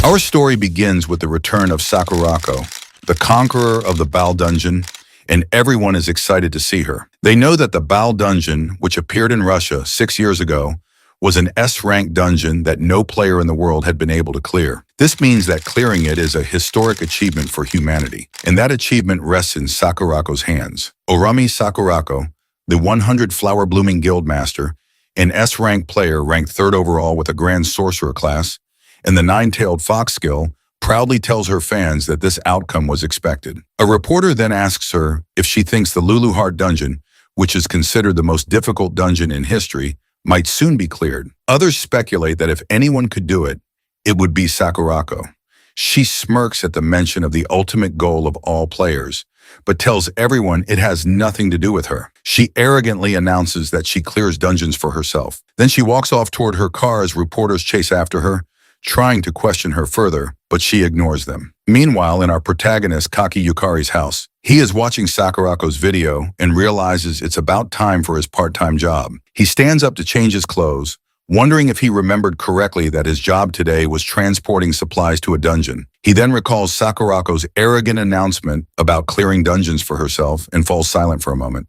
Our story begins with the return of Sakurako, the conqueror of the Bal Dungeon, and everyone is excited to see her. They know that the Bal Dungeon, which appeared in Russia 6 years ago, was an S-rank dungeon that no player in the world had been able to clear. This means that clearing it is a historic achievement for humanity, and that achievement rests in Sakurako's hands. Orami Sakurako, the 100 Flower Blooming Guildmaster, an S-rank player ranked 3rd overall with a Grand Sorcerer class, and the Nine-Tailed Fox skill, proudly tells her fans that this outcome was expected. A reporter then asks her if she thinks the Lulu Heart Dungeon, which is considered the most difficult dungeon in history, might soon be cleared. Others speculate that if anyone could do it, it would be Sakurako. She smirks at the mention of the ultimate goal of all players, but tells everyone it has nothing to do with her. She arrogantly announces that she clears dungeons for herself. Then she walks off toward her car as reporters chase after her, trying to question her further, but she ignores them. Meanwhile, in our protagonist Kaki Yukari's house, he is watching Sakurako's video and realizes it's about time for his part-time job. He stands up to change his clothes, wondering if he remembered correctly that his job today was transporting supplies to a dungeon. He then recalls Sakurako's arrogant announcement about clearing dungeons for herself and falls silent for a moment.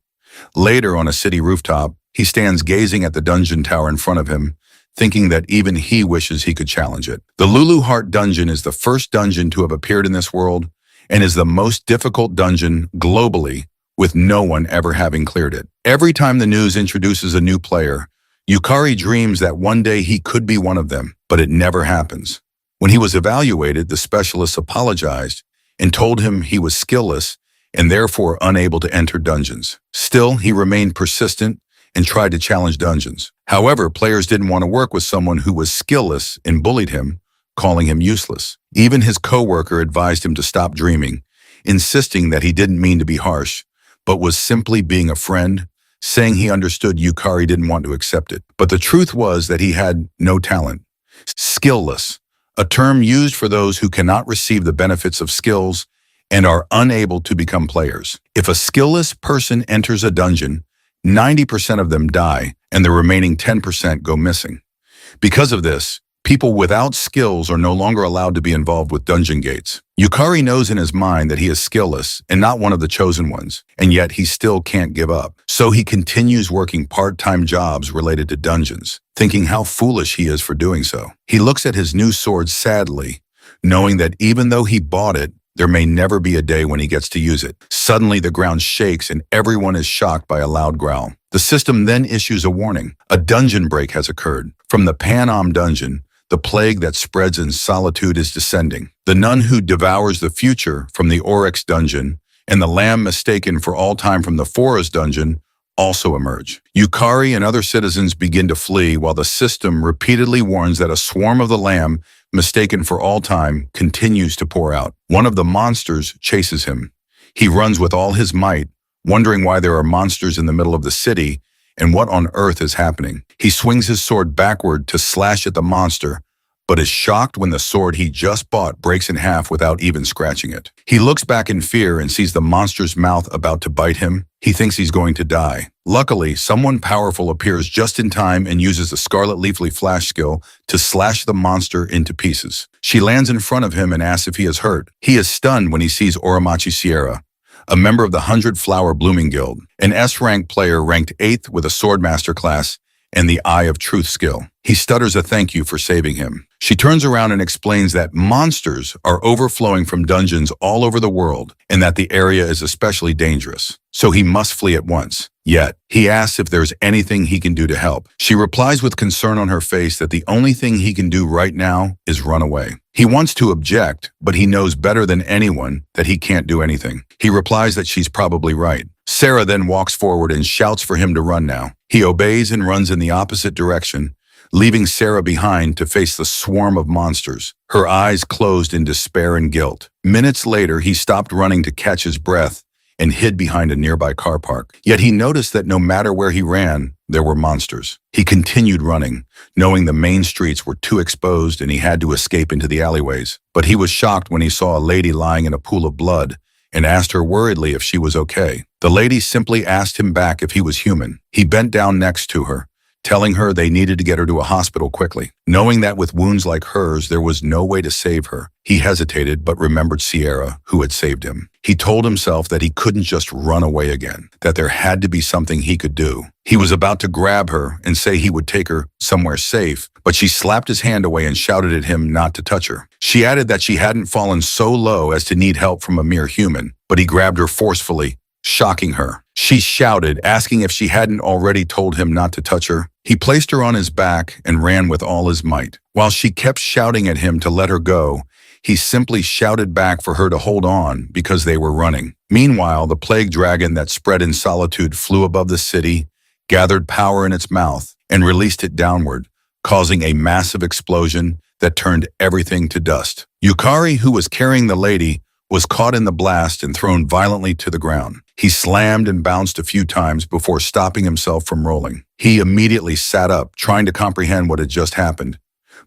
Later, on a city rooftop, he stands gazing at the dungeon tower in front of him, thinking that even he wishes he could challenge it. The Lulu Heart Dungeon is the first dungeon to have appeared in this world and is the most difficult dungeon globally, with no one ever having cleared it. Every time the news introduces a new player, Yukari dreams that one day he could be one of them, but it never happens. When he was evaluated, the specialists apologized and told him he was skillless and therefore unable to enter dungeons. Still, he remained persistent and tried to challenge dungeons. However, players didn't want to work with someone who was skillless and bullied him, calling him useless. Even his coworker advised him to stop dreaming, insisting that he didn't mean to be harsh, but was simply being a friend, saying he understood Yukari didn't want to accept it. But the truth was that he had no talent. Skillless, a term used for those who cannot receive the benefits of skills and are unable to become players. If a skillless person enters a dungeon, 90% of them die, and the remaining 10% go missing. Because of this, people without skills are no longer allowed to be involved with dungeon gates. Yukari knows in his mind that he is skillless and not one of the chosen ones, and yet he still can't give up. So he continues working part-time jobs related to dungeons, thinking how foolish he is for doing so. He looks at his new sword sadly, knowing that even though he bought it, there may never be a day when he gets to use it. Suddenly, the ground shakes and everyone is shocked by a loud growl. The system then issues a warning. A dungeon break has occurred. From the Panam dungeon, the plague that spreads in solitude is descending. The nun who devours the future from the Oryx dungeon and the lamb mistaken for all time from the Forest dungeon also emerge. Yukari and other citizens begin to flee while the system repeatedly warns that a swarm of the lamb mistaken for all time continues to pour out. One of the monsters chases him. He runs with all his might, wondering why there are monsters in the middle of the city and what on earth is happening. He swings his sword backward to slash at the monster, but is shocked when the sword he just bought breaks in half without even scratching it. He looks back in fear and sees the monster's mouth about to bite him. He thinks he's going to die. Luckily, someone powerful appears just in time and uses the Scarlet Leafly Flash skill to slash the monster into pieces. She lands in front of him and asks if he is hurt. He is stunned when he sees Oramachi Sierra, a member of the 100 Flower Blooming Guild, an S-rank player ranked 8th with a Swordmaster class and the Eye of Truth skill. He stutters a thank you for saving him. She turns around and explains that monsters are overflowing from dungeons all over the world and that the area is especially dangerous, so he must flee at once. Yet, he asks if there's anything he can do to help. She replies with concern on her face that the only thing he can do right now is run away. He wants to object, but he knows better than anyone that he can't do anything. He replies that she's probably right. Sarah then walks forward and shouts for him to run now. He obeys and runs in the opposite direction, leaving Sarah behind to face the swarm of monsters, her eyes closed in despair and guilt. Minutes later, he stopped running to catch his breath and hid behind a nearby car park. Yet he noticed that no matter where he ran, there were monsters. He continued running, knowing the main streets were too exposed and he had to escape into the alleyways. But he was shocked when he saw a lady lying in a pool of blood and asked her worriedly if she was okay. The lady simply asked him back if he was human. He bent down next to her, telling her they needed to get her to a hospital quickly. Knowing that with wounds like hers, there was no way to save her, he hesitated but remembered Sierra, who had saved him. He told himself that he couldn't just run away again, that there had to be something he could do. He was about to grab her and say he would take her somewhere safe, but she slapped his hand away and shouted at him not to touch her. She added that she hadn't fallen so low as to need help from a mere human, but he grabbed her forcefully, shocking her. She shouted, asking if she hadn't already told him not to touch her. He placed her on his back and ran with all his might. While she kept shouting at him to let her go, he simply shouted back for her to hold on because they were running. Meanwhile, the plague dragon that spread in solitude flew above the city, gathered power in its mouth, and released it downward, causing a massive explosion that turned everything to dust. Yukari, who was carrying the lady, was caught in the blast and thrown violently to the ground. He slammed and bounced a few times before stopping himself from rolling. He immediately sat up, trying to comprehend what had just happened.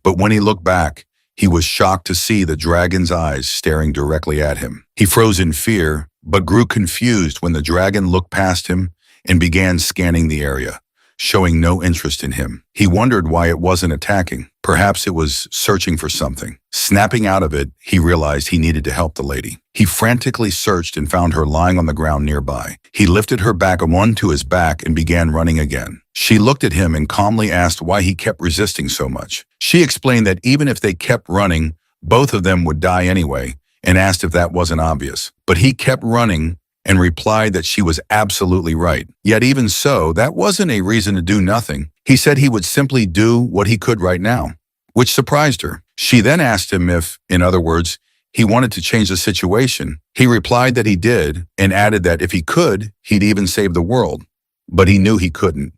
But when he looked back, he was shocked to see the dragon's eyes staring directly at him. He froze in fear, but grew confused when the dragon looked past him and began scanning the area, showing no interest in him. He wondered why it wasn't attacking. Perhaps it was searching for something. Snapping out of it, he realized he needed to help the lady. He frantically searched and found her lying on the ground nearby. He lifted her back onto his back and began running again. She looked at him and calmly asked why he kept resisting so much. She explained that even if they kept running, both of them would die anyway, and asked if that wasn't obvious. But he kept running and replied that she was absolutely right. Yet even so, that wasn't a reason to do nothing. He said he would simply do what he could right now, which surprised her. She then asked him if, in other words, he wanted to change the situation. He replied that he did and added that if he could, he'd even save the world. But he knew he couldn't.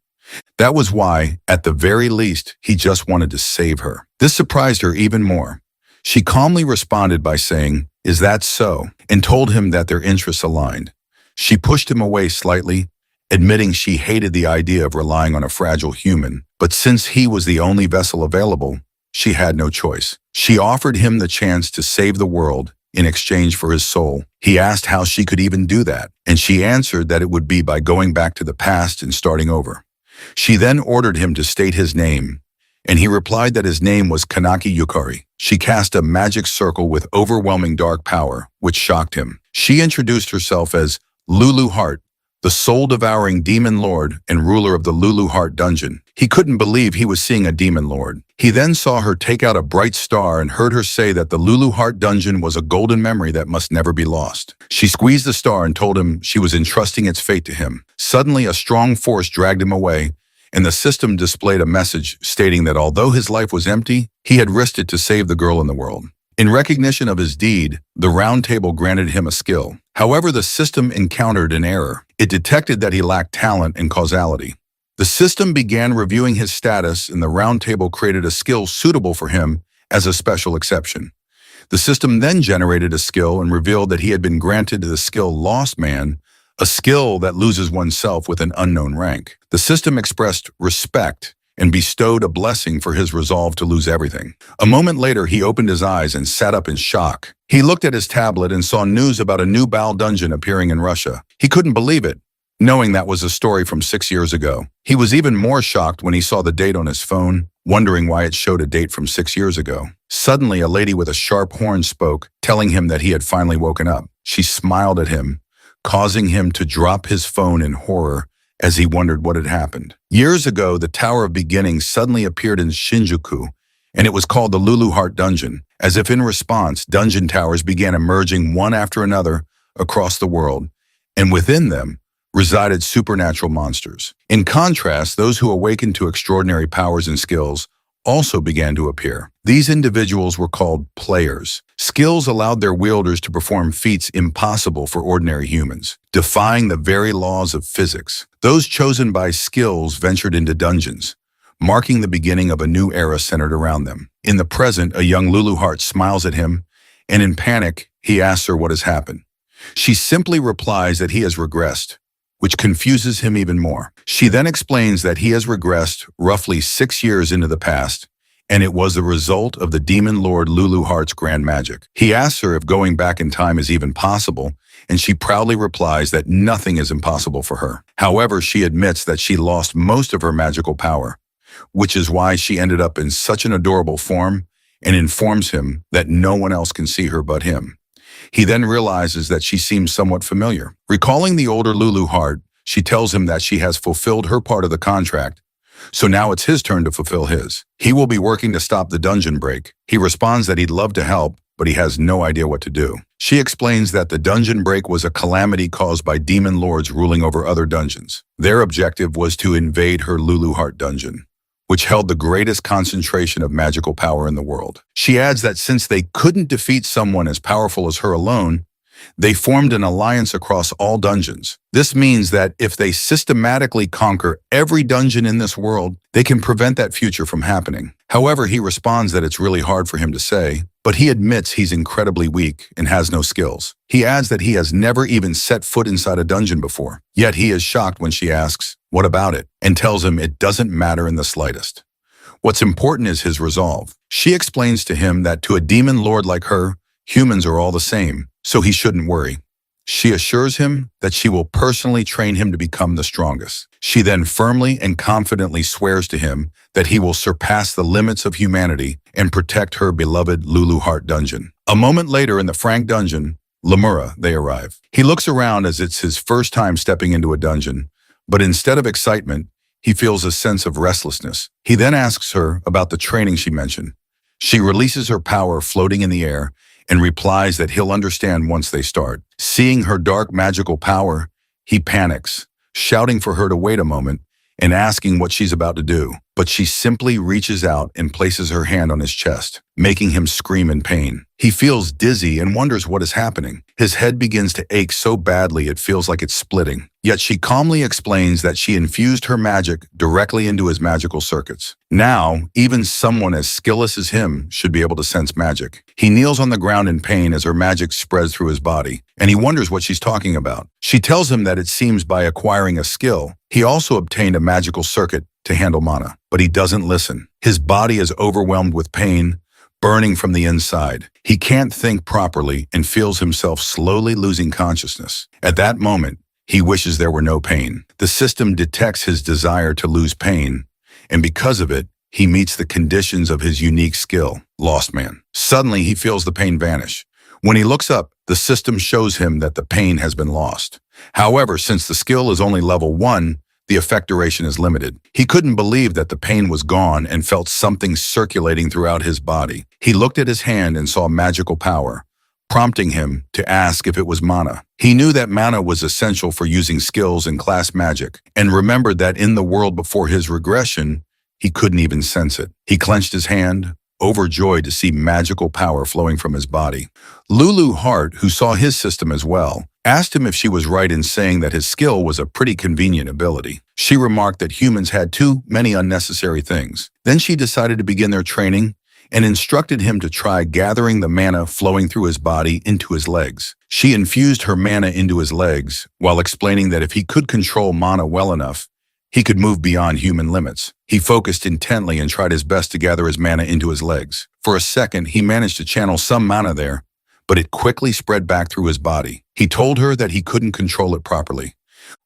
That was why, at the very least, he just wanted to save her. This surprised her even more. She calmly responded by saying, "Is that so?" and told him that their interests aligned. She pushed him away slightly, admitting she hated the idea of relying on a fragile human, but since he was the only vessel available, she had no choice. She offered him the chance to save the world in exchange for his soul. He asked how she could even do that, and she answered that it would be by going back to the past and starting over. She then ordered him to state his name, and he replied that his name was Kanaki Yukari. She cast a magic circle with overwhelming dark power, which shocked him. She introduced herself as Lulu Heart, the soul-devouring demon lord and ruler of the Lulu Heart dungeon. He couldn't believe he was seeing a demon lord. He then saw her take out a bright star and heard her say that the Lulu Heart dungeon was a golden memory that must never be lost. She squeezed the star and told him she was entrusting its fate to him. Suddenly, a strong force dragged him away, and the system displayed a message stating that although his life was empty, he had risked it to save the girl in the world. In recognition of his deed, the round table granted him a skill. However, the system encountered an error. It detected that he lacked talent and causality. The system began reviewing his status, and the round table created a skill suitable for him as a special exception. The system then generated a skill and revealed that he had been granted the skill Lost Man, a skill that loses oneself with an unknown rank. The system expressed respect and bestowed a blessing for his resolve to lose everything. A moment later, he opened his eyes and sat up in shock. He looked at his tablet and saw news about a new Baal dungeon appearing in Russia. He couldn't believe it, knowing that was a story from 6 years ago. He was even more shocked when he saw the date on his phone, wondering why it showed a date from 6 years ago. Suddenly, a lady with a sharp horn spoke, telling him that he had finally woken up. She smiled at him, causing him to drop his phone in horror as he wondered what had happened. Years ago, the Tower of Beginnings suddenly appeared in Shinjuku, and it was called the Lulu Heart Dungeon. As if in response, dungeon towers began emerging one after another across the world, and within them resided supernatural monsters. In contrast, those who awakened to extraordinary powers and skills also began to appear. These individuals were called players. Skills allowed their wielders to perform feats impossible for ordinary humans, defying the very laws of physics. Those chosen by skills ventured into dungeons, marking the beginning of a new era centered around them. In the present, a young Lulu Heart smiles at him, and in panic, he asks her what has happened. She simply replies that he has regressed, which confuses him even more. She then explains that he has regressed roughly 6 years into the past, and it was the result of the demon lord Lulu Heart's grand magic. He asks her if going back in time is even possible, and she proudly replies that nothing is impossible for her. However, she admits that she lost most of her magical power, which is why she ended up in such an adorable form, and informs him that no one else can see her but him. He then realizes that she seems somewhat familiar. Recalling the older Lulu heart, she tells him that she has fulfilled her part of the contract, so now it's his turn to fulfill his. He will be working to stop the dungeon break. He responds that he'd love to help, but he has no idea what to do. She explains that the dungeon break was a calamity caused by demon lords ruling over other dungeons. Their objective was to invade her Lulu heart dungeon, which held the greatest concentration of magical power in the world. She adds that since they couldn't defeat someone as powerful as her alone, they formed an alliance across all dungeons. This means that if they systematically conquer every dungeon in this world, they can prevent that future from happening. However, he responds that it's really hard for him to say, but he admits he's incredibly weak and has no skills. He adds that he has never even set foot inside a dungeon before. Yet he is shocked when she asks, "What about it?" and tells him it doesn't matter in the slightest. What's important is his resolve. She explains to him that to a demon lord like her, humans are all the same, so he shouldn't worry. She assures him that she will personally train him to become the strongest. She then firmly and confidently swears to him that he will surpass the limits of humanity and protect her beloved Lulu Heart dungeon. A moment later in the Frank dungeon, Lemura, they arrive. He looks around as it's his first time stepping into a dungeon, but instead of excitement, he feels a sense of restlessness. He then asks her about the training she mentioned. She releases her power floating in the air and replies that he'll understand once they start. Seeing her dark magical power, he panics, shouting for her to wait a moment and asking what she's about to do. But she simply reaches out and places her hand on his chest, making him scream in pain. He feels dizzy and wonders what is happening. His head begins to ache so badly it feels like it's splitting. Yet she calmly explains that she infused her magic directly into his magical circuits. Now, even someone as skillless as him should be able to sense magic. He kneels on the ground in pain as her magic spreads through his body, and he wonders what she's talking about. She tells him that it seems by acquiring a skill, he also obtained a magical circuit to handle mana, but he doesn't listen. His body is overwhelmed with pain, burning from the inside. He can't think properly and feels himself slowly losing consciousness. At that moment, he wishes there were no pain. The system detects his desire to lose pain, and because of it, he meets the conditions of his unique skill, Lost Man. Suddenly, he feels the pain vanish. When he looks up, the system shows him that the pain has been lost. However, since the skill is only level 1, the effect duration is limited. He couldn't believe that the pain was gone and felt something circulating throughout his body. He looked at his hand and saw magical power, prompting him to ask if it was mana. He knew that mana was essential for using skills in class magic, and remembered that in the world before his regression, he couldn't even sense it. He clenched his hand, overjoyed to see magical power flowing from his body. Lulu Heart, who saw his system as well, asked him if she was right in saying that his skill was a pretty convenient ability. She remarked that humans had too many unnecessary things. Then she decided to begin their training and instructed him to try gathering the mana flowing through his body into his legs. She infused her mana into his legs while explaining that if he could control mana well enough, he could move beyond human limits. He focused intently and tried his best to gather his mana into his legs. For a second, he managed to channel some mana there, but it quickly spread back through his body. He told her that he couldn't control it properly.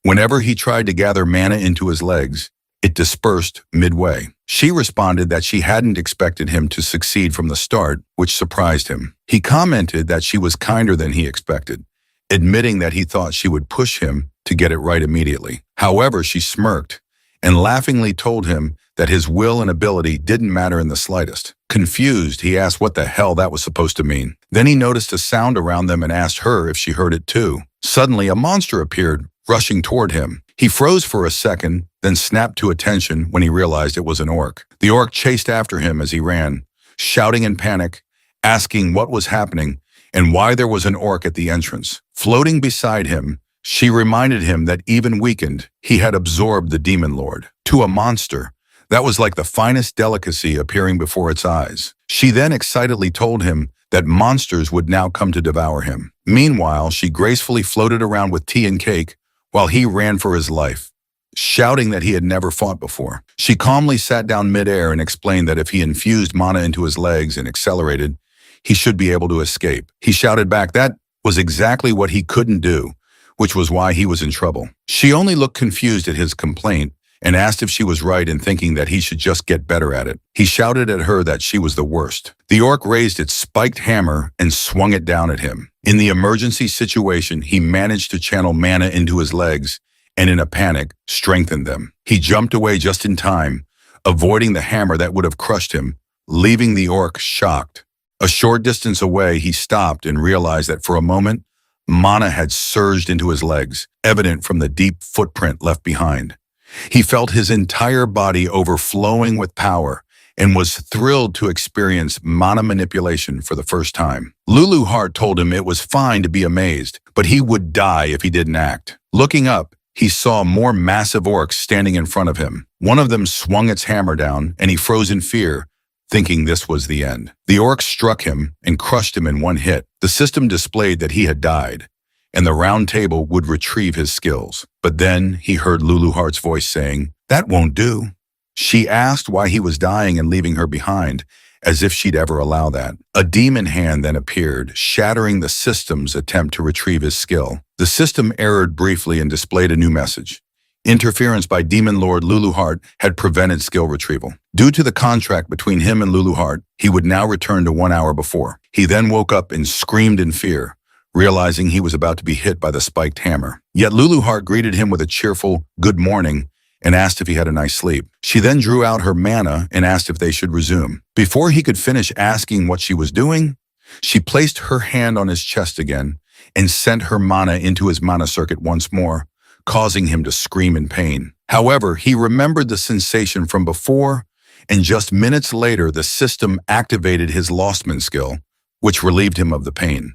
Whenever he tried to gather mana into his legs, it dispersed midway. She responded that she hadn't expected him to succeed from the start, which surprised him. He commented that she was kinder than he expected, admitting that he thought she would push him to get it right immediately. However, she smirked and laughingly told him that his will and ability didn't matter in the slightest. Confused, he asked what the hell that was supposed to mean. Then he noticed a sound around them and asked her if she heard it too. Suddenly, a monster appeared, rushing toward him. He froze for a second, then snapped to attention when he realized it was an orc. The orc chased after him as he ran, shouting in panic, asking what was happening and why there was an orc at the entrance. Floating beside him, she reminded him that even weakened, he had absorbed the demon lord. To a monster, that was like the finest delicacy appearing before its eyes. She then excitedly told him that monsters would now come to devour him. Meanwhile, she gracefully floated around with tea and cake while he ran for his life, shouting that he had never fought before. She calmly sat down midair and explained that if he infused mana into his legs and accelerated, he should be able to escape. He shouted back that was exactly what he couldn't do, which was why he was in trouble. She only looked confused at his complaint and asked if she was right in thinking that he should just get better at it. He shouted at her that she was the worst. The orc raised its spiked hammer and swung it down at him. In the emergency situation, he managed to channel mana into his legs and, in a panic, strengthened them. He jumped away just in time, avoiding the hammer that would have crushed him, leaving the orc shocked. A short distance away, he stopped and realized that for a moment, mana had surged into his legs, evident from the deep footprint left behind. He felt his entire body overflowing with power and was thrilled to experience mana manipulation for the first time. Lulu Heart told him it was fine to be amazed, but he would die if he didn't act. Looking up, he saw more massive orcs standing in front of him. One of them swung its hammer down, and he froze in fear, thinking this was the end. The orc struck him and crushed him in one hit. The system displayed that he had died, and the round table would retrieve his skills. But then he heard Lulu Heart's voice saying, "That won't do." She asked why he was dying and leaving her behind, as if she'd ever allow that. A demon hand then appeared, shattering the system's attempt to retrieve his skill. The system errored briefly and displayed a new message. Interference by Demon Lord Lulu Heart had prevented skill retrieval. Due to the contract between him and Lulu Heart, he would now return to 1 hour before. He then woke up and screamed in fear, realizing he was about to be hit by the spiked hammer. Yet Lulu Heart greeted him with a cheerful "good morning" and asked if he had a nice sleep. She then drew out her mana and asked if they should resume. Before he could finish asking what she was doing, she placed her hand on his chest again and sent her mana into his mana circuit once more, causing him to scream in pain. However, he remembered the sensation from before, and just minutes later, the system activated his Lostman skill, which relieved him of the pain.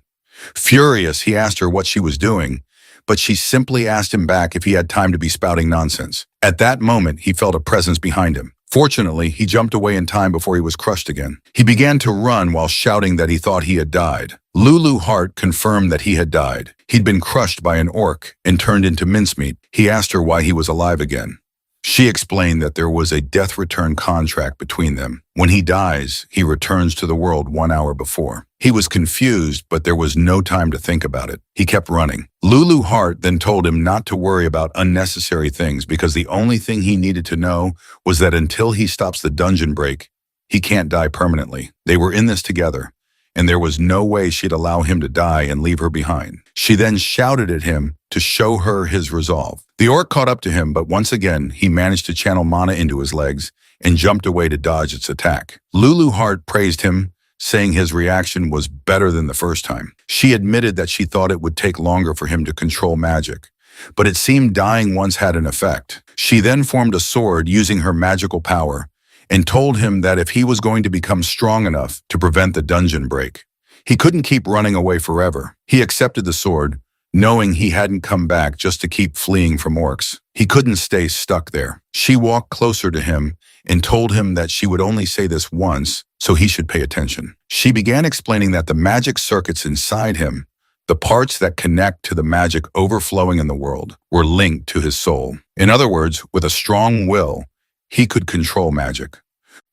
Furious, he asked her what she was doing, but she simply asked him back if he had time to be spouting nonsense. At that moment, he felt a presence behind him. Fortunately, he jumped away in time before he was crushed again. He began to run while shouting that he thought he had died. Lulu Heart confirmed that he had died. He'd been crushed by an orc and turned into mincemeat. He asked her why he was alive again. She explained that there was a death return contract between them. When he dies, he returns to the world 1 hour before. He was confused, but there was no time to think about it. He kept running. Lulu Heart then told him not to worry about unnecessary things because the only thing he needed to know was that until he stops the dungeon break, he can't die permanently. They were in this together, and there was no way she'd allow him to die and leave her behind. She then shouted at him to show her his resolve. The orc caught up to him, but once again, he managed to channel mana into his legs and jumped away to dodge its attack. Lulu Heart praised him, saying his reaction was better than the first time. She admitted that she thought it would take longer for him to control magic, but it seemed dying once had an effect. She then formed a sword using her magical power and told him that if he was going to become strong enough to prevent the dungeon break, he couldn't keep running away forever. He accepted the sword, knowing he hadn't come back just to keep fleeing from orcs. He couldn't stay stuck there. She walked closer to him and told him that she would only say this once, so he should pay attention. She began explaining that the magic circuits inside him, the parts that connect to the magic overflowing in the world, were linked to his soul. In other words, with a strong will, he could control magic.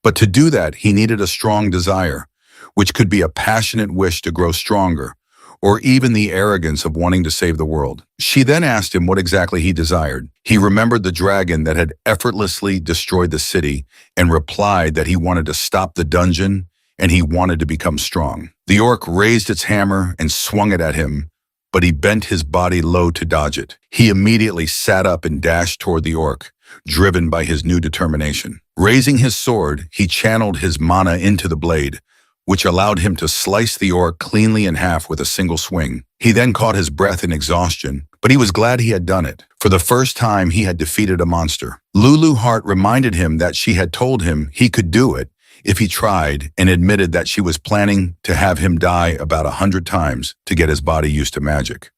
But to do that, he needed a strong desire, which could be a passionate wish to grow stronger, or even the arrogance of wanting to save the world. She then asked him what exactly he desired. He remembered the dragon that had effortlessly destroyed the city and replied that he wanted to stop the dungeon and he wanted to become strong. The orc raised its hammer and swung it at him, but he bent his body low to dodge it. He immediately sat up and dashed toward the orc, driven by his new determination. Raising his sword, he channeled his mana into the blade, which allowed him to slice the orc cleanly in half with a single swing. He then caught his breath in exhaustion, but he was glad he had done it. For the first time, he had defeated a monster. Lulu Heart reminded him that she had told him he could do it if he tried, and admitted that she was planning to have him die about 100 times to get his body used to magic.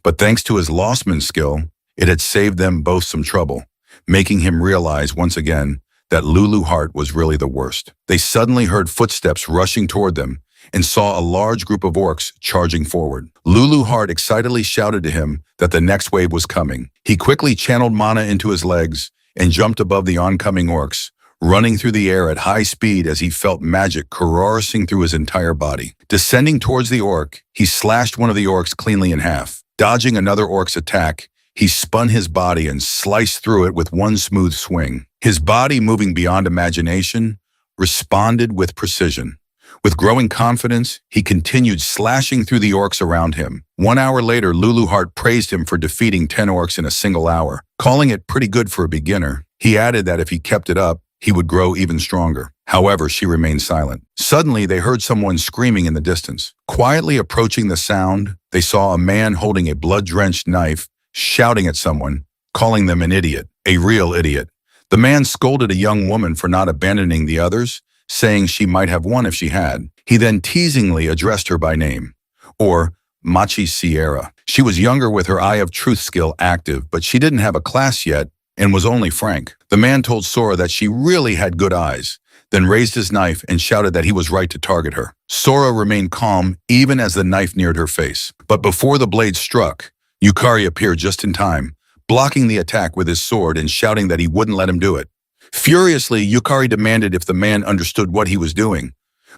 But thanks to his Lostman skill, it had saved them both some trouble, making him realize once again that Lulu Heart was really the worst. They suddenly heard footsteps rushing toward them and saw a large group of orcs charging forward. Lulu Heart excitedly shouted to him that the next wave was coming. He quickly channeled mana into his legs and jumped above the oncoming orcs, running through the air at high speed as he felt magic coursing through his entire body. Descending towards the orc, he slashed one of the orcs cleanly in half. Dodging another orc's attack, He spun his body and sliced through it with one smooth swing. His body, moving beyond imagination, responded with precision. With growing confidence, he continued slashing through the orcs around him. 1 hour later, Lulu Heart praised him for defeating 10 orcs in a single hour, calling it pretty good for a beginner. He added that if he kept it up, he would grow even stronger. However, she remained silent. Suddenly, they heard someone screaming in the distance. Quietly approaching the sound, they saw a man holding a blood-drenched knife, shouting at someone, calling them an idiot, a real idiot. The man scolded a young woman for not abandoning the others, saying she might have won if she had. He then teasingly addressed her by name, or Machi Sierra. She was younger with her Eye of Truth skill active, but she didn't have a class yet and was only frank. The man told Sora that she really had good eyes, then raised his knife and shouted that he was right to target her. Sora remained calm even as the knife neared her face. But before the blade struck, Yukari appeared just in time, blocking the attack with his sword and shouting that he wouldn't let him do it. Furiously, Yukari demanded if the man understood what he was doing,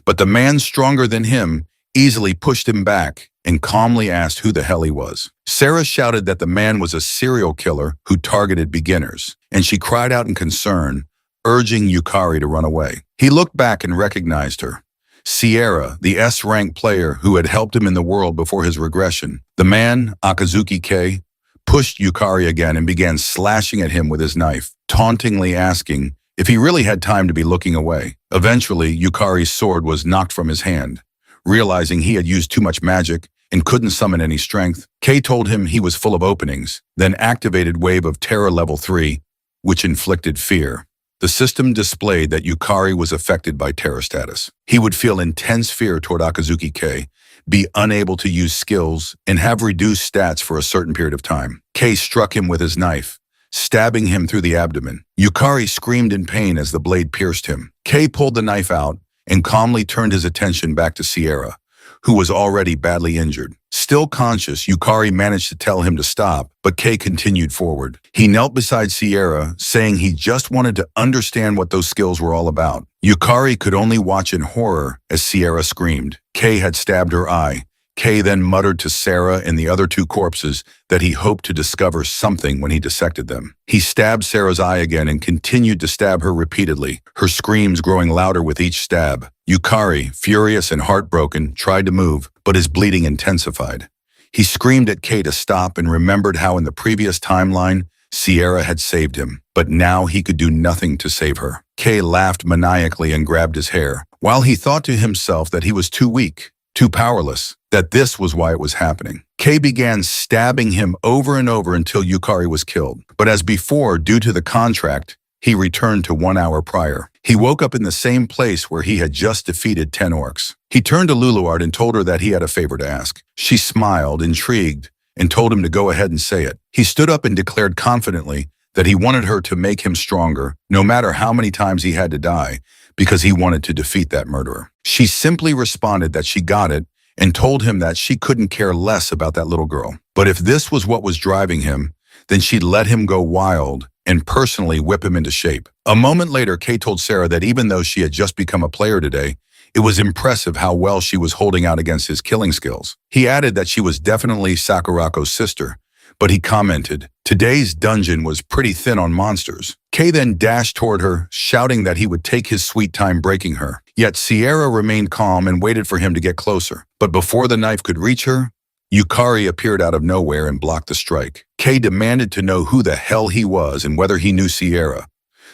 but the man stronger than him easily pushed him back and calmly asked who the hell he was. Sarah shouted that the man was a serial killer who targeted beginners, and she cried out in concern, urging Yukari to run away. He looked back and recognized her. Sierra, the S-rank player who had helped him in the world before his regression. The man, Akazuki K, pushed Yukari again and began slashing at him with his knife, tauntingly asking if he really had time to be looking away. Eventually, Yukari's sword was knocked from his hand. Realizing he had used too much magic and couldn't summon any strength, Kei told him he was full of openings, then activated Wave of Terror Level 3, which inflicted fear. The system displayed that Yukari was affected by terror status. He would feel intense fear toward Akazuki Kei, be unable to use skills, and have reduced stats for a certain period of time. Kei struck him with his knife, stabbing him through the abdomen. Yukari screamed in pain as the blade pierced him. Kei pulled the knife out and calmly turned his attention back to Sierra, who was already badly injured. Still conscious, Yukari managed to tell him to stop, but Kei continued forward. He knelt beside Sierra, saying he just wanted to understand what those skills were all about. Yukari could only watch in horror as Sierra screamed. Kei had stabbed her eye. Kei then muttered to Sarah and the other two corpses that he hoped to discover something when he dissected them. He stabbed Sarah's eye again and continued to stab her repeatedly, her screams growing louder with each stab. Yukari, furious and heartbroken, tried to move, but his bleeding intensified. He screamed at Kei to stop and remembered how in the previous timeline, Sierra had saved him, but now he could do nothing to save her. Kei laughed maniacally and grabbed his hair, while he thought to himself that he was too weak, too powerless, that this was why it was happening. Kei began stabbing him over and over until Yukari was killed. But as before, due to the contract, he returned to 1 hour prior. He woke up in the same place where he had just defeated 10 orcs. He turned to Luluart and told her that he had a favor to ask. She smiled, intrigued, and told him to go ahead and say it. He stood up and declared confidently that he wanted her to make him stronger, no matter how many times he had to die, because he wanted to defeat that murderer. She simply responded that she got it and told him that she couldn't care less about that little girl. But if this was what was driving him, then she'd let him go wild and personally whip him into shape. A moment later, Kei told Sarah that even though she had just become a player today, it was impressive how well she was holding out against his killing skills. He added that she was definitely Sakurako's sister, but he commented, today's dungeon was pretty thin on monsters. Kei then dashed toward her, shouting that he would take his sweet time breaking her. Yet Sierra remained calm and waited for him to get closer. But before the knife could reach her, Yukari appeared out of nowhere and blocked the strike. Kei demanded to know who the hell he was and whether he knew Sierra.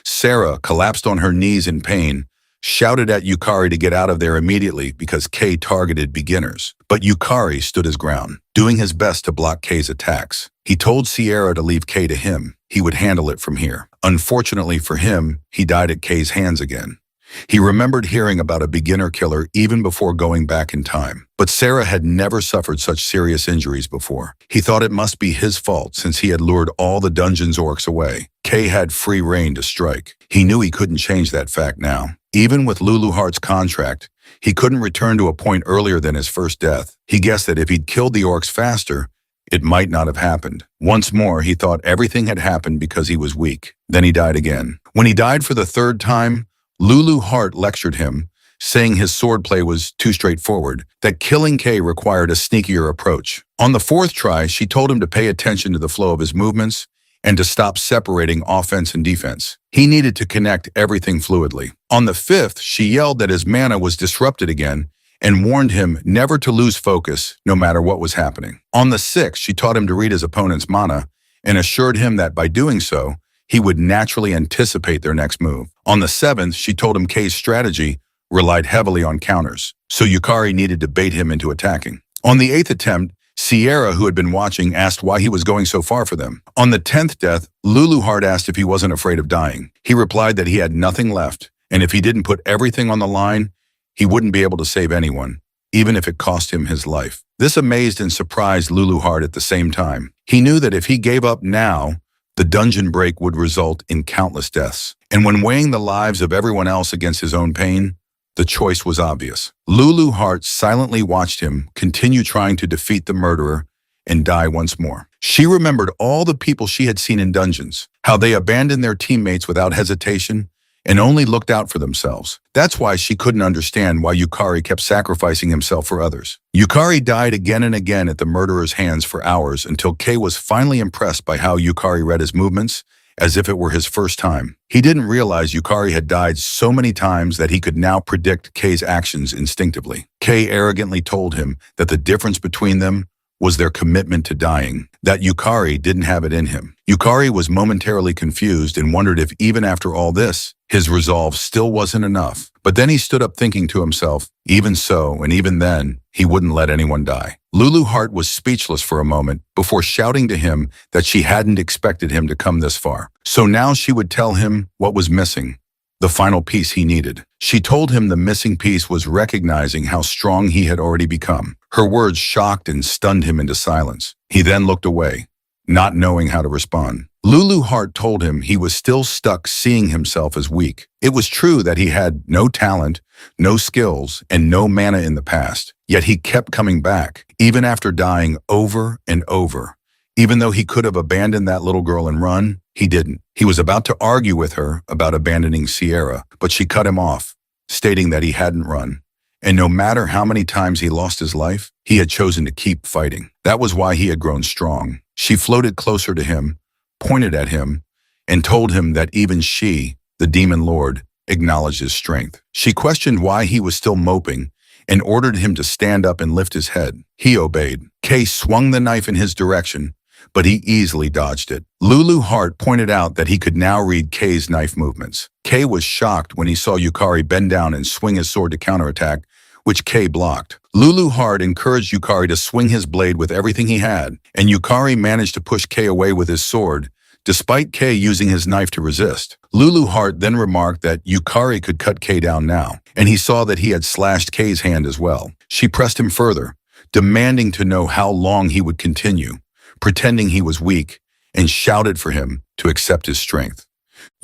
Sarah collapsed on her knees in pain, shouted at Yukari to get out of there immediately because Kei targeted beginners. But Yukari stood his ground, doing his best to block Kei's attacks. He told Sierra to leave Kei to him. He would handle it from here. Unfortunately for him, he died at Kei's hands again. He remembered hearing about a beginner killer even before going back in time. But Sarah had never suffered such serious injuries before. He thought it must be his fault since he had lured all the dungeon's orcs away. Kei had free reign to strike. He knew he couldn't change that fact now. Even with Lulu Heart's contract, he couldn't return to a point earlier than his first death. He guessed that if he'd killed the orcs faster, it might not have happened. Once more, he thought everything had happened because he was weak. Then he died again. When he died for the third time, Lulu Heart lectured him, saying his swordplay was too straightforward, that killing Kay required a sneakier approach. On the fourth try, she told him to pay attention to the flow of his movements and to stop separating offense and defense. He needed to connect everything fluidly. On the fifth, she yelled that his mana was disrupted again and warned him never to lose focus no matter what was happening. On the sixth, she taught him to read his opponent's mana and assured him that by doing so, he would naturally anticipate their next move. On the seventh, she told him Kay's strategy relied heavily on counters, so Yukari needed to bait him into attacking. On the eighth attempt, Sierra, who had been watching, asked why he was going so far for them. On the 10th death, Luluhart asked if he wasn't afraid of dying. He replied that he had nothing left, and if he didn't put everything on the line, he wouldn't be able to save anyone, even if it cost him his life. This amazed and surprised Luluhart at the same time. He knew that if he gave up now, the dungeon break would result in countless deaths. And when weighing the lives of everyone else against his own pain, the choice was obvious. Luluhart silently watched him continue trying to defeat the murderer and die once more. She remembered all the people she had seen in dungeons, how they abandoned their teammates without hesitation and only looked out for themselves. That's why she couldn't understand why Yukari kept sacrificing himself for others. Yukari died again and again at the murderer's hands for hours until Kay was finally impressed by how Yukari read his movements as if it were his first time. He didn't realize Yukari had died so many times that he could now predict Kay's actions instinctively. Kay arrogantly told him that the difference between them was their commitment to dying, that Yukari didn't have it in him. Yukari was momentarily confused and wondered if even after all this, his resolve still wasn't enough. But then he stood up thinking to himself, even so, and even then, he wouldn't let anyone die. Luluhart was speechless for a moment before shouting to him that she hadn't expected him to come this far. So now she would tell him what was missing, the final piece he needed. She told him the missing piece was recognizing how strong he had already become. Her words shocked and stunned him into silence. He then looked away, not knowing how to respond. Luluhart told him he was still stuck seeing himself as weak. It was true that he had no talent, no skills, and no mana in the past, yet he kept coming back, even after dying over and over. Even though he could have abandoned that little girl and run, he didn't. He was about to argue with her about abandoning Sierra, but she cut him off, stating that he hadn't run. And no matter how many times he lost his life, he had chosen to keep fighting. That was why he had grown strong. She floated closer to him, pointed at him, and told him that even she, the demon lord, acknowledged his strength. She questioned why he was still moping and ordered him to stand up and lift his head. He obeyed. Kay swung the knife in his direction, but he easily dodged it. Luluhart pointed out that he could now read Kay's knife movements. Kay was shocked when he saw Yukari bend down and swing his sword to counterattack, which Kay blocked. Luluhart encouraged Yukari to swing his blade with everything he had, and Yukari managed to push Kay away with his sword, despite Kay using his knife to resist. Luluhart then remarked that Yukari could cut Kay down now, and he saw that he had slashed Kay's hand as well. She pressed him further, demanding to know how long he would continue, pretending he was weak, and shouted for him to accept his strength.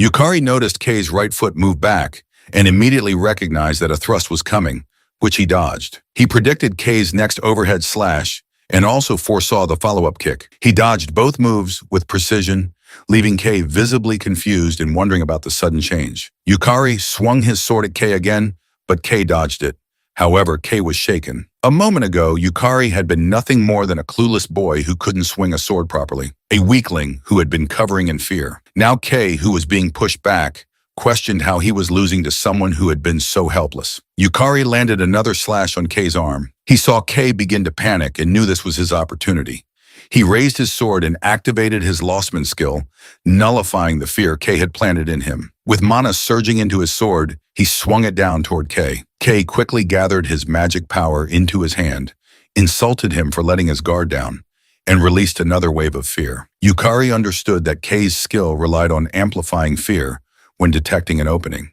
Yukari noticed Kay's right foot move back and immediately recognized that a thrust was coming, which he dodged. He predicted Kay's next overhead slash and also foresaw the follow-up kick. He dodged both moves with precision, leaving Kay visibly confused and wondering about the sudden change. Yukari swung his sword at Kay again, but Kay dodged it. However, Kay was shaken. A moment ago, Yukari had been nothing more than a clueless boy who couldn't swing a sword properly, a weakling who had been covering in fear. Now Kay, who was being pushed back, questioned how he was losing to someone who had been so helpless. Yukari landed another slash on Kay's arm. He saw Kay begin to panic and knew this was his opportunity. He raised his sword and activated his Lostman skill, nullifying the fear Kay had planted in him. With mana surging into his sword, he swung it down toward Kay. Kay quickly gathered his magic power into his hand, insulted him for letting his guard down, and released another wave of fear. Yukari understood that Kay's skill relied on amplifying fear when detecting an opening.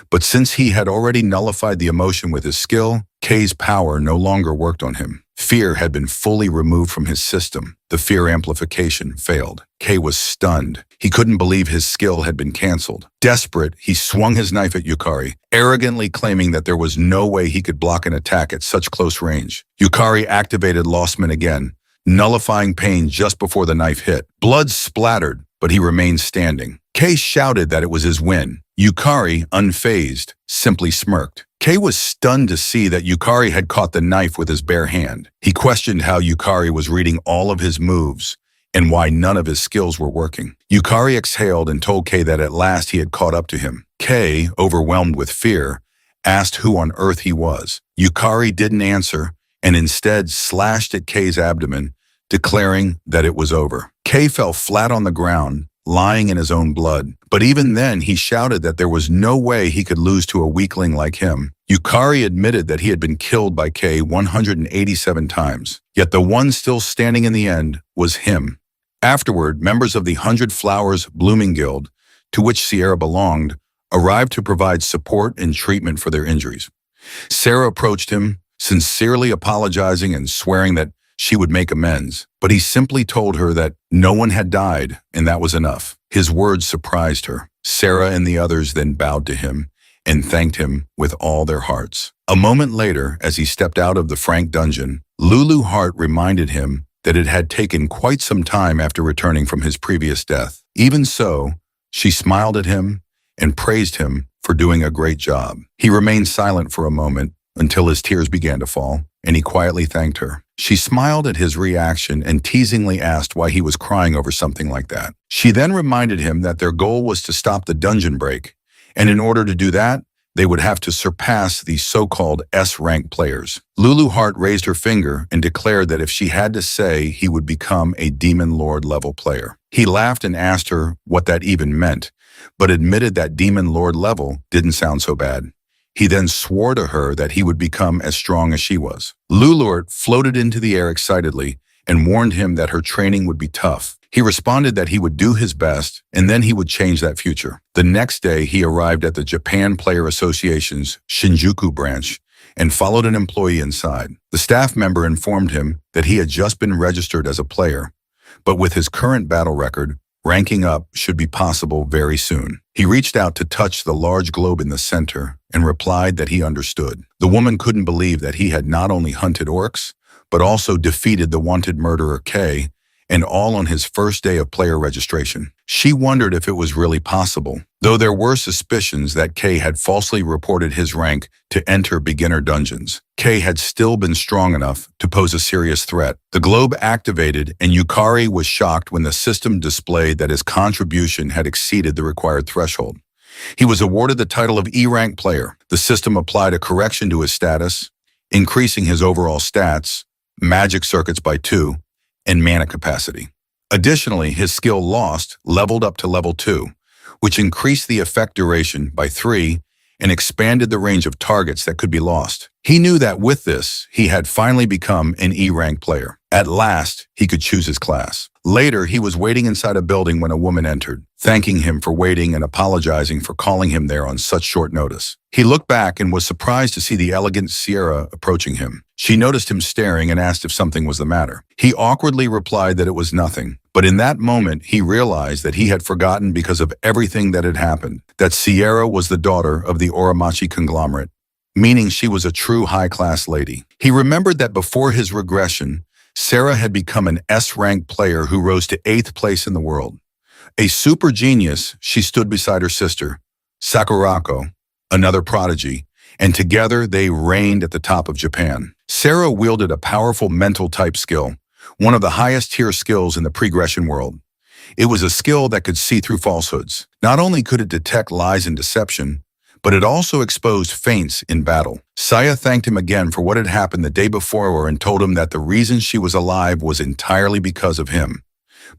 But since he had already nullified the emotion with his skill, Kay's power no longer worked on him. Fear had been fully removed from his system. The fear amplification failed. Kay was stunned. He couldn't believe his skill had been canceled. Desperate, he swung his knife at Yukari, arrogantly claiming that there was no way he could block an attack at such close range. Yukari activated Lostman again, nullifying pain just before the knife hit. Blood splattered, but he remained standing. Kay shouted that it was his win. Yukari, unfazed, simply smirked. Kay was stunned to see that Yukari had caught the knife with his bare hand. He questioned how Yukari was reading all of his moves and why none of his skills were working. Yukari exhaled and told Kay that at last he had caught up to him. Kay, overwhelmed with fear, asked who on earth he was. Yukari didn't answer and instead slashed at Kay's abdomen, declaring that it was over. Kay fell flat on the ground, lying in his own blood. But even then, he shouted that there was no way he could lose to a weakling like him. Yukari admitted that he had been killed by Kay 187 times, yet the one still standing in the end was him. Afterward, members of the 100 Flowers Blooming Guild, to which Sierra belonged, arrived to provide support and treatment for their injuries. Sarah approached him, sincerely apologizing and swearing that she would make amends, but he simply told her that no one had died, and that was enough. His words surprised her. Sarah and the others then bowed to him and thanked him with all their hearts. A moment later, as he stepped out of the Frank dungeon, Lulu Hart reminded him that it had taken quite some time after returning from his previous death. Even so, she smiled at him and praised him for doing a great job. He remained silent for a moment until his tears began to fall, and he quietly thanked her. She smiled at his reaction and teasingly asked why he was crying over something like that. She then reminded him that their goal was to stop the dungeon break, and in order to do that, they would have to surpass the so-called S-rank players. Lulu Hart raised her finger and declared that if she had to say, he would become a Demon Lord level player. He laughed and asked her what that even meant, but admitted that Demon Lord level didn't sound so bad. He then swore to her that he would become as strong as she was. Lulu floated into the air excitedly and warned him that her training would be tough. He responded that he would do his best and then he would change that future. The next day, he arrived at the Japan Player Association's Shinjuku branch and followed an employee inside. The staff member informed him that he had just been registered as a player, but with his current battle record, ranking up should be possible very soon. He reached out to touch the large globe in the center and replied that he understood. The woman couldn't believe that he had not only hunted orcs, but also defeated the wanted murderer Kay, and all on his first day of player registration. She wondered if it was really possible, though there were suspicions that Kay had falsely reported his rank to enter beginner dungeons. Kay had still been strong enough to pose a serious threat. The globe activated, and Yukari was shocked when the system displayed that his contribution had exceeded the required threshold. He was awarded the title of E-rank player. The system applied a correction to his status, increasing his overall stats, magic circuits by 2, and mana capacity. Additionally, his skill Lost leveled up to level 2, which increased the effect duration by 3 and expanded the range of targets that could be lost. He knew that with this, he had finally become an E-rank player. At last, he could choose his class. Later, he was waiting inside a building when a woman entered, thanking him for waiting and apologizing for calling him there on such short notice. He looked back and was surprised to see the elegant Sierra approaching him. She noticed him staring and asked if something was the matter. He awkwardly replied that it was nothing, but in that moment, he realized that he had forgotten because of everything that had happened, that Sierra was the daughter of the Oromachi conglomerate, meaning she was a true high-class lady. He remembered that before his regression, Sarah had become an S-rank player who rose to 8th place in the world. A super genius, she stood beside her sister, Sakurako, another prodigy, and together they reigned at the top of Japan. Sarah wielded a powerful mental type skill, one of the highest tier skills in the pregression world. It was a skill that could see through falsehoods. Not only could it detect lies and deception, but it also exposed feints in battle. Saya thanked him again for what had happened the day before and told him that the reason she was alive was entirely because of him.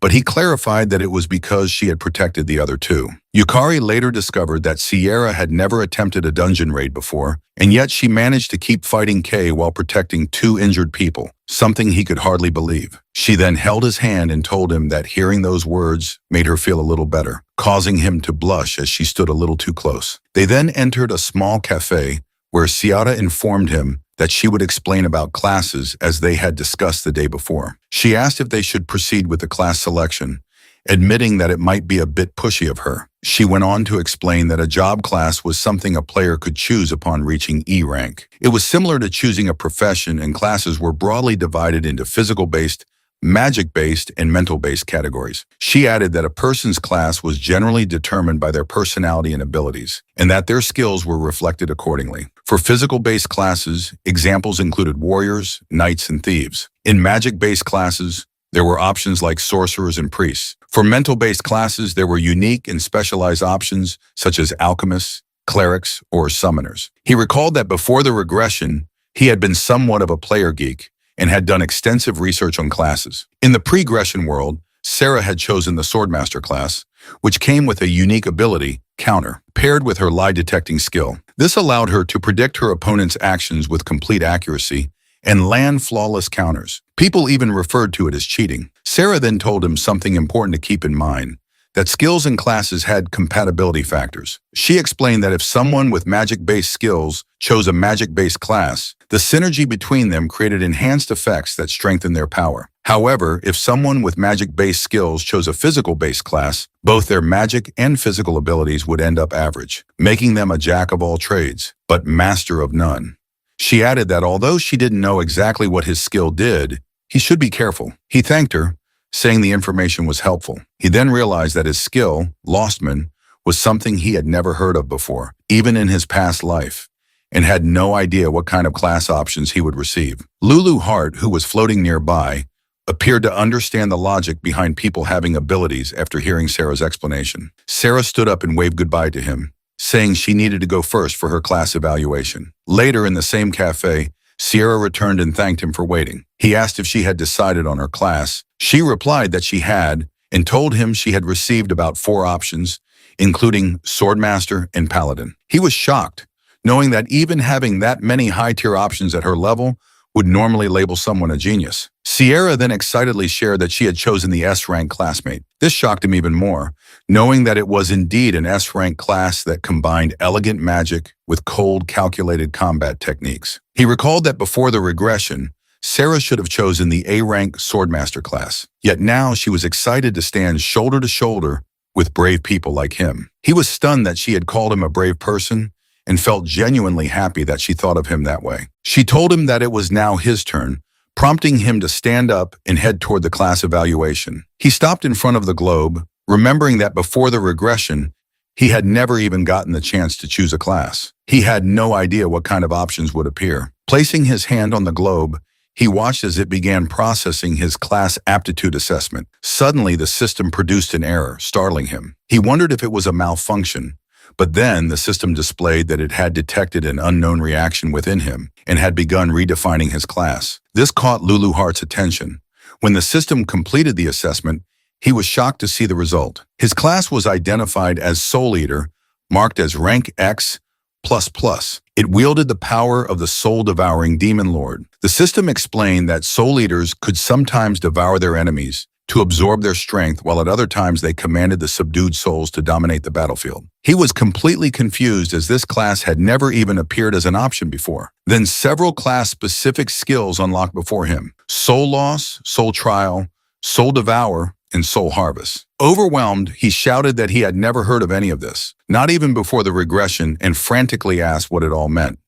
But he clarified that it was because she had protected the other two. Yukari later discovered that Sierra had never attempted a dungeon raid before, and yet she managed to keep fighting Kay while protecting 2 injured people, something he could hardly believe. She then held his hand and told him that hearing those words made her feel a little better, causing him to blush as she stood a little too close. They then entered a small cafe where Sierra informed him that she would explain about classes as they had discussed the day before. She asked if they should proceed with the class selection, admitting that it might be a bit pushy of her. She went on to explain that a job class was something a player could choose upon reaching E rank. It was similar to choosing a profession, and classes were broadly divided into physical-based, magic-based and mental-based categories. She added that a person's class was generally determined by their personality and abilities, and that their skills were reflected accordingly. For physical-based classes, examples included warriors, knights, and thieves. In magic-based classes, there were options like sorcerers and priests. For mental-based classes, there were unique and specialized options such as alchemists, clerics, or summoners. He recalled that before the regression, he had been somewhat of a player geek and had done extensive research on classes. In the pre-gression world, Sarah had chosen the Swordmaster class, which came with a unique ability, counter, paired with her lie-detecting skill. This allowed her to predict her opponent's actions with complete accuracy and land flawless counters. People even referred to it as cheating. Sarah then told him something important to keep in mind, that skills and classes had compatibility factors. She explained that if someone with magic-based skills chose a magic-based class, the synergy between them created enhanced effects that strengthened their power. However, if someone with magic-based skills chose a physical-based class, both their magic and physical abilities would end up average, making them a jack of all trades, but master of none. She added that although she didn't know exactly what his skill did, he should be careful. He thanked her, saying the information was helpful. He then realized that his skill, Lostman, was something he had never heard of before, even in his past life, and had no idea what kind of class options he would receive. Lulu Hart, who was floating nearby, appeared to understand the logic behind people having abilities after hearing Sarah's explanation. Sarah stood up and waved goodbye to him, saying she needed to go first for her class evaluation. Later in the same cafe, Sierra returned and thanked him for waiting. He asked if she had decided on her class. She replied that she had, and told him she had received about 4 options, including Swordmaster and Paladin. He was shocked, knowing that even having that many high-tier options at her level would normally label someone a genius. Sierra then excitedly shared that she had chosen the S-rank classmate. This shocked him even more, knowing that it was indeed an S-rank class that combined elegant magic with cold, calculated combat techniques. He recalled that before the regression, Sarah should have chosen the A-rank Swordmaster class. Yet now she was excited to stand shoulder to shoulder with brave people like him. He was stunned that she had called him a brave person and felt genuinely happy that she thought of him that way. She told him that it was now his turn, prompting him to stand up and head toward the class evaluation. He stopped in front of the globe, remembering that before the regression, he had never even gotten the chance to choose a class. He had no idea what kind of options would appear. Placing his hand on the globe, he watched as it began processing his class aptitude assessment. Suddenly, the system produced an error, startling him. He wondered if it was a malfunction, but then the system displayed that it had detected an unknown reaction within him and had begun redefining his class. This caught Lulu Hart's attention. When the system completed the assessment, he was shocked to see the result. His class was identified as Soul Eater, marked as rank X++. It wielded the power of the soul-devouring demon lord. The system explained that soul eaters could sometimes devour their enemies to absorb their strength, while at other times they commanded the subdued souls to dominate the battlefield. He was completely confused as this class had never even appeared as an option before. Then several class-specific skills unlocked before him: Soul Loss, Soul Trial, Soul Devour, and Soul Harvest. Overwhelmed, he shouted that he had never heard of any of this, not even before the regression, and frantically asked what it all meant.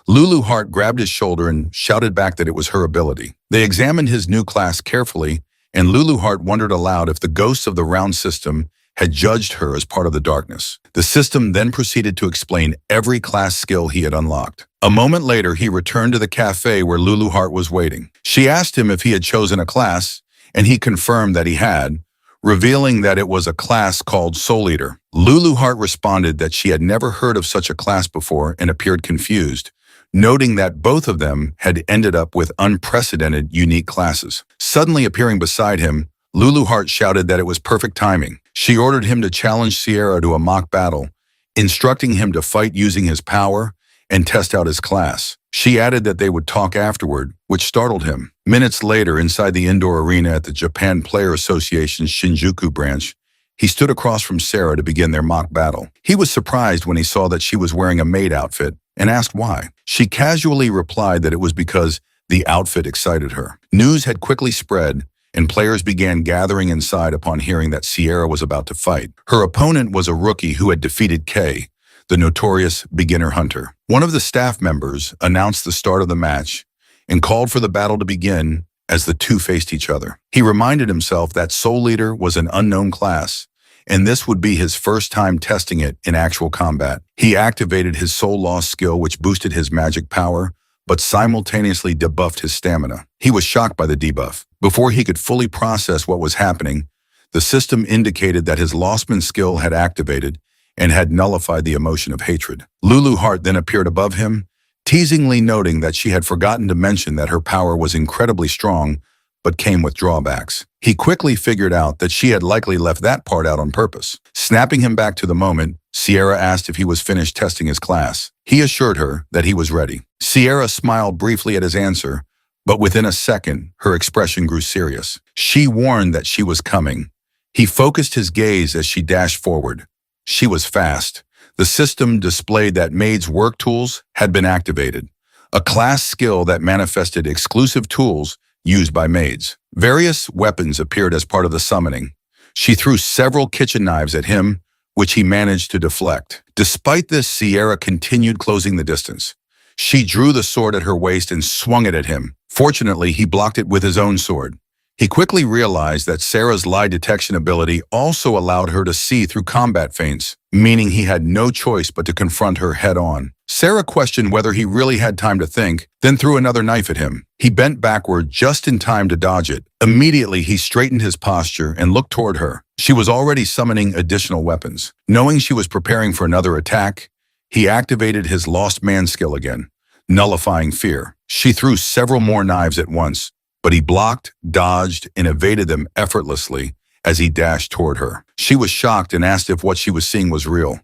Lulu Hart grabbed his shoulder and shouted back that it was her ability. They examined his new class carefully, and Lulu Hart wondered aloud if the ghosts of the round system had judged her as part of the darkness. The system then proceeded to explain every class skill he had unlocked. A moment later, he returned to the cafe where Lulu Hart was waiting. She asked him if he had chosen a class, and he confirmed that he had, revealing that it was a class called Soul Eater. Lulu Hart responded that she had never heard of such a class before and appeared confused, noting that both of them had ended up with unprecedented, unique classes. Suddenly appearing beside him, Lulu Hart shouted that it was perfect timing. She ordered him to challenge Sierra to a mock battle, instructing him to fight using his power and test out his class. She added that they would talk afterward, which startled him. Minutes later, inside the indoor arena at the Japan Player Association's Shinjuku branch, he stood across from Sarah to begin their mock battle. He was surprised when he saw that she was wearing a maid outfit and asked why. She casually replied that it was because the outfit excited her. News had quickly spread, and players began gathering inside upon hearing that Sierra was about to fight. Her opponent was a rookie who had defeated Kay, the notorious beginner hunter. One of the staff members announced the start of the match and called for the battle to begin as the two faced each other. He reminded himself that Soul Eater was an unknown class, and this would be his first time testing it in actual combat. He activated his Soul Loss skill, which boosted his magic power, but simultaneously debuffed his stamina. He was shocked by the debuff. Before he could fully process what was happening, the system indicated that his Lostman skill had activated and had nullified the emotion of hatred. Lulu Hart then appeared above him, teasingly noting that she had forgotten to mention that her power was incredibly strong, but came with drawbacks. He quickly figured out that she had likely left that part out on purpose. Snapping him back to the moment, Sierra asked if he was finished testing his class. He assured her that he was ready. Sierra smiled briefly at his answer, but within a second, her expression grew serious. She warned that she was coming. He focused his gaze as she dashed forward. She was fast. The system displayed that Maid's work tools had been activated, a class skill that manifested exclusive tools used by maids. Various weapons appeared as part of the summoning. She threw several kitchen knives at him, which he managed to deflect. Despite this, Sierra continued closing the distance. She drew the sword at her waist and swung it at him. Fortunately, he blocked it with his own sword. He quickly realized that Sarah's lie detection ability also allowed her to see through combat feints, meaning he had no choice but to confront her head-on. Sarah questioned whether he really had time to think, then threw another knife at him. He bent backward just in time to dodge it. Immediately, he straightened his posture and looked toward her. She was already summoning additional weapons. Knowing she was preparing for another attack, he activated his Lost Man skill again, nullifying fear. She threw several more knives at once, but he blocked, dodged, and evaded them effortlessly as he dashed toward her. She was shocked and asked if what she was seeing was real.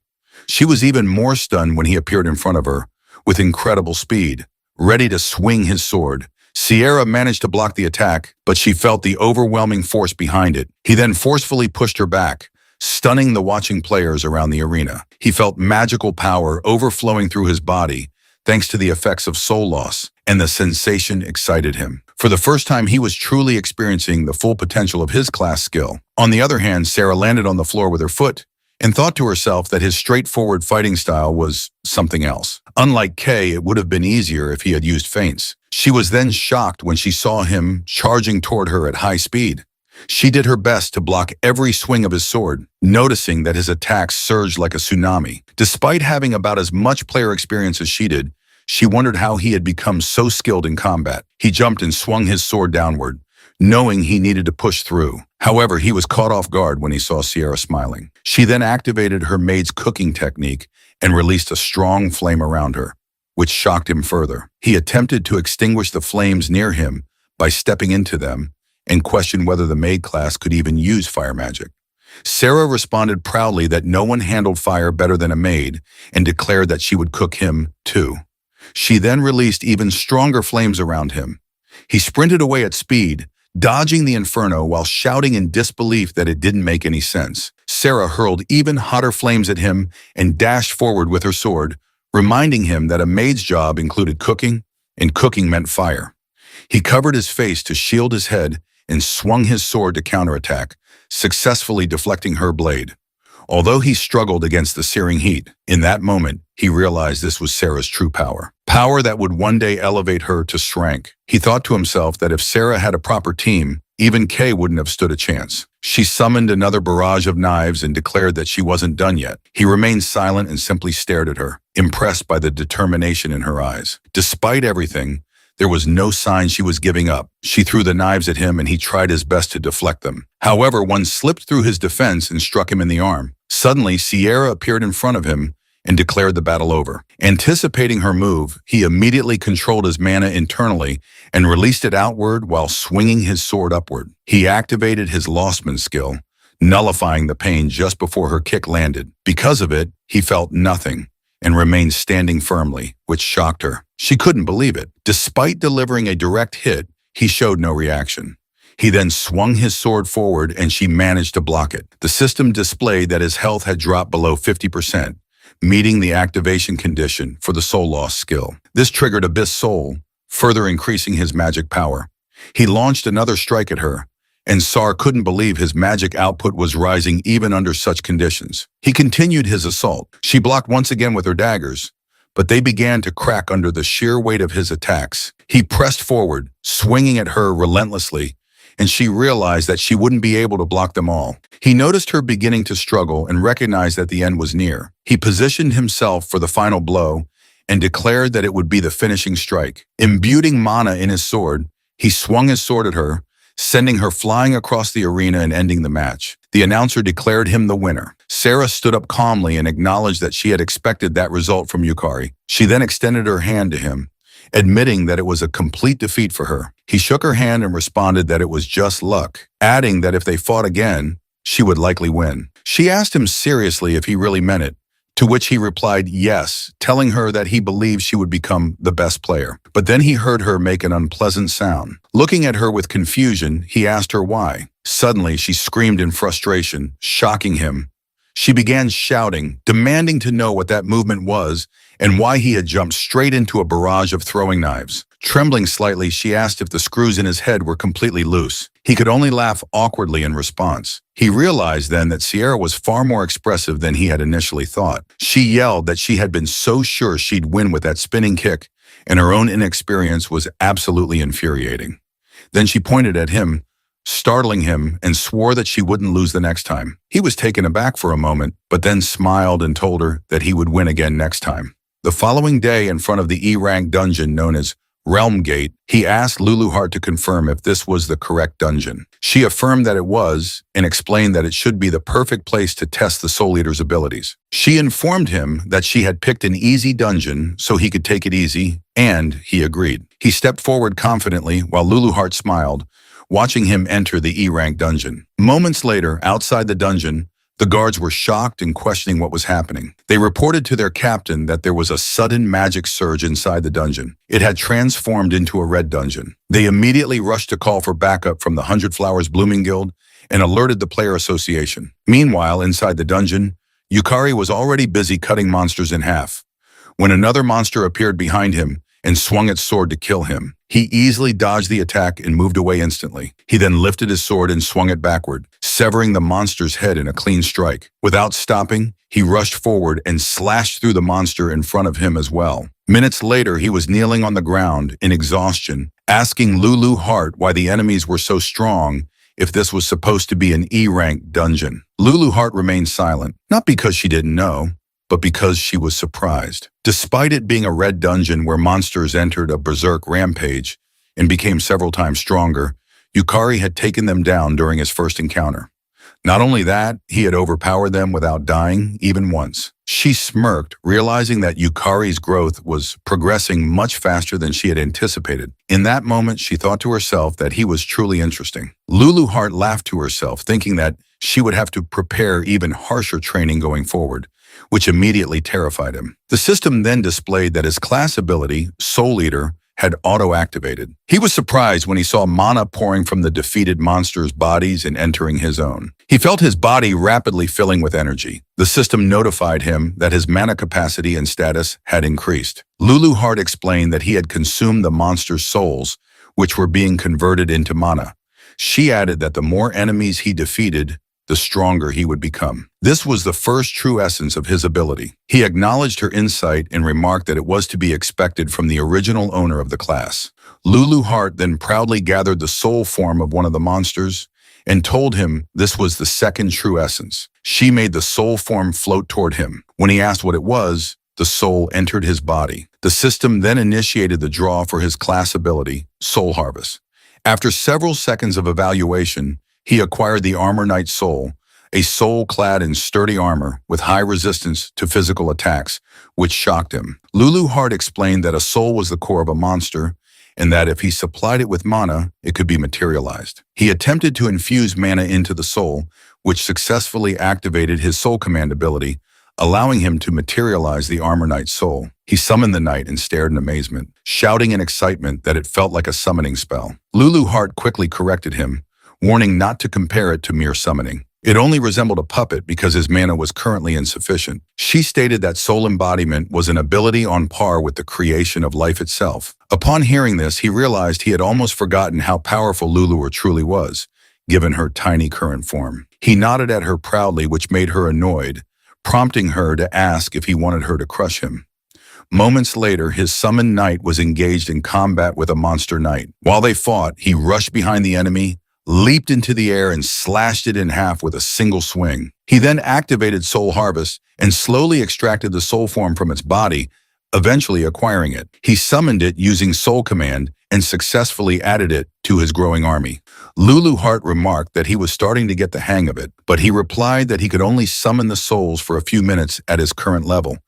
She was even more stunned when he appeared in front of her, with incredible speed, ready to swing his sword. Sierra managed to block the attack, but she felt the overwhelming force behind it. He then forcefully pushed her back, stunning the watching players around the arena. He felt magical power overflowing through his body, thanks to the effects of soul loss, and the sensation excited him. For the first time, he was truly experiencing the full potential of his class skill. On the other hand, Sarah landed on the floor with her foot and thought to herself that his straightforward fighting style was something else. Unlike Kay, it would have been easier if he had used feints. She was then shocked when she saw him charging toward her at high speed. She did her best to block every swing of his sword, noticing that his attacks surged like a tsunami. Despite having about as much player experience as she did, she wondered how he had become so skilled in combat. He jumped and swung his sword downward, knowing he needed to push through. However, he was caught off guard when he saw Sierra smiling. She then activated her maid's cooking technique and released a strong flame around her, which shocked him further. He attempted to extinguish the flames near him by stepping into them and questioned whether the maid class could even use fire magic. Sarah responded proudly that no one handled fire better than a maid and declared that she would cook him too. She then released even stronger flames around him. He sprinted away at speed, dodging the inferno while shouting in disbelief that it didn't make any sense. Sarah hurled even hotter flames at him and dashed forward with her sword, reminding him that a maid's job included cooking, and cooking meant fire. He covered his face to shield his head and swung his sword to counterattack, successfully deflecting her blade. Although he struggled against the searing heat, in that moment, he realized this was Sarah's true power. Power that would one day elevate her to strength. He thought to himself that if Sarah had a proper team, even Kay wouldn't have stood a chance. She summoned another barrage of knives and declared that she wasn't done yet. He remained silent and simply stared at her, impressed by the determination in her eyes. Despite everything, there was no sign she was giving up. She threw the knives at him and he tried his best to deflect them. However, one slipped through his defense and struck him in the arm. Suddenly, Sierra appeared in front of him and declared the battle over. Anticipating her move, he immediately controlled his mana internally and released it outward while swinging his sword upward. He activated his Lostman skill, nullifying the pain just before her kick landed. Because of it, he felt nothing and remained standing firmly, which shocked her. She couldn't believe it. Despite delivering a direct hit, he showed no reaction. He then swung his sword forward and she managed to block it. The system displayed that his health had dropped below 50%, meeting the activation condition for the soul loss skill. This triggered Abyss Soul, further increasing his magic power. He launched another strike at her, and Sar couldn't believe his magic output was rising even under such conditions. He continued his assault. She blocked once again with her daggers, but they began to crack under the sheer weight of his attacks. He pressed forward, swinging at her relentlessly, and she realized that she wouldn't be able to block them all. He noticed her beginning to struggle and recognized that the end was near. He positioned himself for the final blow and declared that it would be the finishing strike. Imbuing mana in his sword, he swung his sword at her, sending her flying across the arena and ending the match. The announcer declared him the winner. Sarah stood up calmly and acknowledged that she had expected that result from Yukari. She then extended her hand to him, admitting that it was a complete defeat for her. He shook her hand and responded that it was just luck, adding that if they fought again, she would likely win. She asked him seriously if he really meant it, to which he replied yes, telling her that he believed she would become the best player. But then he heard her make an unpleasant sound. Looking at her with confusion, he asked her why. Suddenly, she screamed in frustration, shocking him. She began shouting, demanding to know what that movement was and why he had jumped straight into a barrage of throwing knives. Trembling slightly, she asked if the screws in his head were completely loose. He could only laugh awkwardly in response. He realized then that Sierra was far more expressive than he had initially thought. She yelled that she had been so sure she'd win with that spinning kick, and her own inexperience was absolutely infuriating. Then she pointed at him, startling him, and swore that she wouldn't lose the next time. He was taken aback for a moment, but then smiled and told her that he would win again next time. The following day, in front of the E-rank dungeon known as Realm Gate, he asked Luluheart to confirm if this was the correct dungeon. She affirmed that it was and explained that it should be the perfect place to test the Soul Eater's abilities. She informed him that she had picked an easy dungeon so he could take it easy, and he agreed. He stepped forward confidently while Luluheart smiled, watching him enter the E-rank dungeon. Moments later, outside the dungeon, the guards were shocked and questioning what was happening. They reported to their captain that there was a sudden magic surge inside the dungeon. It had transformed into a red dungeon. They immediately rushed to call for backup from the 100 Flowers Blooming Guild and alerted the player association. Meanwhile, inside the dungeon, Yukari was already busy cutting monsters in half, when another monster appeared behind him and swung its sword to kill him. He easily dodged the attack and moved away instantly. He then lifted his sword and swung it backward, severing the monster's head in a clean strike. Without stopping, he rushed forward and slashed through the monster in front of him as well. Minutes later, he was kneeling on the ground in exhaustion, asking Luluheart why the enemies were so strong if this was supposed to be an E-rank dungeon. Luluheart remained silent, not because she didn't know, but because she was surprised. Despite it being a red dungeon where monsters entered a berserk rampage and became several times stronger, Yukari had taken them down during his first encounter. Not only that, he had overpowered them without dying even once. She smirked, realizing that Yukari's growth was progressing much faster than she had anticipated. In that moment, she thought to herself that he was truly interesting. Luluheart laughed to herself, thinking that she would have to prepare even harsher training going forward, which immediately terrified him. The system then displayed that his class ability, Soul Eater, had auto-activated. He was surprised when he saw mana pouring from the defeated monsters' bodies and entering his own. He felt his body rapidly filling with energy. The system notified him that his mana capacity and status had increased. Luluheart explained that he had consumed the monsters' souls, which were being converted into mana. She added that the more enemies he defeated, the stronger he would become. This was the first true essence of his ability. He acknowledged her insight and remarked that it was to be expected from the original owner of the class. Luluheart then proudly gathered the soul form of one of the monsters and told him this was the second true essence. She made the soul form float toward him. When he asked what it was, the soul entered his body. The system then initiated the draw for his class ability, Soul Harvest. After several seconds of evaluation, he acquired the Armor Knight Soul, a soul clad in sturdy armor with high resistance to physical attacks, which shocked him. Luluheart explained that a soul was the core of a monster, and that if he supplied it with mana, it could be materialized. He attempted to infuse mana into the soul, which successfully activated his soul command ability, allowing him to materialize the Armor Knight's soul. He summoned the knight and stared in amazement, shouting in excitement that it felt like a summoning spell. Luluheart quickly corrected him, warning not to compare it to mere summoning. It only resembled a puppet because his mana was currently insufficient. She stated that soul embodiment was an ability on par with the creation of life itself. Upon hearing this, he realized he had almost forgotten how powerful Luluheart truly was, given her tiny current form. He nodded at her proudly, which made her annoyed, prompting her to ask if he wanted her to crush him. Moments later, his summoned knight was engaged in combat with a monster knight. While they fought, he rushed behind the enemy, leaped into the air, and slashed it in half with a single swing. He then activated Soul Harvest and slowly extracted the soul form from its body, eventually acquiring it. He summoned it using Soul Command and successfully added it to his growing army. Lulu Hart remarked that he was starting to get the hang of it, but he replied that he could only summon the souls for a few minutes at his current level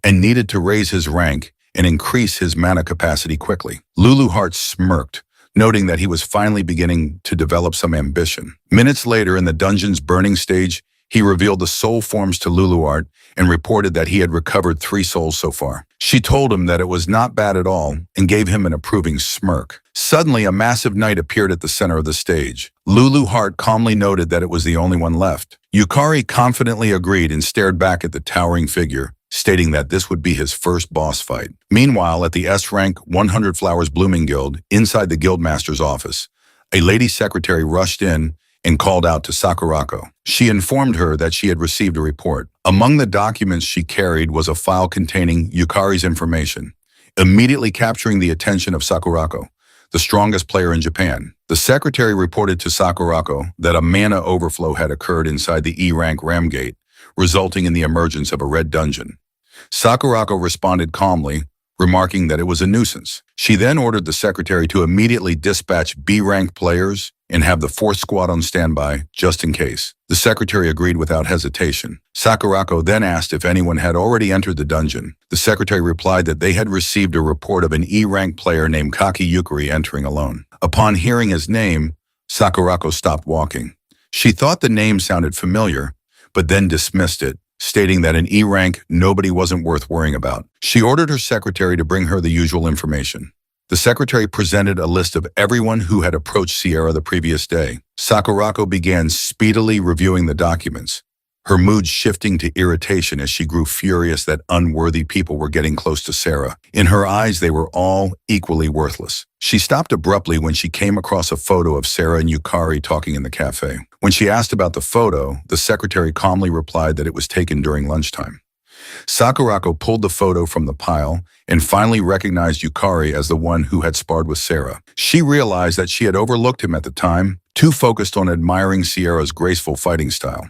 and needed to raise his rank and increase his mana capacity quickly. Lulu Hart smirked, noting that he was finally beginning to develop some ambition. Minutes later, in the dungeon's burning stage, he revealed the soul forms to Lulu Hart and reported that he had recovered 3 souls so far. She told him that it was not bad at all and gave him an approving smirk. Suddenly, a massive knight appeared at the center of the stage. Lulu Hart calmly noted that it was the only one left. Yukari confidently agreed and stared back at the towering figure, stating that this would be his first boss fight. Meanwhile, at the S-Rank 100 Flowers Blooming Guild, inside the Guildmaster's office, a lady secretary rushed in and called out to Sakurako. She informed her that she had received a report. Among the documents she carried was a file containing Yukari's information, immediately capturing the attention of Sakurako, the strongest player in Japan. The secretary reported to Sakurako that a mana overflow had occurred inside the E-Rank Ram Gate, resulting in the emergence of a red dungeon. Sakurako responded calmly, remarking that it was a nuisance. She then ordered the secretary to immediately dispatch B-rank players and have the 4th squad on standby, just in case. The secretary agreed without hesitation. Sakurako then asked if anyone had already entered the dungeon. The secretary replied that they had received a report of an E-rank player named Kaki Yukari entering alone. Upon hearing his name, Sakurako stopped walking. She thought the name sounded familiar, but then dismissed it, stating that in E-rank, nobody wasn't worth worrying about. She ordered her secretary to bring her the usual information. The secretary presented a list of everyone who had approached Sierra the previous day. Sakurako began speedily reviewing the documents, her mood shifting to irritation as she grew furious that unworthy people were getting close to Sarah. In her eyes, they were all equally worthless. She stopped abruptly when she came across a photo of Sarah and Yukari talking in the cafe. When she asked about the photo, the secretary calmly replied that it was taken during lunchtime. Sakurako pulled the photo from the pile and finally recognized Yukari as the one who had sparred with Sarah. She realized that she had overlooked him at the time, too focused on admiring Sierra's graceful fighting style.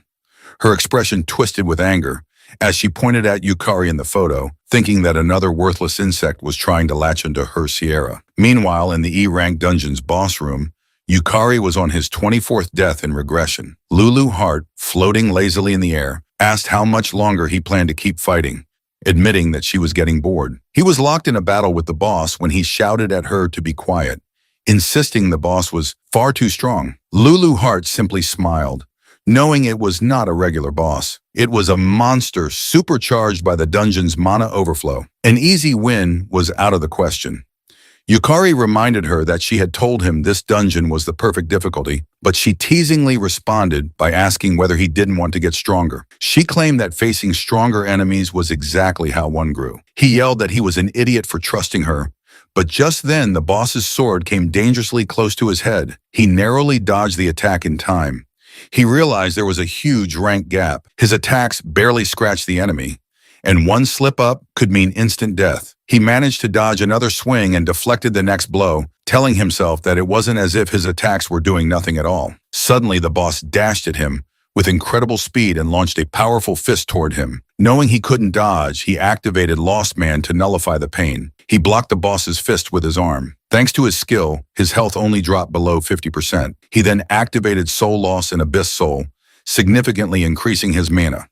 Her expression twisted with anger as she pointed at Yukari in the photo, thinking that another worthless insect was trying to latch into her Sierra. Meanwhile, in the E-Rank Dungeon's boss room, Yukari was on his 24th death in regression. Lulu Hart, floating lazily in the air, asked how much longer he planned to keep fighting, admitting that she was getting bored. He was locked in a battle with the boss when he shouted at her to be quiet, insisting the boss was far too strong. Lulu Hart simply smiled, knowing it was not a regular boss. It was a monster supercharged by the dungeon's mana overflow. An easy win was out of the question. Yukari reminded her that she had told him this dungeon was the perfect difficulty, but she teasingly responded by asking whether he didn't want to get stronger. She claimed that facing stronger enemies was exactly how one grew. He yelled that he was an idiot for trusting her, but just then the boss's sword came dangerously close to his head. He narrowly dodged the attack in time. He realized there was a huge rank gap. His attacks barely scratched the enemy, and one slip up could mean instant death. He managed to dodge another swing and deflected the next blow, telling himself that it wasn't as if his attacks were doing nothing at all. Suddenly, the boss dashed at him with incredible speed and launched a powerful fist toward him. Knowing he couldn't dodge, he activated Lost Man to nullify the pain. He blocked the boss's fist with his arm. Thanks to his skill, his health only dropped below 50%. He then activated Soul Loss and Abyss Soul, significantly increasing his mana.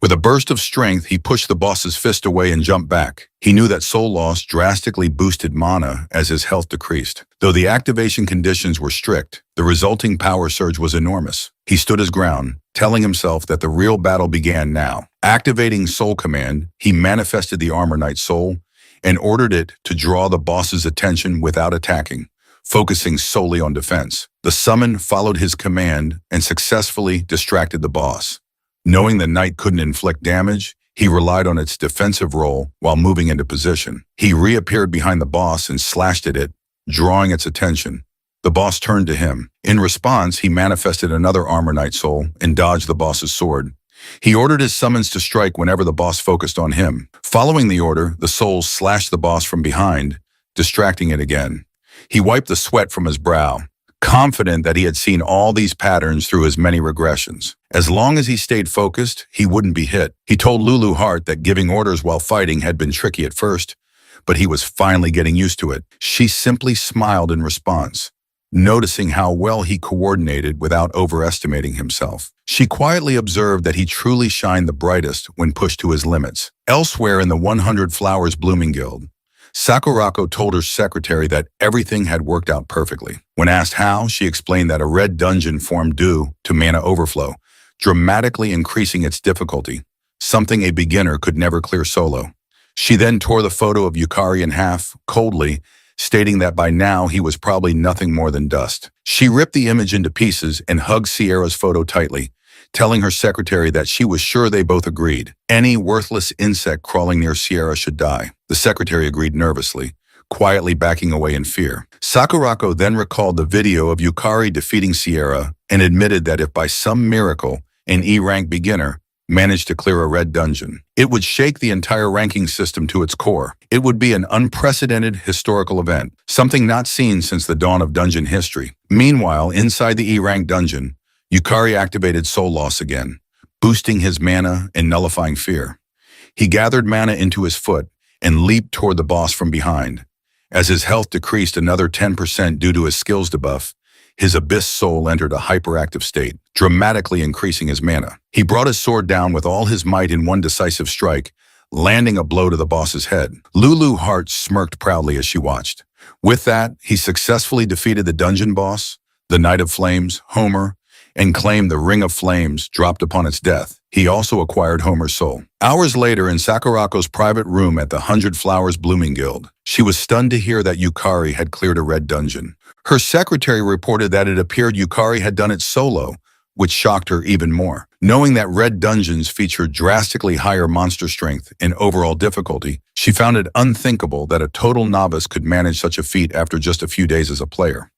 With a burst of strength, he pushed the boss's fist away and jumped back. He knew that Soul Loss drastically boosted mana as his health decreased. Though the activation conditions were strict, the resulting power surge was enormous. He stood his ground, telling himself that the real battle began now. Activating Soul Command, he manifested the Armor Knight Soul and ordered it to draw the boss's attention without attacking, focusing solely on defense. The summon followed his command and successfully distracted the boss. Knowing the knight couldn't inflict damage, he relied on its defensive role while moving into position. He reappeared behind the boss and slashed at it, drawing its attention. The boss turned to him. In response, he manifested another Armor Knight Soul and dodged the boss's sword. He ordered his summons to strike whenever the boss focused on him. Following the order, the souls slashed the boss from behind, distracting it again. He wiped the sweat from his brow, confident that he had seen all these patterns through his many regressions. As long as he stayed focused, he wouldn't be hit. He told Lulu Hart that giving orders while fighting had been tricky at first, but he was finally getting used to it. She simply smiled in response, noticing how well he coordinated without overestimating himself. She quietly observed that he truly shined the brightest when pushed to his limits. Elsewhere in the 100 Flowers Blooming Guild, Sakurako told her secretary that everything had worked out perfectly. When asked how, she explained that a red dungeon formed due to mana overflow, dramatically increasing its difficulty, something a beginner could never clear solo. She then tore the photo of Yukari in half, coldly, stating that by now he was probably nothing more than dust. She ripped the image into pieces and hugged Sierra's photo tightly, telling her secretary that she was sure they both agreed. Any worthless insect crawling near Sierra should die. The secretary agreed nervously, quietly backing away in fear. Sakurako then recalled the video of Yukari defeating Sierra and admitted that if by some miracle an E-rank beginner managed to clear a red dungeon, it would shake the entire ranking system to its core. It would be an unprecedented historical event, something not seen since the dawn of dungeon history. Meanwhile, inside the E-rank dungeon, Yukari activated Soul Loss again, boosting his mana and nullifying fear. He gathered mana into his foot and leaped toward the boss from behind. As his health decreased another 10% due to his skills debuff, his abyss soul entered a hyperactive state, dramatically increasing his mana. He brought his sword down with all his might in one decisive strike, landing a blow to the boss's head. Lulu Hart smirked proudly as she watched. With that, he successfully defeated the dungeon boss, the Knight of Flames, Homer, and claimed the Ring of Flames dropped upon its death. He also acquired Homer's soul. Hours later, in Sakurako's private room at the 100 Flowers Blooming Guild, she was stunned to hear that Yukari had cleared a red dungeon. Her secretary reported that it appeared Yukari had done it solo, which shocked her even more. Knowing that red dungeons featured drastically higher monster strength and overall difficulty, she found it unthinkable that a total novice could manage such a feat after just a few days as a player.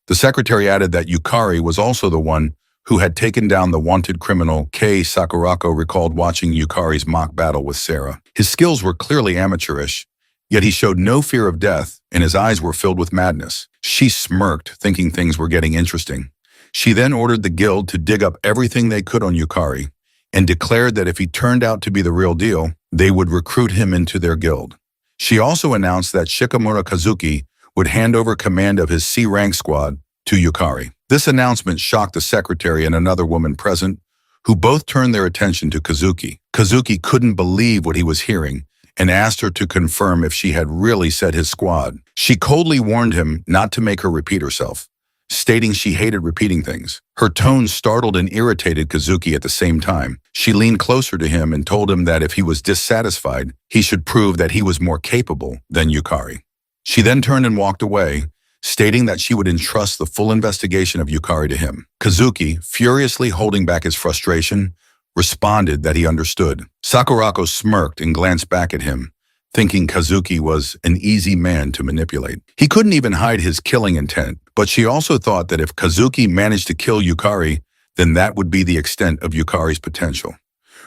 The secretary added that Yukari was also the one who had taken down the wanted criminal. Sakurako recalled watching Yukari's mock battle with Sarah. His skills were clearly amateurish, yet he showed no fear of death, and his eyes were filled with madness. She smirked, thinking things were getting interesting. She then ordered the guild to dig up everything they could on Yukari, and declared that if he turned out to be the real deal, they would recruit him into their guild. She also announced that Shikamura Kazuki would hand over command of his C-rank squad to Yukari. This announcement shocked the secretary and another woman present, who both turned their attention to Kazuki. Kazuki couldn't believe what he was hearing and asked her to confirm if she had really said his squad. She coldly warned him not to make her repeat herself, stating she hated repeating things. Her tone startled and irritated Kazuki at the same time. She leaned closer to him and told him that if he was dissatisfied, he should prove that he was more capable than Yukari. She then turned and walked away, stating that she would entrust the full investigation of Yukari to him. Kazuki, furiously holding back his frustration, responded that he understood. Sakurako smirked and glanced back at him, thinking Kazuki was an easy man to manipulate. He couldn't even hide his killing intent, but she also thought that if Kazuki managed to kill Yukari, then that would be the extent of Yukari's potential.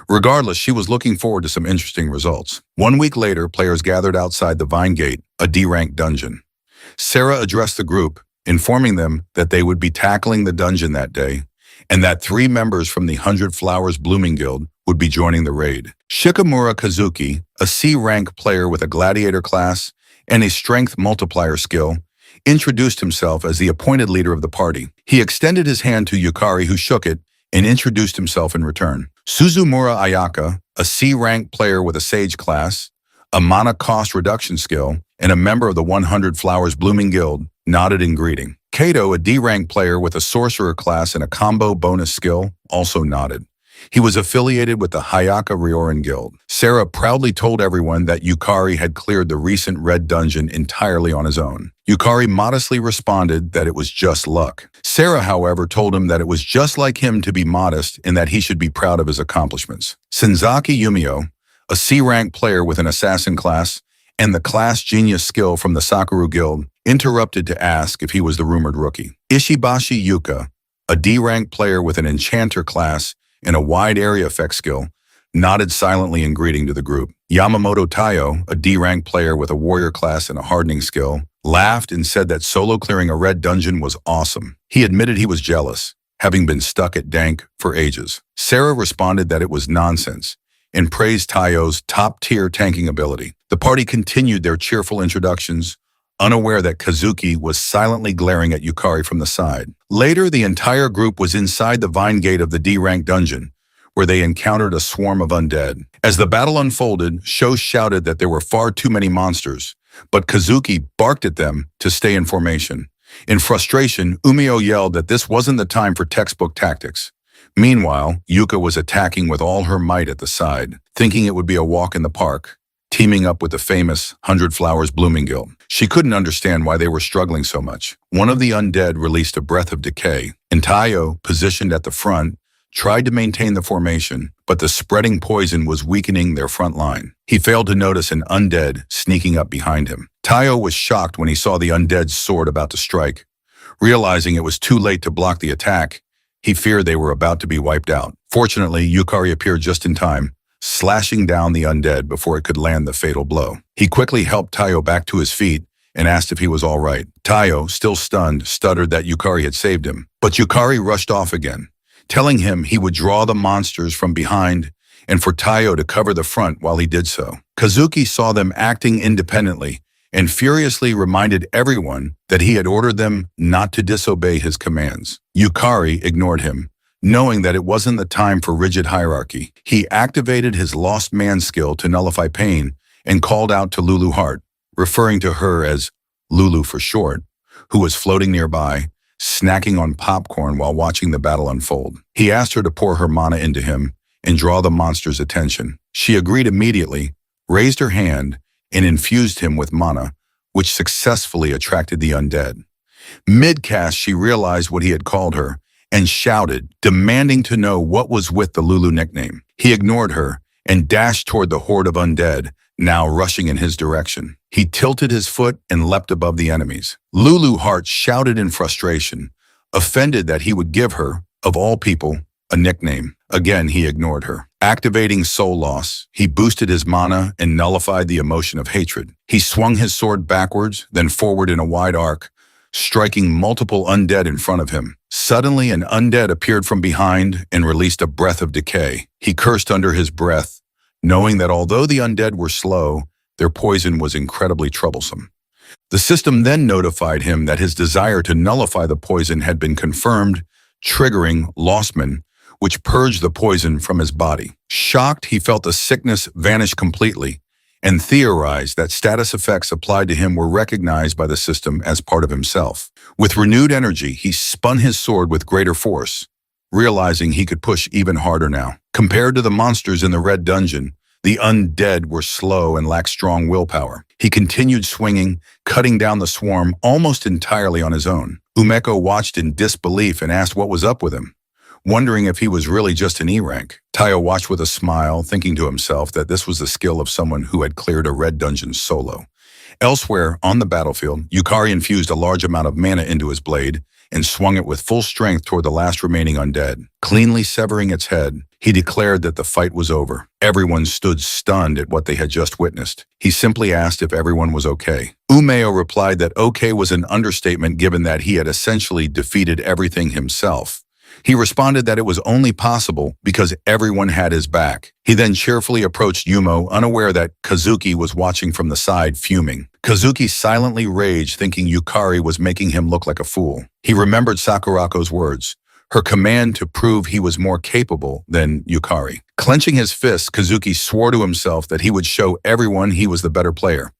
Regardless, she was looking forward to some interesting results. 1 week later, players gathered outside the Vine Gate, a D-rank dungeon. Sarah addressed the group, informing them that they would be tackling the dungeon that day, and that 3 members from the 100 Flowers Blooming Guild would be joining the raid. Shikamura Kazuki, a C-rank player with a gladiator class and a strength multiplier skill, introduced himself as the appointed leader of the party. He extended his hand to Yukari, who shook it, and introduced himself in return. Suzumura Ayaka, a C-rank player with a Sage class, a mana cost reduction skill, and a member of the 100 Flowers Blooming Guild, nodded in greeting. Kato, a D-rank player with a sorcerer class and a combo bonus skill, also nodded. He was affiliated with the Hayaka Ryorin Guild. Sarah proudly told everyone that Yukari had cleared the recent red dungeon entirely on his own. Yukari modestly responded that it was just luck. Sarah, however, told him that it was just like him to be modest and that he should be proud of his accomplishments. Senzaki Yumio, a C-rank player with an assassin class and the class genius skill from the Sakura Guild, interrupted to ask if he was the rumored rookie. Ishibashi Yuka, a D-rank player with an enchanter class and a wide area effect skill, nodded silently in greeting to the group. Yamamoto Taiyo, a D-rank player with a warrior class and a hardening skill, laughed and said that solo clearing a red dungeon was awesome. He admitted he was jealous, having been stuck at Dank for ages. Sarah responded that it was nonsense and praised Taiyo's top-tier tanking ability. The party continued their cheerful introductions, unaware that Kazuki was silently glaring at Yukari from the side. Later, the entire group was inside the vine gate of the D-rank dungeon, where they encountered a swarm of undead. As the battle unfolded, Sho shouted that there were far too many monsters, but Kazuki barked at them to stay in formation. In frustration, Umio yelled that this wasn't the time for textbook tactics. Meanwhile, Yuka was attacking with all her might at the side, thinking it would be a walk in the park, teaming up with the famous 100 Flowers Blooming Guild. She couldn't understand why they were struggling so much. One of the undead released a breath of decay, and Taiyo, positioned at the front, tried to maintain the formation, but the spreading poison was weakening their front line. He failed to notice an undead sneaking up behind him. Taiyo was shocked when he saw the undead's sword about to strike. Realizing it was too late to block the attack, he feared they were about to be wiped out. Fortunately, Yukari appeared just in time, slashing down the undead before it could land the fatal blow. He quickly helped Taiyo back to his feet and asked if he was all right. Taiyo, still stunned, stuttered that Yukari had saved him. But Yukari rushed off again, telling him he would draw the monsters from behind and for Taiyo to cover the front while he did so. Kazuki saw them acting independently and furiously reminded everyone that he had ordered them not to disobey his commands. Yukari ignored him, knowing that it wasn't the time for rigid hierarchy. He activated his lost man skill to nullify pain and called out to Lulu Hart, referring to her as Lulu for short, who was floating nearby, snacking on popcorn while watching the battle unfold. He asked her to pour her mana into him and draw the monster's attention. She agreed immediately, raised her hand, and infused him with mana, which successfully attracted the undead. Mid-cast, she realized what he had called her and shouted, demanding to know what was with the Lulu nickname. He ignored her and dashed toward the horde of undead, now rushing in his direction. He tilted his foot and leapt above the enemies. Lulu Hart shouted in frustration, offended that he would give her, of all people, a nickname. Again, he ignored her. Activating Soul Loss, he boosted his mana and nullified the emotion of hatred. He swung his sword backwards, then forward in a wide arc, striking multiple undead in front of him. Suddenly, an undead appeared from behind and released a breath of decay. He cursed under his breath, knowing that although the undead were slow, their poison was incredibly troublesome. The system then notified him that his desire to nullify the poison had been confirmed, triggering Lostman, which purged the poison from his body. Shocked, he felt the sickness vanish completely and theorized that status effects applied to him were recognized by the system as part of himself. With renewed energy, he spun his sword with greater force, realizing he could push even harder now. Compared to the monsters in the red dungeon, the undead were slow and lacked strong willpower. He continued swinging, cutting down the swarm almost entirely on his own. Umeko watched in disbelief and asked what was up with him, wondering if he was really just an E-rank. Taiyo watched with a smile, thinking to himself that this was the skill of someone who had cleared a red dungeon solo. Elsewhere, on the battlefield, Yukari infused a large amount of mana into his blade and swung it with full strength toward the last remaining undead. Cleanly severing its head, he declared that the fight was over. Everyone stood stunned at what they had just witnessed. He simply asked if everyone was okay. Umeo replied that okay was an understatement given that he had essentially defeated everything himself. He responded that it was only possible because everyone had his back. He then cheerfully approached Yumo, unaware that Kazuki was watching from the side, fuming. Kazuki silently raged, thinking Yukari was making him look like a fool. He remembered Sakurako's words, her command to prove he was more capable than Yukari. Clenching his fists, Kazuki swore to himself that he would show everyone he was the better player.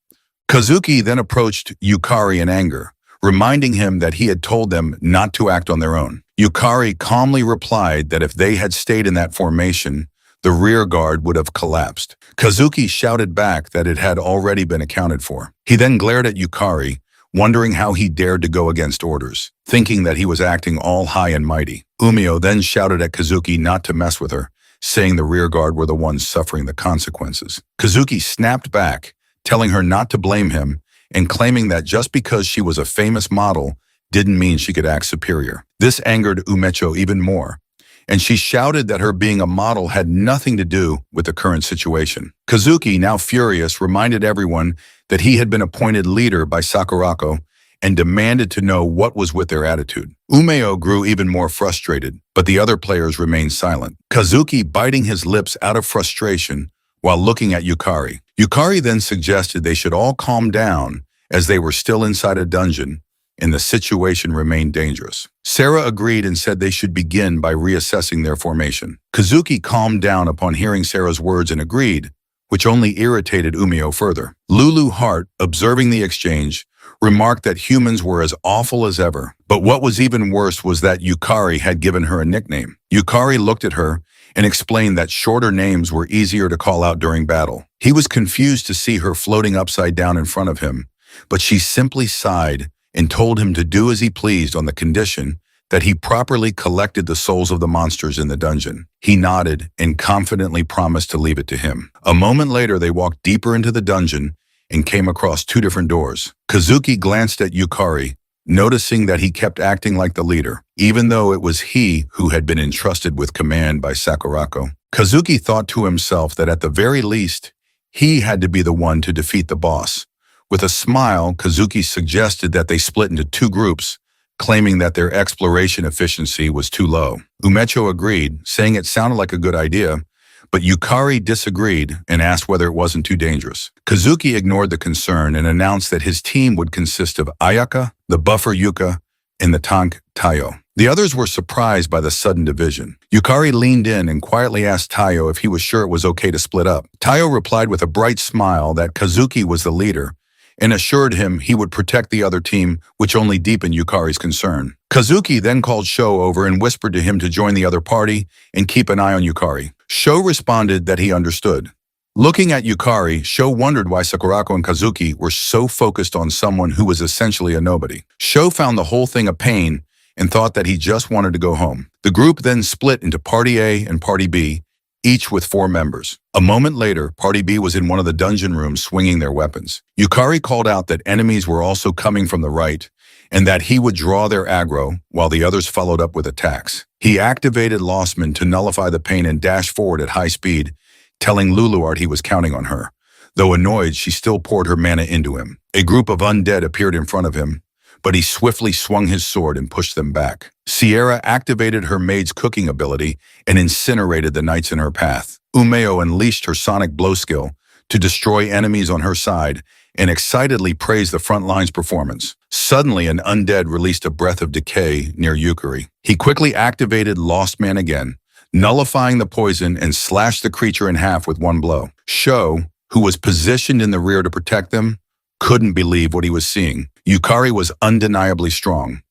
Kazuki then approached Yukari in anger, reminding him that he had told them not to act on their own. Yukari calmly replied that if they had stayed in that formation, the rear guard would have collapsed. Kazuki shouted back that it had already been accounted for. He then glared at Yukari, wondering how he dared to go against orders, thinking that he was acting all high and mighty. Umio then shouted at Kazuki not to mess with her, saying the rear guard were the ones suffering the consequences. Kazuki snapped back, telling her not to blame him, and claiming that just because she was a famous model didn't mean she could act superior. This angered Umecho even more, and she shouted that her being a model had nothing to do with the current situation. Kazuki, now furious, reminded everyone that he had been appointed leader by Sakurako and demanded to know what was with their attitude. Umeo grew even more frustrated, but the other players remained silent. Kazuki biting his lips out of frustration while looking at Yukari. Yukari then suggested they should all calm down as they were still inside a dungeon and the situation remained dangerous. Sarah agreed and said they should begin by reassessing their formation. Kazuki calmed down upon hearing Sarah's words and agreed, which only irritated Umeo further. Lulu Hart, observing the exchange, remarked that humans were as awful as ever. But what was even worse was that Yukari had given her a nickname. Yukari looked at her and explained that shorter names were easier to call out during battle. He was confused to see her floating upside down in front of him, but she simply sighed and told him to do as he pleased on the condition that he properly collected the souls of the monsters in the dungeon. He nodded and confidently promised to leave it to him. A moment later, they walked deeper into the dungeon and came across two different doors. Kazuki glanced at Yukari, noticing that he kept acting like the leader, even though it was he who had been entrusted with command by Sakurako. Kazuki thought to himself that at the very least, he had to be the one to defeat the boss. With a smile, Kazuki suggested that they split into two groups, claiming that their exploration efficiency was too low. Umecho agreed, saying it sounded like a good idea, but Yukari disagreed and asked whether it wasn't too dangerous. Kazuki ignored the concern and announced that his team would consist of Ayaka, the buffer Yuka, and the tank Tayo. The others were surprised by the sudden division. Yukari leaned in and quietly asked Tayo if he was sure it was okay to split up. Tayo replied with a bright smile that Kazuki was the leader and assured him he would protect the other team, which only deepened Yukari's concern. Kazuki then called Sho over and whispered to him to join the other party and keep an eye on Yukari. Sho responded that he understood. Looking at Yukari, Sho wondered why Sakurako and Kazuki were so focused on someone who was essentially a nobody. Sho found the whole thing a pain and thought that he just wanted to go home. The group then split into Party A and Party B, each with 4 members. A moment later, Party B was in one of the dungeon rooms swinging their weapons. Yukari called out that enemies were also coming from the right and that he would draw their aggro while the others followed up with attacks. He activated Lostman to nullify the pain and dashed forward at high speed, telling Luluart he was counting on her. Though annoyed, she still poured her mana into him. A group of undead appeared in front of him, but he swiftly swung his sword and pushed them back. Sierra activated her maid's cooking ability and incinerated the knights in her path. Umeo unleashed her sonic blow skill to destroy enemies on her side and excitedly praised the front line's performance. Suddenly, an undead released a breath of decay near Yukari. He quickly activated Lost Man again, nullifying the poison and slashed the creature in half with one blow. Sho, who was positioned in the rear to protect them, couldn't believe what he was seeing. Yukari was undeniably strong.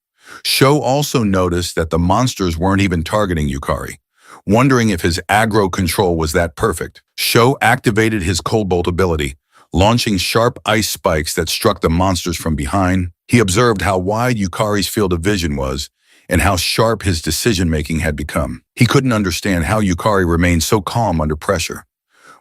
Sho also noticed that the monsters weren't even targeting Yukari, wondering if his aggro control was that perfect. Sho activated his Cold Bolt ability, launching sharp ice spikes that struck the monsters from behind. He observed how wide Yukari's field of vision was and how sharp his decision-making had become. He couldn't understand how Yukari remained so calm under pressure.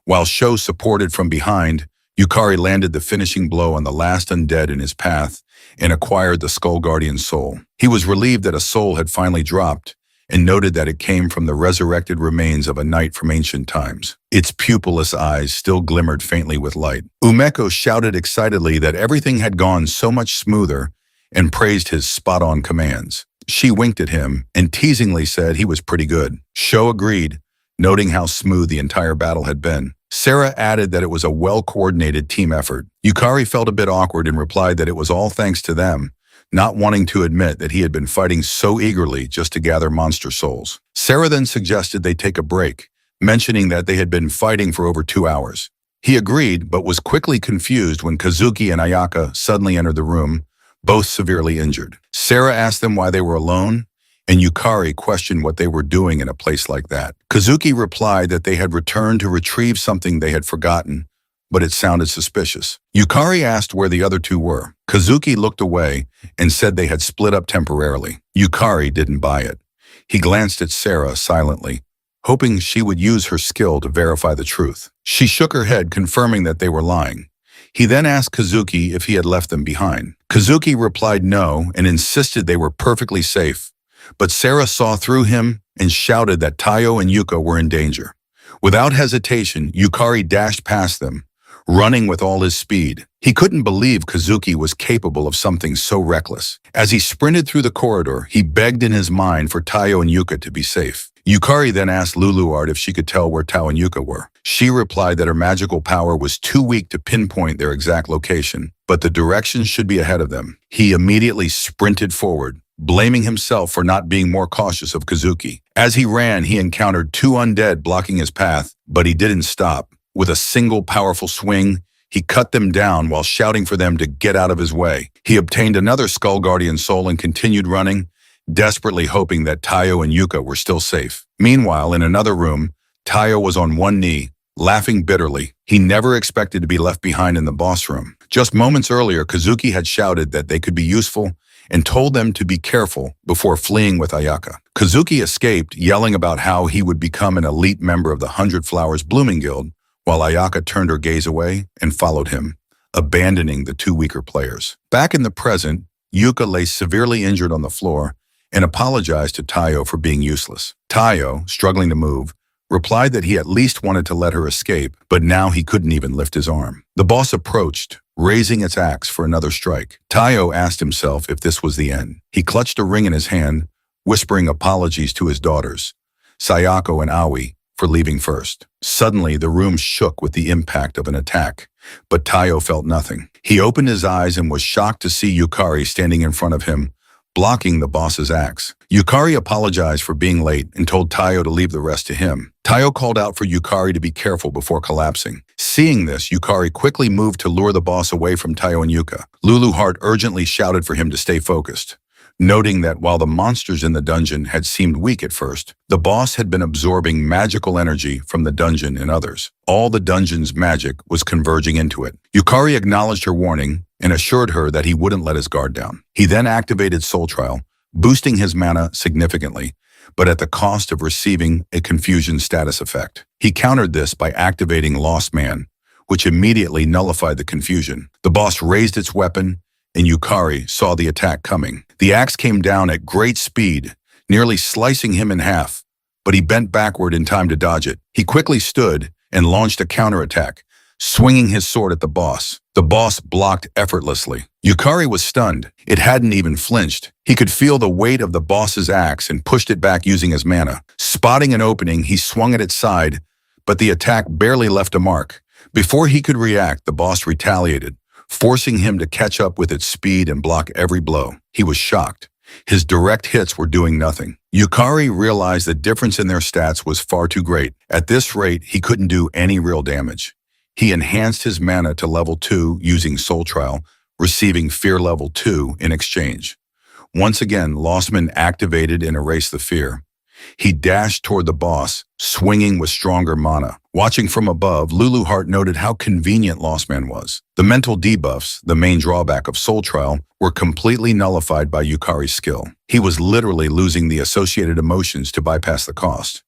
While Sho supported from behind, Yukari landed the finishing blow on the last undead in his path and acquired the Skull Guardian's soul. He was relieved that a soul had finally dropped and noted that it came from the resurrected remains of a knight from ancient times. Its pupilless eyes still glimmered faintly with light. Umeko shouted excitedly that everything had gone so much smoother and praised his spot-on commands. She winked at him and teasingly said he was pretty good. Sho agreed, noting how smooth the entire battle had been. Sarah added that it was a well-coordinated team effort. Yukari felt a bit awkward and replied that it was all thanks to them, not wanting to admit that he had been fighting so eagerly just to gather monster souls. Sarah then suggested they take a break, mentioning that they had been fighting for over 2 hours. He agreed, but was quickly confused when Kazuki and Ayaka suddenly entered the room, both severely injured. Sarah asked them why they were alone, and Yukari questioned what they were doing in a place like that. Kazuki replied that they had returned to retrieve something they had forgotten, but it sounded suspicious. Yukari asked where the other two were. Kazuki looked away and said they had split up temporarily. Yukari didn't buy it. He glanced at Sarah silently, hoping she would use her skill to verify the truth. She shook her head, confirming that they were lying. He then asked Kazuki if he had left them behind. Kazuki replied no and insisted they were perfectly safe, But Sarah saw through him and shouted that Tayo and Yuka were in danger. Without hesitation, Yukari dashed past them, running with all his speed. He couldn't believe Kazuki was capable of something so reckless. As he sprinted through the corridor, he begged in his mind for Tayo and Yuka to be safe. Yukari then asked Luluart if she could tell where Tao and Yuka were. She replied that her magical power was too weak to pinpoint their exact location, but the directions should be ahead of them. He immediately sprinted forward, blaming himself for not being more cautious of Kazuki. As he ran, he encountered two undead blocking his path, but he didn't stop. With a single powerful swing, he cut them down while shouting for them to get out of his way. He obtained another Skull Guardian soul and continued running, desperately hoping that Tayo and Yuka were still safe. Meanwhile, in another room, Tayo was on one knee, laughing bitterly. He never expected to be left behind in the boss room. Just moments earlier, Kazuki had shouted that they could be useful and told them to be careful before fleeing with Ayaka. Kazuki escaped, yelling about how he would become an elite member of the 100 Flowers Blooming Guild, while Ayaka turned her gaze away and followed him, abandoning the two weaker players. Back in the present, Yuka lay severely injured on the floor and apologized to Tayo for being useless. Tayo, struggling to move, replied that he at least wanted to let her escape, but now he couldn't even lift his arm. The boss approached, raising its axe for another strike. Tayo asked himself if this was the end. He clutched a ring in his hand, whispering apologies to his daughters, Sayako and Aoi, for leaving first. Suddenly, the room shook with the impact of an attack, but Tayo felt nothing. He opened his eyes and was shocked to see Yukari standing in front of him, blocking the boss's axe. Yukari apologized for being late and told Tayo to leave the rest to him. Tayo called out for Yukari to be careful before collapsing. Seeing this, Yukari quickly moved to lure the boss away from Tayo and Yuka. Luluart urgently shouted for him to stay focused, noting that while the monsters in the dungeon had seemed weak at first, the boss had been absorbing magical energy from the dungeon and others. All the dungeon's magic was converging into it. Yukari acknowledged her warning and assured her that he wouldn't let his guard down. He then activated Soul Trial, boosting his mana significantly, but at the cost of receiving a confusion status effect. He countered this by activating Lost Man, which immediately nullified the confusion. The boss raised its weapon, and Yukari saw the attack coming. The axe came down at great speed, nearly slicing him in half, but he bent backward in time to dodge it. He quickly stood and launched a counterattack, swinging his sword at the boss. The boss blocked effortlessly. Yukari was stunned. It hadn't even flinched. He could feel the weight of the boss's axe and pushed it back using his mana. Spotting an opening, he swung at its side, but the attack barely left a mark. Before he could react, the boss retaliated, forcing him to catch up with its speed and block every blow. He was shocked. His direct hits were doing nothing. Yukari realized the difference in their stats was far too great. At this rate, he couldn't do any real damage. He enhanced his mana to level 2 using Soul Trial, receiving Fear level 2 in exchange. Once again, Lostman activated and erased the fear. He dashed toward the boss, swinging with stronger mana. Watching from above, Luluart noted how convenient Lostman was. The mental debuffs, the main drawback of Soul Trial, were completely nullified by Yukari's skill. He was literally losing the associated emotions to bypass the cost.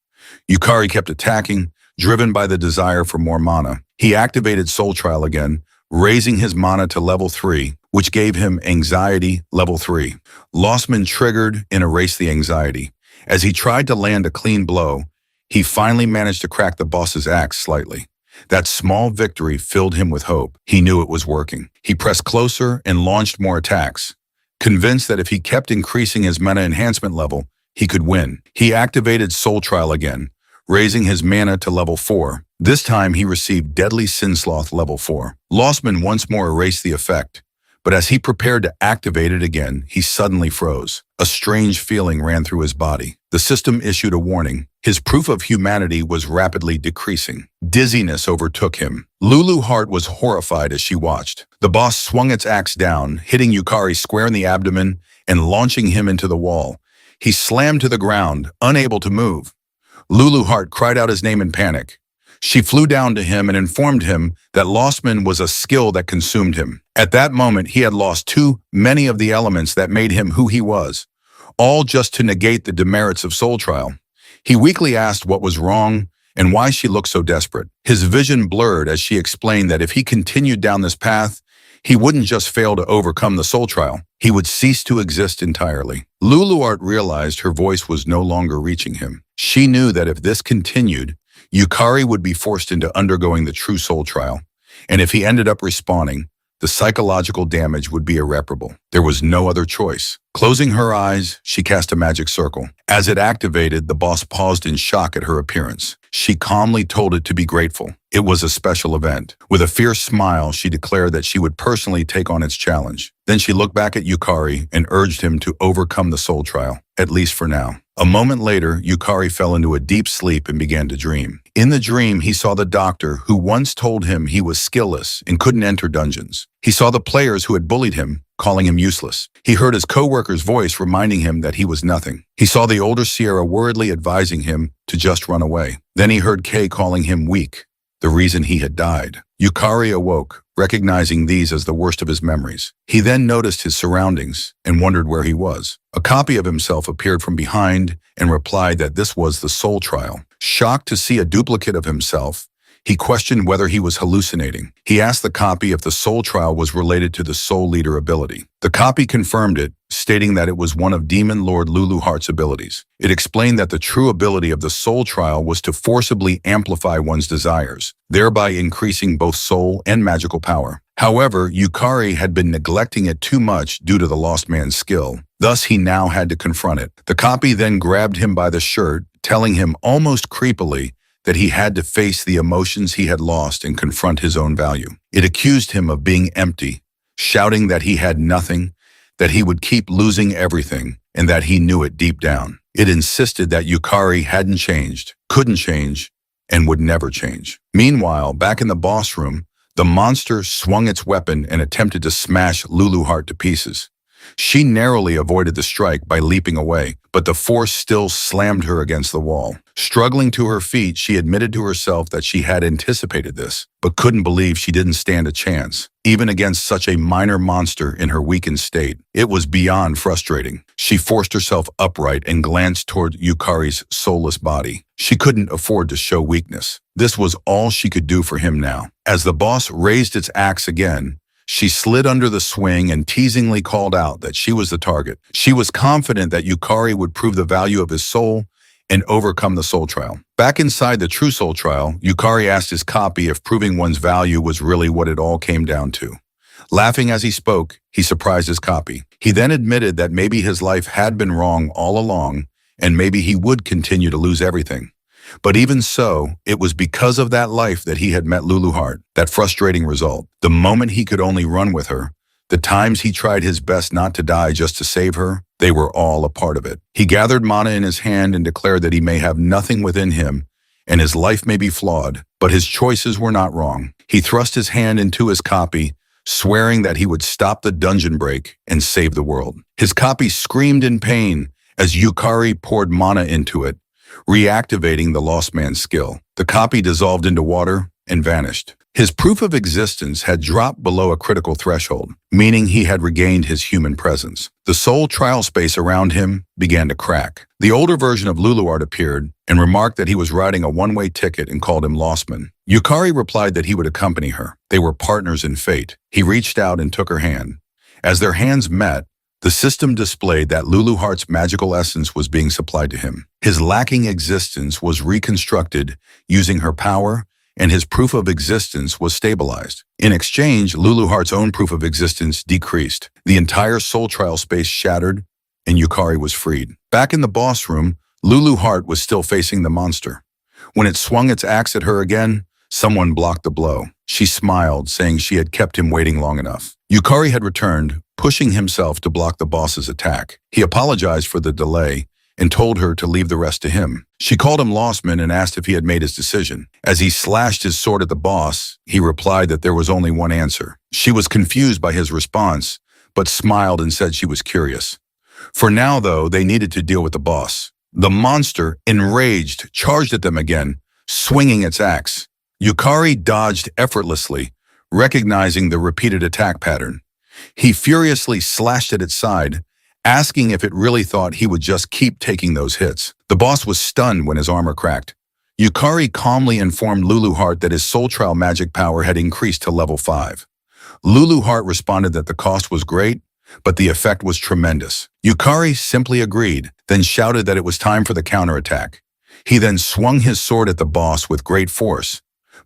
Yukari kept attacking, driven by the desire for more mana. He activated Soul Trial again, raising his mana to level 3, which gave him Anxiety level 3. Lostman triggered and erased the anxiety. As he tried to land a clean blow, he finally managed to crack the boss's axe slightly. That small victory filled him with hope. He knew it was working. He pressed closer and launched more attacks, convinced that if he kept increasing his mana enhancement level, he could win. He activated Soul Trial again, raising his mana to level 4. This time he received Deadly Sinsloth level 4. Lostman once more erased the effect, but as he prepared to activate it again, he suddenly froze. A strange feeling ran through his body. The system issued a warning. His proof of humanity was rapidly decreasing. Dizziness overtook him. Luluart was horrified as she watched. The boss swung its axe down, hitting Yukari square in the abdomen and launching him into the wall. He slammed to the ground, unable to move. Luluart cried out his name in panic. She flew down to him and informed him that Lostman was a skill that consumed him. At that moment, he had lost too many of the elements that made him who he was, all just to negate the demerits of Soul Trial. He weakly asked what was wrong and why she looked so desperate. His vision blurred as she explained that if he continued down this path, He wouldn't just fail to overcome the soul trial. He would cease to exist entirely. Luluart realized her voice was no longer reaching him. She knew that if this continued, Yukari would be forced into undergoing the true soul trial. And if he ended up responding, the psychological damage would be irreparable. There was no other choice. Closing her eyes, she cast a magic circle. As it activated, the boss paused in shock at her appearance. She calmly told it to be grateful. It was a special event. With a fierce smile, she declared that she would personally take on its challenge. Then she looked back at Yukari and urged him to overcome the soul trial, at least for now. A moment later, Yukari fell into a deep sleep and began to dream. In the dream, he saw the doctor who once told him he was skillless and couldn't enter dungeons. He saw the players who had bullied him, calling him useless. He heard his co-worker's voice reminding him that he was nothing. He saw the older Sierra worriedly advising him to just run away. Then he heard Kay calling him weak, the reason he had died. Yukari awoke, recognizing these as the worst of his memories. He then noticed his surroundings and wondered where he was. A copy of himself appeared from behind and replied that this was the soul trial. Shocked to see a duplicate of himself, he questioned whether he was hallucinating. He asked the copy if the soul trial was related to the soul leader ability. The copy confirmed it, stating that it was one of Demon Lord Luluhart's abilities. It explained that the true ability of the soul trial was to forcibly amplify one's desires, thereby increasing both soul and magical power. However, Yukari had been neglecting it too much due to the lost man's skill. Thus, he now had to confront it. The copy then grabbed him by the shirt, telling him almost creepily that he had to face the emotions he had lost and confront his own value. It accused him of being empty, shouting that he had nothing, that he would keep losing everything, and that he knew it deep down. It insisted that Yukari hadn't changed, couldn't change, and would never change. Meanwhile, back in the boss room, the monster swung its weapon and attempted to smash Luluhart to pieces. She narrowly avoided the strike by leaping away, but the force still slammed her against the wall. Struggling to her feet, she admitted to herself that she had anticipated this, but couldn't believe she didn't stand a chance, even against such a minor monster in her weakened state. It was beyond frustrating. She forced herself upright and glanced toward Yukari's soulless body. She couldn't afford to show weakness. This was all she could do for him now. As the boss raised its axe again, she slid under the swing and teasingly called out that she was the target. She was confident that Yukari would prove the value of his soul and overcome the soul trial. Back inside the true soul trial, Yukari asked his copy if proving one's value was really what it all came down to. Laughing as he spoke, he surprised his copy. He then admitted that maybe his life had been wrong all along, and maybe he would continue to lose everything. But even so, it was because of that life that he had met Luluhart, that frustrating result. The moment he could only run with her, the times he tried his best not to die just to save her, they were all a part of it. He gathered mana in his hand and declared that he may have nothing within him, and his life may be flawed, but his choices were not wrong. He thrust his hand into his copy, swearing that he would stop the dungeon break and save the world. His copy screamed in pain as Yukari poured mana into it, reactivating the lost man's skill. The copy dissolved into water and vanished. His proof of existence had dropped below a critical threshold, meaning he had regained his human presence. The soul trial space around him began to crack. The older version of Luluart appeared and remarked that he was riding a one-way ticket and called him Lostman. Yukari replied that he would accompany her. They were partners in fate. He reached out and took her hand. As their hands met, the system displayed that Luluhart's magical essence was being supplied to him. His lacking existence was reconstructed using her power, and his proof of existence was stabilized. In exchange, Luluhart's own proof of existence decreased. The entire soul trial space shattered, and Yukari was freed. Back in the boss room, Luluhart was still facing the monster. When it swung its axe at her again, someone blocked the blow. She smiled, saying she had kept him waiting long enough. Yukari had returned, pushing himself to block the boss's attack. He apologized for the delay and told her to leave the rest to him. She called him Lostman and asked if he had made his decision. As he slashed his sword at the boss, he replied that there was only one answer. She was confused by his response, but smiled and said she was curious. For now, though, they needed to deal with the boss. The monster, enraged, charged at them again, swinging its axe. Yukari dodged effortlessly, recognizing the repeated attack pattern. He furiously slashed at its side, asking if it really thought he would just keep taking those hits. The boss was stunned when his armor cracked. Yukari calmly informed Luluhart that his soul trial magic power had increased to level 5. Lulu Heart responded that the cost was great, but the effect was tremendous. Yukari simply agreed, then shouted that it was time for the counterattack. He then swung his sword at the boss with great force,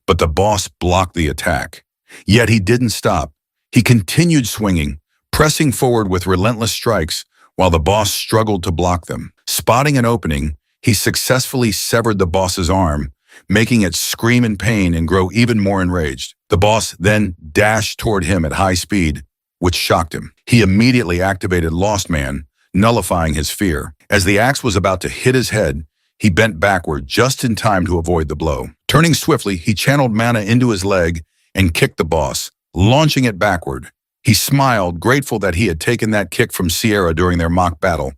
but the boss blocked the attack. Yet he didn't stop. He continued swinging, pressing forward with relentless strikes while the boss struggled to block them. Spotting an opening, he successfully severed the boss's arm, making it scream in pain and grow even more enraged. The boss then dashed toward him at high speed, which shocked him. He immediately activated Lost Man, nullifying his fear. As the axe was about to hit his head, he bent backward just in time to avoid the blow. Turning swiftly, he channeled mana into his leg and kicked the boss, launching it backward. He smiled, grateful that he had taken that kick from Sierra during their mock battle.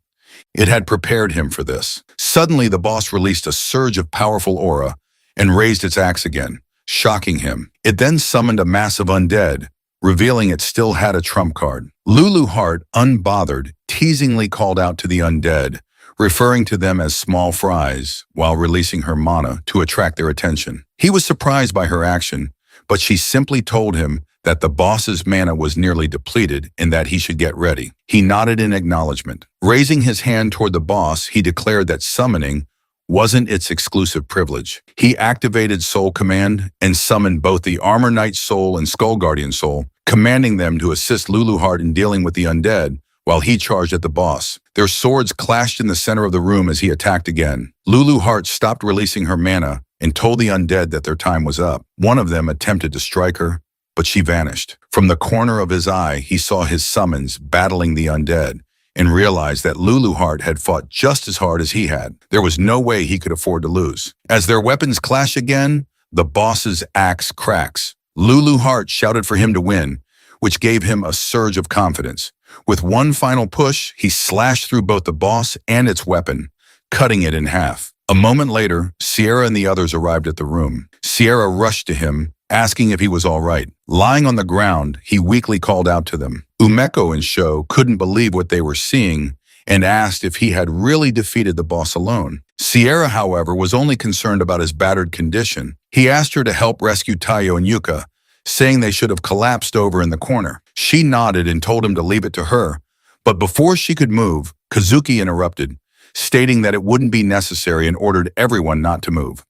It had prepared him for this. Suddenly, the boss released a surge of powerful aura and raised its axe again, shocking him. It then summoned a mass of undead, revealing it still had a trump card. Lulu Heart, unbothered, teasingly called out to the undead, referring to them as small fries, while releasing her mana to attract their attention. He was surprised by her action, but she simply told him that the boss's mana was nearly depleted and that he should get ready. He nodded in acknowledgement. Raising his hand toward the boss, he declared that summoning wasn't its exclusive privilege. He activated Soul Command and summoned both the Armor Knight Soul and Skull Guardian Soul, commanding them to assist Lulu Heart in dealing with the undead while he charged at the boss. Their swords clashed in the center of the room as he attacked again. Lulu Heart stopped releasing her mana and told the undead that their time was up. One of them attempted to strike her, but she vanished. From the corner of his eye, he saw his summons battling the undead and realized that Lulu Heart had fought just as hard as he had. There was no way he could afford to lose. As their weapons clash again, the boss's axe cracks. Lulu Heart shouted for him to win, which gave him a surge of confidence. With one final push, he slashed through both the boss and its weapon, cutting it in half. A moment later, Sierra and the others arrived at the room. Sierra rushed to him, asking if he was all right. Lying on the ground, he weakly called out to them. Umeko and Sho couldn't believe what they were seeing and asked if he had really defeated the boss alone. Sierra, however, was only concerned about his battered condition. He asked her to help rescue Tayo and Yuka, saying they should have collapsed over in the corner. She nodded and told him to leave it to her, but before she could move, Kazuki interrupted, stating that it wouldn't be necessary and ordered everyone not to move.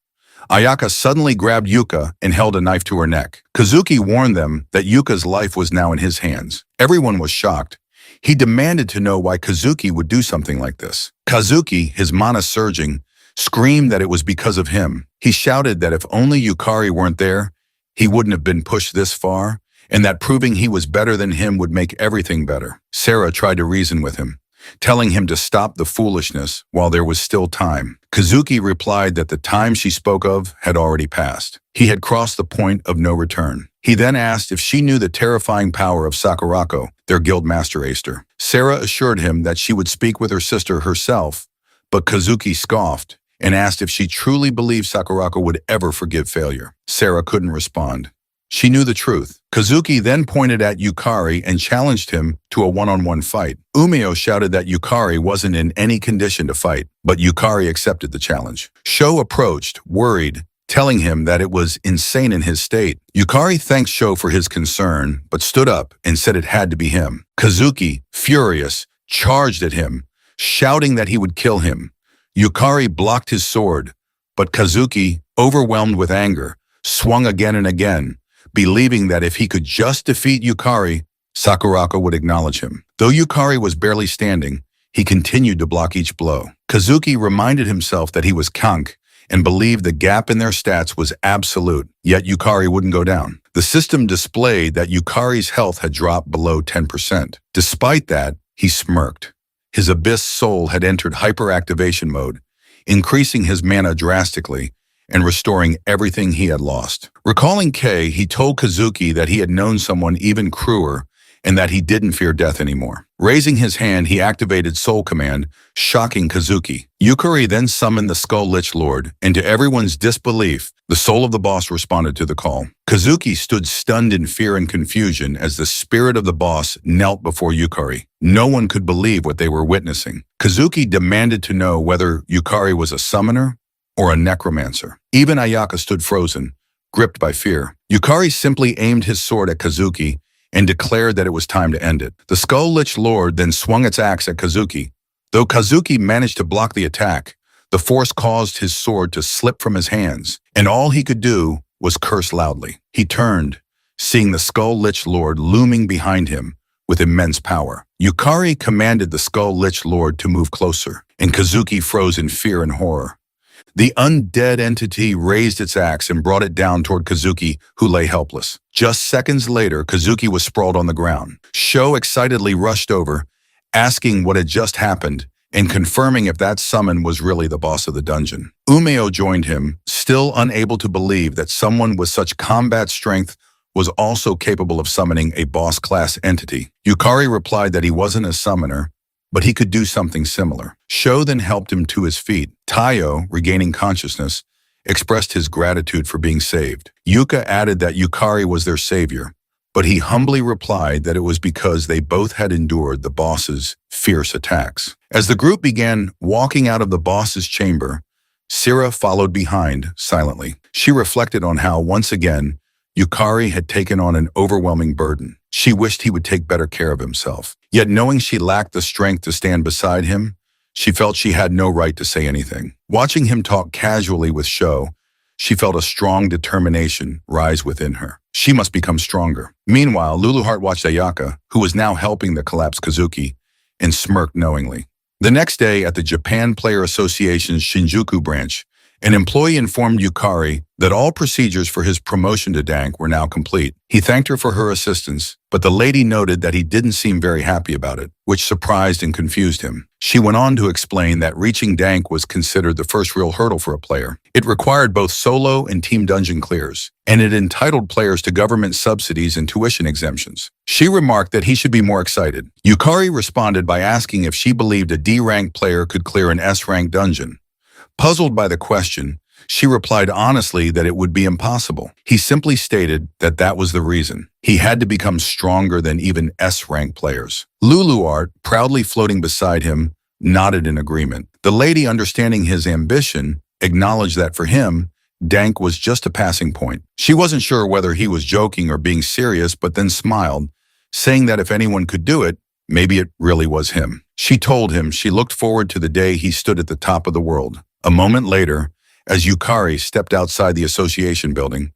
Ayaka suddenly grabbed Yuka and held a knife to her neck. Kazuki warned them that Yuka's life was now in his hands. Everyone was shocked. He demanded to know why Kazuki would do something like this. Kazuki, his mana surging, screamed that it was because of him. He shouted that if only Yukari weren't there, he wouldn't have been pushed this far, and that proving he was better than him would make everything better. Sarah tried to reason with him, telling him to stop the foolishness while there was still time. Kazuki replied that the time she spoke of had already passed. He had crossed the point of no return. He then asked if she knew the terrifying power of Sakurako, their guild master Aster. Sarah assured him that she would speak with her sister herself, but Kazuki scoffed and asked if she truly believed Sakurako would ever forgive failure. Sarah couldn't respond. She knew the truth. Kazuki then pointed at Yukari and challenged him to a one-on-one fight. Umeo shouted that Yukari wasn't in any condition to fight, but Yukari accepted the challenge. Sho approached, worried, telling him that it was insane in his state. Yukari thanked Sho for his concern, but stood up and said it had to be him. Kazuki, furious, charged at him, shouting that he would kill him. Yukari blocked his sword, but Kazuki, overwhelmed with anger, swung again and again, believing that if he could just defeat Yukari, Sakurako would acknowledge him. Though Yukari was barely standing, he continued to block each blow. Kazuki reminded himself that he was Kank and believed the gap in their stats was absolute, yet Yukari wouldn't go down. The system displayed that Yukari's health had dropped below 10%. Despite that, he smirked. His Abyss soul had entered hyperactivation mode, increasing his mana drastically and restoring everything he had lost. Recalling Kei, he told Kazuki that he had known someone even crueler and that he didn't fear death anymore. Raising his hand, he activated Soul Command, shocking Kazuki. Yukari then summoned the Skull Lich Lord, and to everyone's disbelief, the soul of the boss responded to the call. Kazuki stood stunned in fear and confusion as the spirit of the boss knelt before Yukari. No one could believe what they were witnessing. Kazuki demanded to know whether Yukari was a summoner or a necromancer. Even Ayaka stood frozen, gripped by fear. Yukari simply aimed his sword at Kazuki and declared that it was time to end it. The Skull-Lich Lord then swung its axe at Kazuki. Though Kazuki managed to block the attack, the force caused his sword to slip from his hands, and all he could do was curse loudly. He turned, seeing the Skull-Lich Lord looming behind him with immense power. Yukari commanded the Skull-Lich Lord to move closer, and Kazuki froze in fear and horror. The undead entity raised its axe and brought it down toward Kazuki, who lay helpless. Just seconds later, Kazuki was sprawled on the ground. Sho excitedly rushed over, asking what had just happened and confirming if that summon was really the boss of the dungeon. Umeo joined him, still unable to believe that someone with such combat strength was also capable of summoning a boss-class entity. Yukari replied that he wasn't a summoner, but he could do something similar. Sho then helped him to his feet. Taiyo, regaining consciousness, expressed his gratitude for being saved. Yuka added that Yukari was their savior, but he humbly replied that it was because they both had endured the boss's fierce attacks. As the group began walking out of the boss's chamber, Sira followed behind silently. She reflected on how, once again, Yukari had taken on an overwhelming burden. She wished he would take better care of himself. Yet knowing she lacked the strength to stand beside him, she felt she had no right to say anything. Watching him talk casually with Sho, she felt a strong determination rise within her. She must become stronger. Meanwhile, Luluheart watched Ayaka, who was now helping the collapsed Kazuki, and smirked knowingly. The next day, at the Japan Player Association's Shinjuku branch, an employee informed Yukari that all procedures for his promotion to Dank were now complete. He thanked her for her assistance, but the lady noted that he didn't seem very happy about it, which surprised and confused him. She went on to explain that reaching Dank was considered the first real hurdle for a player. It required both solo and team dungeon clears, and it entitled players to government subsidies and tuition exemptions. She remarked that he should be more excited. Yukari responded by asking if she believed a D-ranked player could clear an S-ranked dungeon. Puzzled by the question, she replied honestly that it would be impossible. He simply stated that that was the reason. He had to become stronger than even S-rank players. Luluheart, proudly floating beside him, nodded in agreement. The lady, understanding his ambition, acknowledged that for him, Dank was just a passing point. She wasn't sure whether he was joking or being serious, but then smiled, saying that if anyone could do it, maybe it really was him. She told him she looked forward to the day he stood at the top of the world. A moment later, as Yukari stepped outside the association building,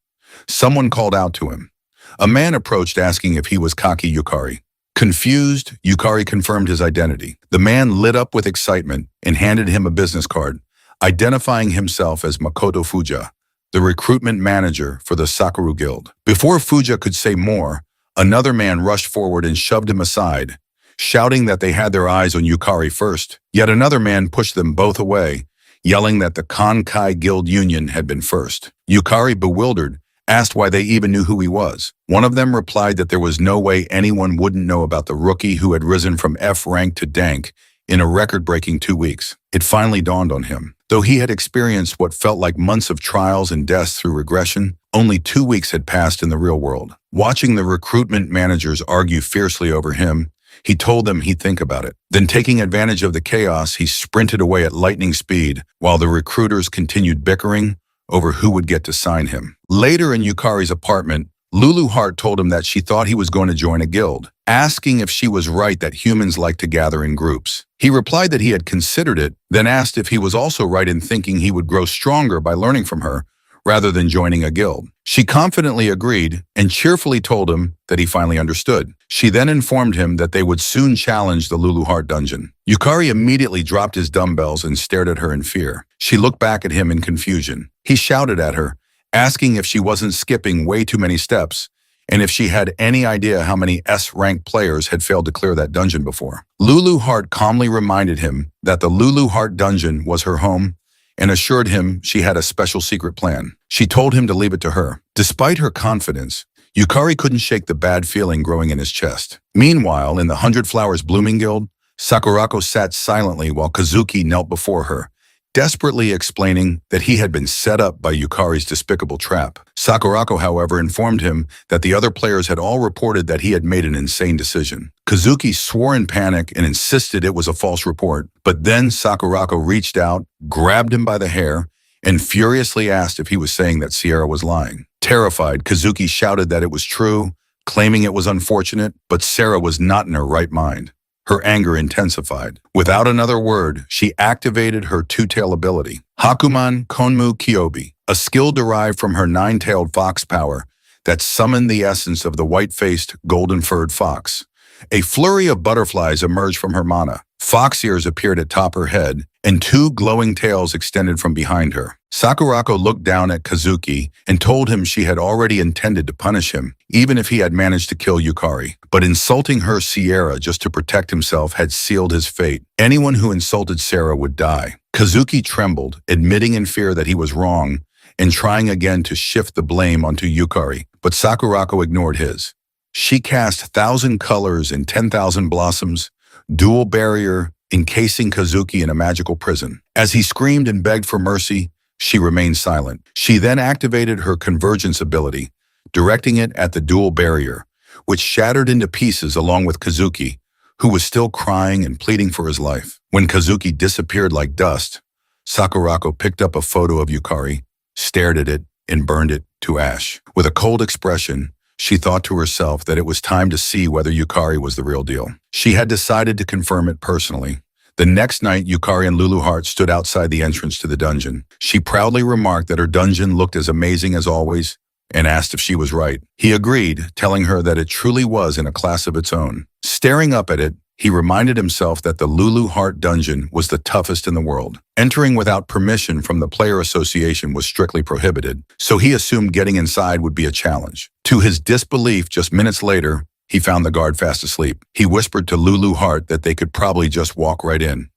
someone called out to him. A man approached asking if he was Kaki Yukari. Confused, Yukari confirmed his identity. The man lit up with excitement and handed him a business card, identifying himself as Makoto Fuja, the recruitment manager for the Sakura Guild. Before Fuja could say more, another man rushed forward and shoved him aside, shouting that they had their eyes on Yukari first. Yet another man pushed them both away, yelling that the Konkai Guild Union had been first. Yukari, bewildered, asked why they even knew who he was. One of them replied that there was no way anyone wouldn't know about the rookie who had risen from F rank to Dank in a record-breaking 2 weeks. It finally dawned on him. Though he had experienced what felt like months of trials and deaths through regression, only 2 weeks had passed in the real world. Watching the recruitment managers argue fiercely over him, he told them he'd think about it. Then, taking advantage of the chaos, he sprinted away at lightning speed while the recruiters continued bickering over who would get to sign him. Later in Yukari's apartment, Luluheart told him that she thought he was going to join a guild, asking if she was right that humans like to gather in groups. He replied that he had considered it, then asked if he was also right in thinking he would grow stronger by learning from her, rather than joining a guild. She confidently agreed and cheerfully told him that he finally understood. She then informed him that they would soon challenge the Luluheart dungeon. Yukari immediately dropped his dumbbells and stared at her in fear. She looked back at him in confusion. He shouted at her, asking if she wasn't skipping way too many steps and if she had any idea how many S-ranked players had failed to clear that dungeon before. Luluheart calmly reminded him that the Luluheart dungeon was her home and assured him she had a special secret plan. She told him to leave it to her. Despite her confidence, Yukari couldn't shake the bad feeling growing in his chest. Meanwhile, in the 100 Flowers Blooming Guild, Sakurako sat silently while Kazuki knelt before her, desperately explaining that he had been set up by Yukari's despicable trap. Sakurako, however, informed him that the other players had all reported that he had made an insane decision. Kazuki swore in panic and insisted it was a false report, but then Sakurako reached out, grabbed him by the hair, and furiously asked if he was saying that Sierra was lying. Terrified, Kazuki shouted that it was true, claiming it was unfortunate, but Sarah was not in her right mind. Her anger intensified. Without another word, she activated her two-tail ability, Hakuman Konmu Kyobi, a skill derived from her nine-tailed fox power that summoned the essence of the white-faced, golden-furred fox. A flurry of butterflies emerged from her mana. Fox ears appeared atop her head, and two glowing tails extended from behind her. Sakurako looked down at Kazuki and told him she had already intended to punish him, even if he had managed to kill Yukari. But insulting her Sierra just to protect himself had sealed his fate. Anyone who insulted Sarah would die. Kazuki trembled, admitting in fear that he was wrong, and trying again to shift the blame onto Yukari, but Sakurako ignored his. She cast 1,000 colors and 10,000 blossoms, dual barrier, encasing Kazuki in a magical prison. As he screamed and begged for mercy, she remained silent. She then activated her convergence ability, directing it at the dual barrier, which shattered into pieces along with Kazuki, who was still crying and pleading for his life. When Kazuki disappeared like dust, Sakurako picked up a photo of Yukari, stared at it, and burned it to ash. With a cold expression, she thought to herself that it was time to see whether Yukari was the real deal. She had decided to confirm it personally. The next night, Yukari and Lulu Heart stood outside the entrance to the dungeon. She proudly remarked that her dungeon looked as amazing as always and asked if she was right. He agreed, telling her that it truly was in a class of its own. Staring up at it, he reminded himself that the Lulu Heart dungeon was the toughest in the world. Entering without permission from the player association was strictly prohibited, so he assumed getting inside would be a challenge. To his disbelief, just minutes later, he found the guard fast asleep. He whispered to Lulu Heart that they could probably just walk right in.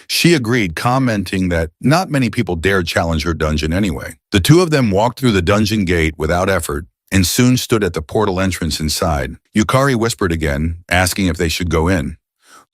She agreed, commenting that not many people dared challenge her dungeon anyway. The two of them walked through the dungeon gate without effort and soon stood at the portal entrance inside. Yukari whispered again, asking if they should go in.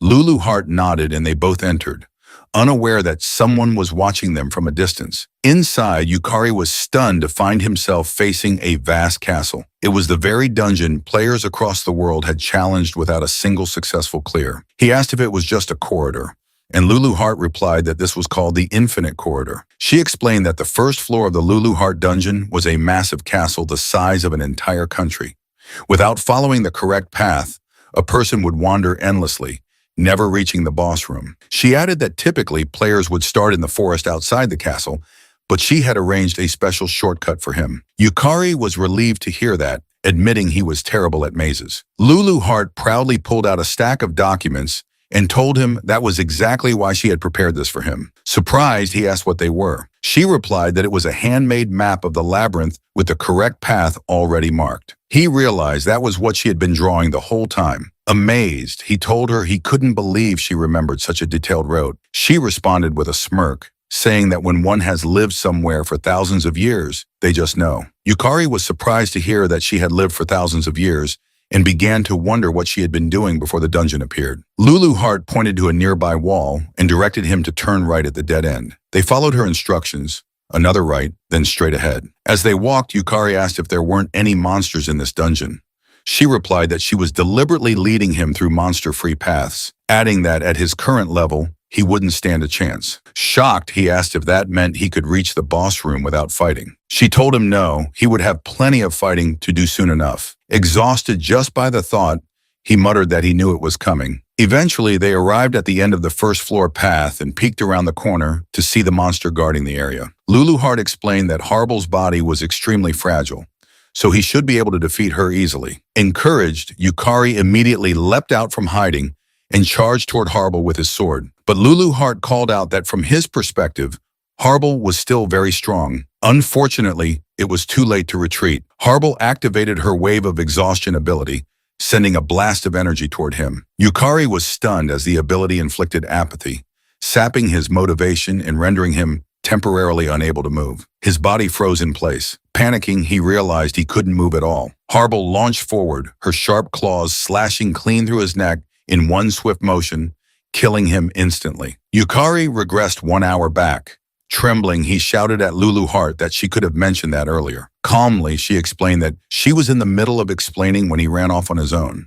Lulu Heart nodded and they both entered, unaware that someone was watching them from a distance. Inside, Yukari was stunned to find himself facing a vast castle. It was the very dungeon players across the world had challenged without a single successful clear. He asked if it was just a corridor, and Lulu Heart replied that this was called the Infinite Corridor. She explained that the first floor of the Lulu Heart dungeon was a massive castle the size of an entire country. Without following the correct path, a person would wander endlessly, never reaching the boss room. She added that typically players would start in the forest outside the castle, but she had arranged a special shortcut for him. Yukari was relieved to hear that, admitting he was terrible at mazes. Lulu Heart proudly pulled out a stack of documents and told him that was exactly why she had prepared this for him. Surprised, he asked what they were. She replied that it was a handmade map of the labyrinth with the correct path already marked. He realized that was what she had been drawing the whole time. Amazed, he told her he couldn't believe she remembered such a detailed route. She responded with a smirk, saying that when one has lived somewhere for thousands of years, they just know. Yukari was surprised to hear that she had lived for thousands of years and began to wonder what she had been doing before the dungeon appeared. Lulu Heart pointed to a nearby wall and directed him to turn right at the dead end. They followed her instructions, another right, then straight ahead. As they walked, Yukari asked if there weren't any monsters in this dungeon. She replied that she was deliberately leading him through monster-free paths, adding that at his current level, he wouldn't stand a chance. Shocked, he asked if that meant he could reach the boss room without fighting. She told him no, he would have plenty of fighting to do soon enough. Exhausted just by the thought, he muttered that he knew it was coming. Eventually, they arrived at the end of the first floor path and peeked around the corner to see the monster guarding the area. Lulu Heart explained that Harble's body was extremely fragile, so he should be able to defeat her easily. Encouraged, Yukari immediately leapt out from hiding and charged toward Harble with his sword. But Lulu Heart called out that from his perspective, Harble was still very strong. Unfortunately, it was too late to retreat. Harble activated her wave of exhaustion ability, sending a blast of energy toward him. Yukari was stunned as the ability inflicted apathy, sapping his motivation and rendering him temporarily unable to move. His body froze in place. Panicking, he realized he couldn't move at all. Harble launched forward, her sharp claws slashing clean through his neck in one swift motion, killing him instantly. Yukari regressed 1 hour back. Trembling, he shouted at Lulu Heart that she could have mentioned that earlier. Calmly, she explained that she was in the middle of explaining when he ran off on his own.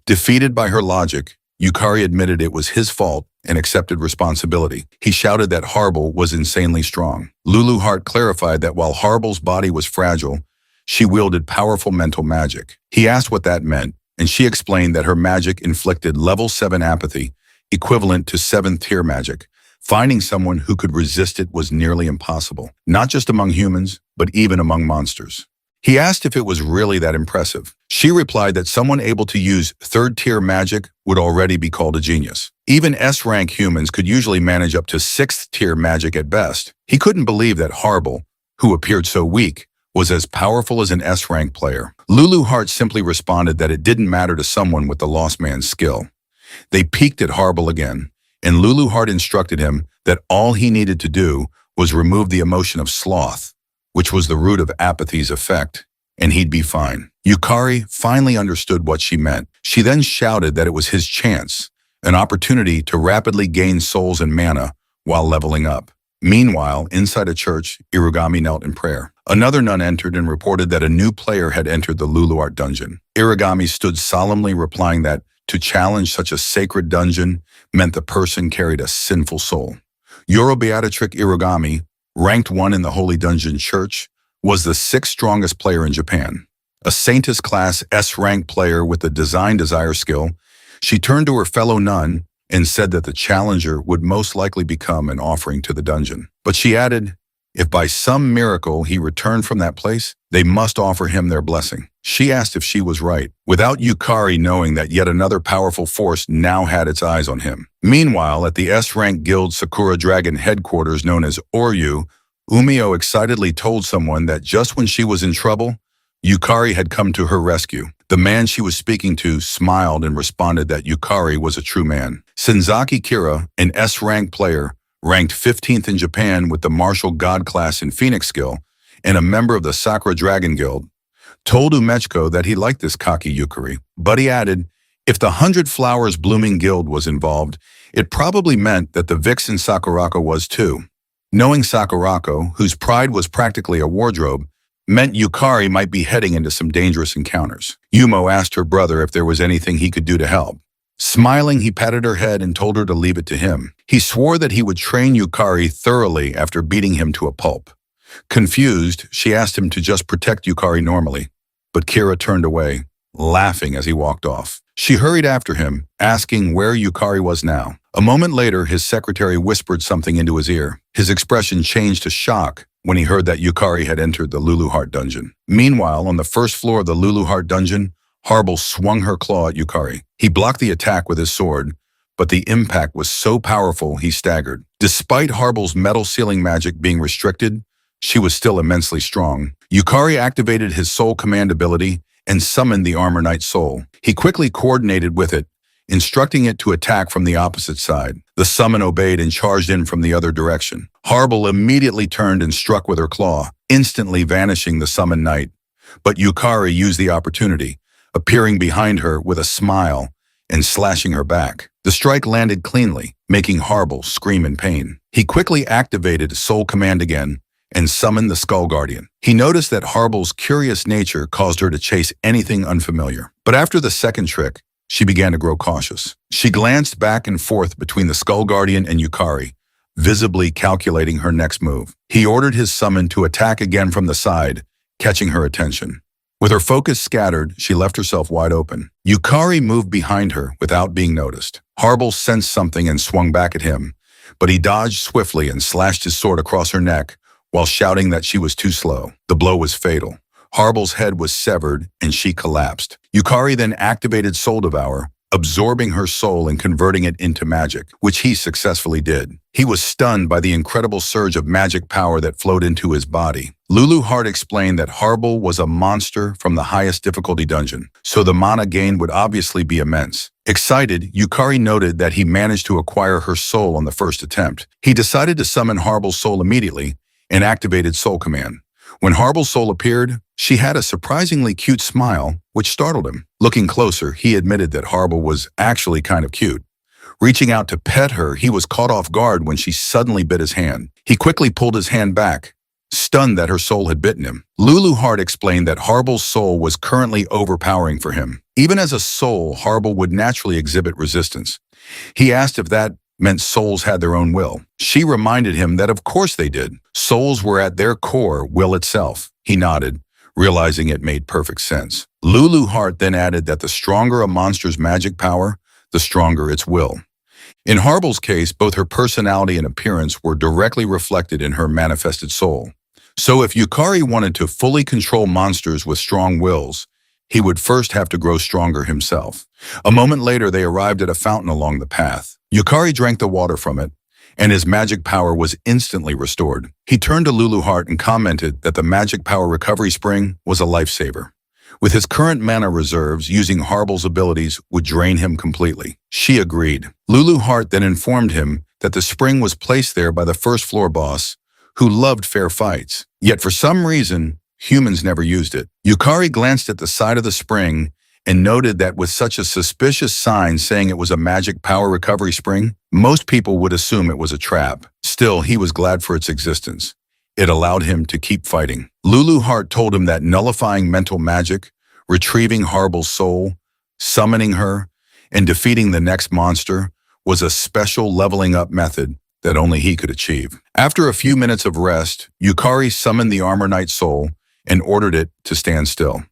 Defeated by her logic, Yukari admitted it was his fault and accepted responsibility. He shouted that Harble was insanely strong. Lulu Heart clarified that while Harble's body was fragile, she wielded powerful mental magic. He asked what that meant, and she explained that her magic inflicted level 7 apathy, equivalent to 7th tier magic. Finding someone who could resist it was nearly impossible, not just among humans, but even among monsters. He asked if it was really that impressive. She replied that someone able to use 3rd tier magic would already be called a genius. Even S-rank humans could usually manage up to 6th tier magic at best. He couldn't believe that Harble, who appeared so weak, was as powerful as an S-rank player. Lulu Hart simply responded that it didn't matter to someone with the lost man's skill. They peeked at Harble again, and Lulu Hart instructed him that all he needed to do was remove the emotion of sloth, which was the root of apathy's effect, and he'd be fine. Yukari finally understood what she meant. She then shouted that it was his chance, an opportunity to rapidly gain souls and mana while leveling up. Meanwhile, inside a church, Irugami knelt in prayer. Another nun entered and reported that a new player had entered the Lulu Art dungeon. Irugami stood solemnly, replying that to challenge such a sacred dungeon meant the person carried a sinful soul. Yoro Beatric Irugami, ranked 1 in the Holy Dungeon Church, was the 6th strongest player in Japan. A Saintess class S-rank player with the Design Desire skill, she turned to her fellow nun and said that the challenger would most likely become an offering to the dungeon. But she added, if by some miracle he returned from that place, they must offer him their blessing. She asked if she was right, without Yukari knowing that yet another powerful force now had its eyes on him. Meanwhile, at the S-rank guild Sakura Dragon headquarters known as Oryu, Umio excitedly told someone that just when she was in trouble, Yukari had come to her rescue. The man she was speaking to smiled and responded that Yukari was a true man. Senzaki Kira, an S-rank player, ranked 15th in Japan with the Martial God class in Phoenix skill, and a member of the Sakura Dragon Guild, told Umechiko that he liked this cocky Yukari. But he added, if the 100 Flowers Blooming Guild was involved, it probably meant that the vixen Sakurako was too. Knowing Sakurako, whose pride was practically a wardrobe, meant Yukari might be heading into some dangerous encounters. Yumo asked her brother if there was anything he could do to help. Smiling, he patted her head and told her to leave it to him. He swore that he would train Yukari thoroughly after beating him to a pulp. Confused, she asked him to just protect Yukari normally, but Kira turned away, laughing as he walked off. She hurried after him, asking where Yukari was now. A moment later, his secretary whispered something into his ear. His expression changed to shock when he heard that Yukari had entered the Lulu Heart dungeon. Meanwhile, on the first floor of the Lulu Heart dungeon, Harble swung her claw at Yukari. He blocked the attack with his sword, but the impact was so powerful he staggered. Despite Harble's metal sealing magic being restricted, she was still immensely strong. Yukari activated his soul command ability and summoned the Armor Knight soul. He quickly coordinated with it, instructing it to attack from the opposite side. The summon obeyed and charged in from the other direction. Harble immediately turned and struck with her claw, instantly vanishing the summoned knight. But Yukari used the opportunity, appearing behind her with a smile and slashing her back. The strike landed cleanly, making Harble scream in pain. He quickly activated Soul Command again and summoned the Skull Guardian. He noticed that Harble's curious nature caused her to chase anything unfamiliar. But after the second trick, she began to grow cautious. She glanced back and forth between the Skull Guardian and Yukari, visibly calculating her next move. He ordered his summon to attack again from the side, catching her attention. With her focus scattered, she left herself wide open. Yukari moved behind her without being noticed. Harble sensed something and swung back at him, but he dodged swiftly and slashed his sword across her neck while shouting that she was too slow. The blow was fatal. Harble's head was severed and she collapsed. Yukari then activated Soul Devour, absorbing her soul and converting it into magic, which he successfully did. He was stunned by the incredible surge of magic power that flowed into his body. Lulu Hart explained that Harble was a monster from the highest difficulty dungeon, so the mana gain would obviously be immense. Excited, Yukari noted that he managed to acquire her soul on the first attempt. He decided to summon Harble's soul immediately and activated Soul Command. When Harble's soul appeared, she had a surprisingly cute smile, which startled him. Looking closer, he admitted that Harble was actually kind of cute. Reaching out to pet her, he was caught off guard when she suddenly bit his hand. He quickly pulled his hand back, stunned that her soul had bitten him. Lulu Hart explained that Harble's soul was currently overpowering for him. Even as a soul, Harble would naturally exhibit resistance. He asked if that meant souls had their own will. She reminded him that of course they did. Souls were at their core will itself. He nodded, realizing it made perfect sense. Lulu Hart then added that the stronger a monster's magic power, the stronger its will. In Harble's case, both her personality and appearance were directly reflected in her manifested soul. So if Yukari wanted to fully control monsters with strong wills, he would first have to grow stronger himself. A moment later, they arrived at a fountain along the path. Yukari drank the water from it, and his magic power was instantly restored. He turned to Lulu Hart and commented that the magic power recovery spring was a lifesaver. With his current mana reserves, using Harble's abilities would drain him completely. She agreed. Lulu Hart then informed him that the spring was placed there by the first floor boss, who loved fair fights. Yet for some reason, humans never used it. Yukari glanced at the side of the spring and noted that with such a suspicious sign saying it was a magic power recovery spring, most people would assume it was a trap. Still, he was glad for its existence. It allowed him to keep fighting. Lulu Hart told him that nullifying mental magic, retrieving Harble's soul, summoning her, and defeating the next monster was a special leveling up method that only he could achieve. After a few minutes of rest, Yukari summoned the Armor Knight soul and ordered it to stand still.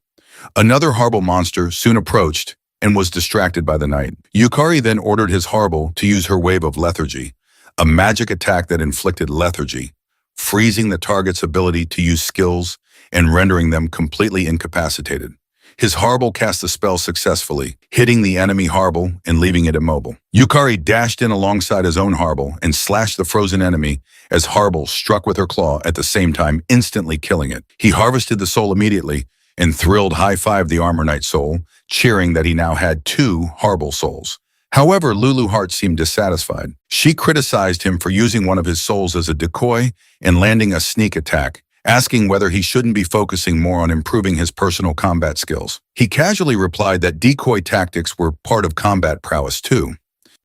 Another Harble monster soon approached and was distracted by the knight. Yukari then ordered his Harble to use her wave of lethargy, a magic attack that inflicted lethargy, freezing the target's ability to use skills and rendering them completely incapacitated. His Harble cast the spell successfully, hitting the enemy Harble and leaving it immobile. Yukari dashed in alongside his own Harble and slashed the frozen enemy as Harble struck with her claw at the same time, instantly killing it. He harvested the soul immediately and thrilled high-fived the Armor Knight soul, cheering that he now had 2 Harble souls. However, Lulu Hart seemed dissatisfied. She criticized him for using one of his souls as a decoy and landing a sneak attack, asking whether he shouldn't be focusing more on improving his personal combat skills. He casually replied that decoy tactics were part of combat prowess too.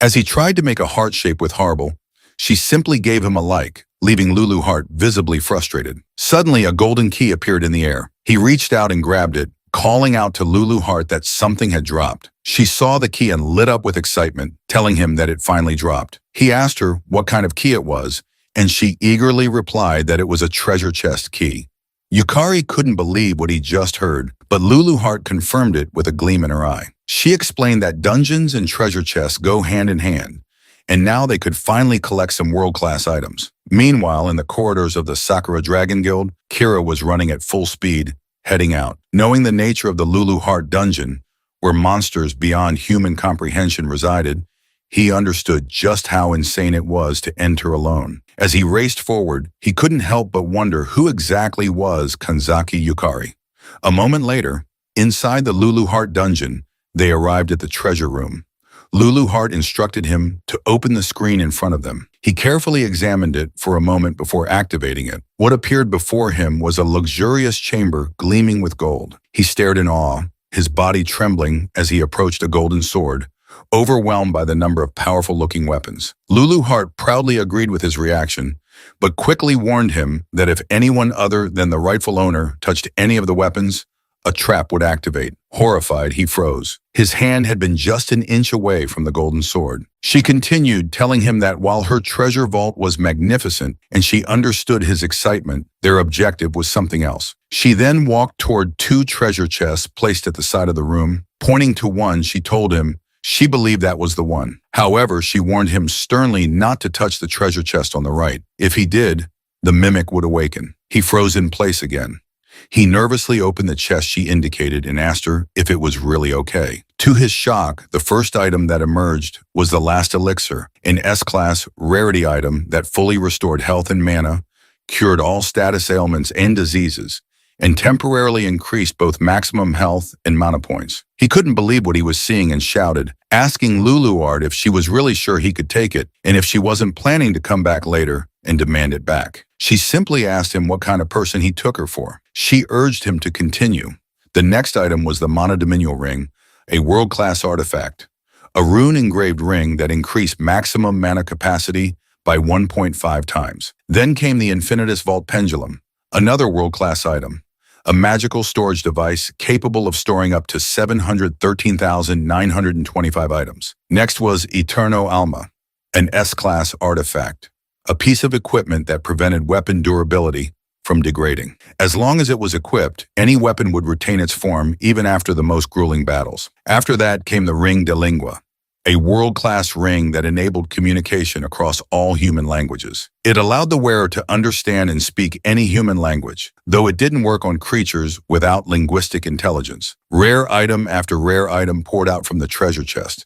As he tried to make a heart shape with Harble, she simply gave him a like, leaving Lulu Hart visibly frustrated. Suddenly, a golden key appeared in the air. He reached out and grabbed it, calling out to Lulu Hart that something had dropped. She saw the key and lit up with excitement, telling him that it finally dropped. He asked her what kind of key it was, and she eagerly replied that it was a treasure chest key. Yukari couldn't believe what he just heard, but Lulu Hart confirmed it with a gleam in her eye. She explained that dungeons and treasure chests go hand in hand, and now they could finally collect some world-class items. Meanwhile, in the corridors of the Sakura Dragon Guild, Kira was running at full speed, heading out. Knowing the nature of the Lulu Hart dungeon, where monsters beyond human comprehension resided, he understood just how insane it was to enter alone. As he raced forward, he couldn't help but wonder who exactly was Kanzaki Yukari. A moment later, inside the Lulu Hart dungeon, they arrived at the treasure room. Lulu Hart instructed him to open the screen in front of them. He carefully examined it for a moment before activating it. What appeared before him was a luxurious chamber gleaming with gold. He stared in awe, his body trembling as he approached a golden sword, overwhelmed by the number of powerful-looking weapons. Lulu Hart proudly agreed with his reaction, but quickly warned him that if anyone other than the rightful owner touched any of the weapons, a trap would activate. Horrified, he froze. His hand had been just an inch away from the golden sword. She continued, telling him that while her treasure vault was magnificent and she understood his excitement, their objective was something else. She then walked toward 2 treasure chests placed at the side of the room. Pointing to one, she told him she believed that was the one. However, she warned him sternly not to touch the treasure chest on the right. If he did, the mimic would awaken. He froze in place again. He nervously opened the chest she indicated and asked her if it was really okay. To his shock, the first item that emerged was the last elixir, an S-class rarity item that fully restored health and mana, cured all status ailments and diseases, and temporarily increased both maximum health and mana points. He couldn't believe what he was seeing and shouted, asking Lulu Hart if she was really sure he could take it and if she wasn't planning to come back later and demand it back. She simply asked him what kind of person he took her for. She urged him to continue. The next item was the Monodominial Ring, a world-class artifact, a rune-engraved ring that increased maximum mana capacity by 1.5 times. Then came the Infinitus Vault Pendulum, another world-class item, a magical storage device capable of storing up to 713,925 items. Next was Eterno Alma, an S-class artifact, a piece of equipment that prevented weapon durability from degrading. As long as it was equipped, any weapon would retain its form even after the most grueling battles. After that came the ring de lingua, a world-class ring that enabled communication across all human languages. It allowed the wearer to understand and speak any human language, though it didn't work on creatures without linguistic intelligence. Rare item after rare item poured out from the treasure chest,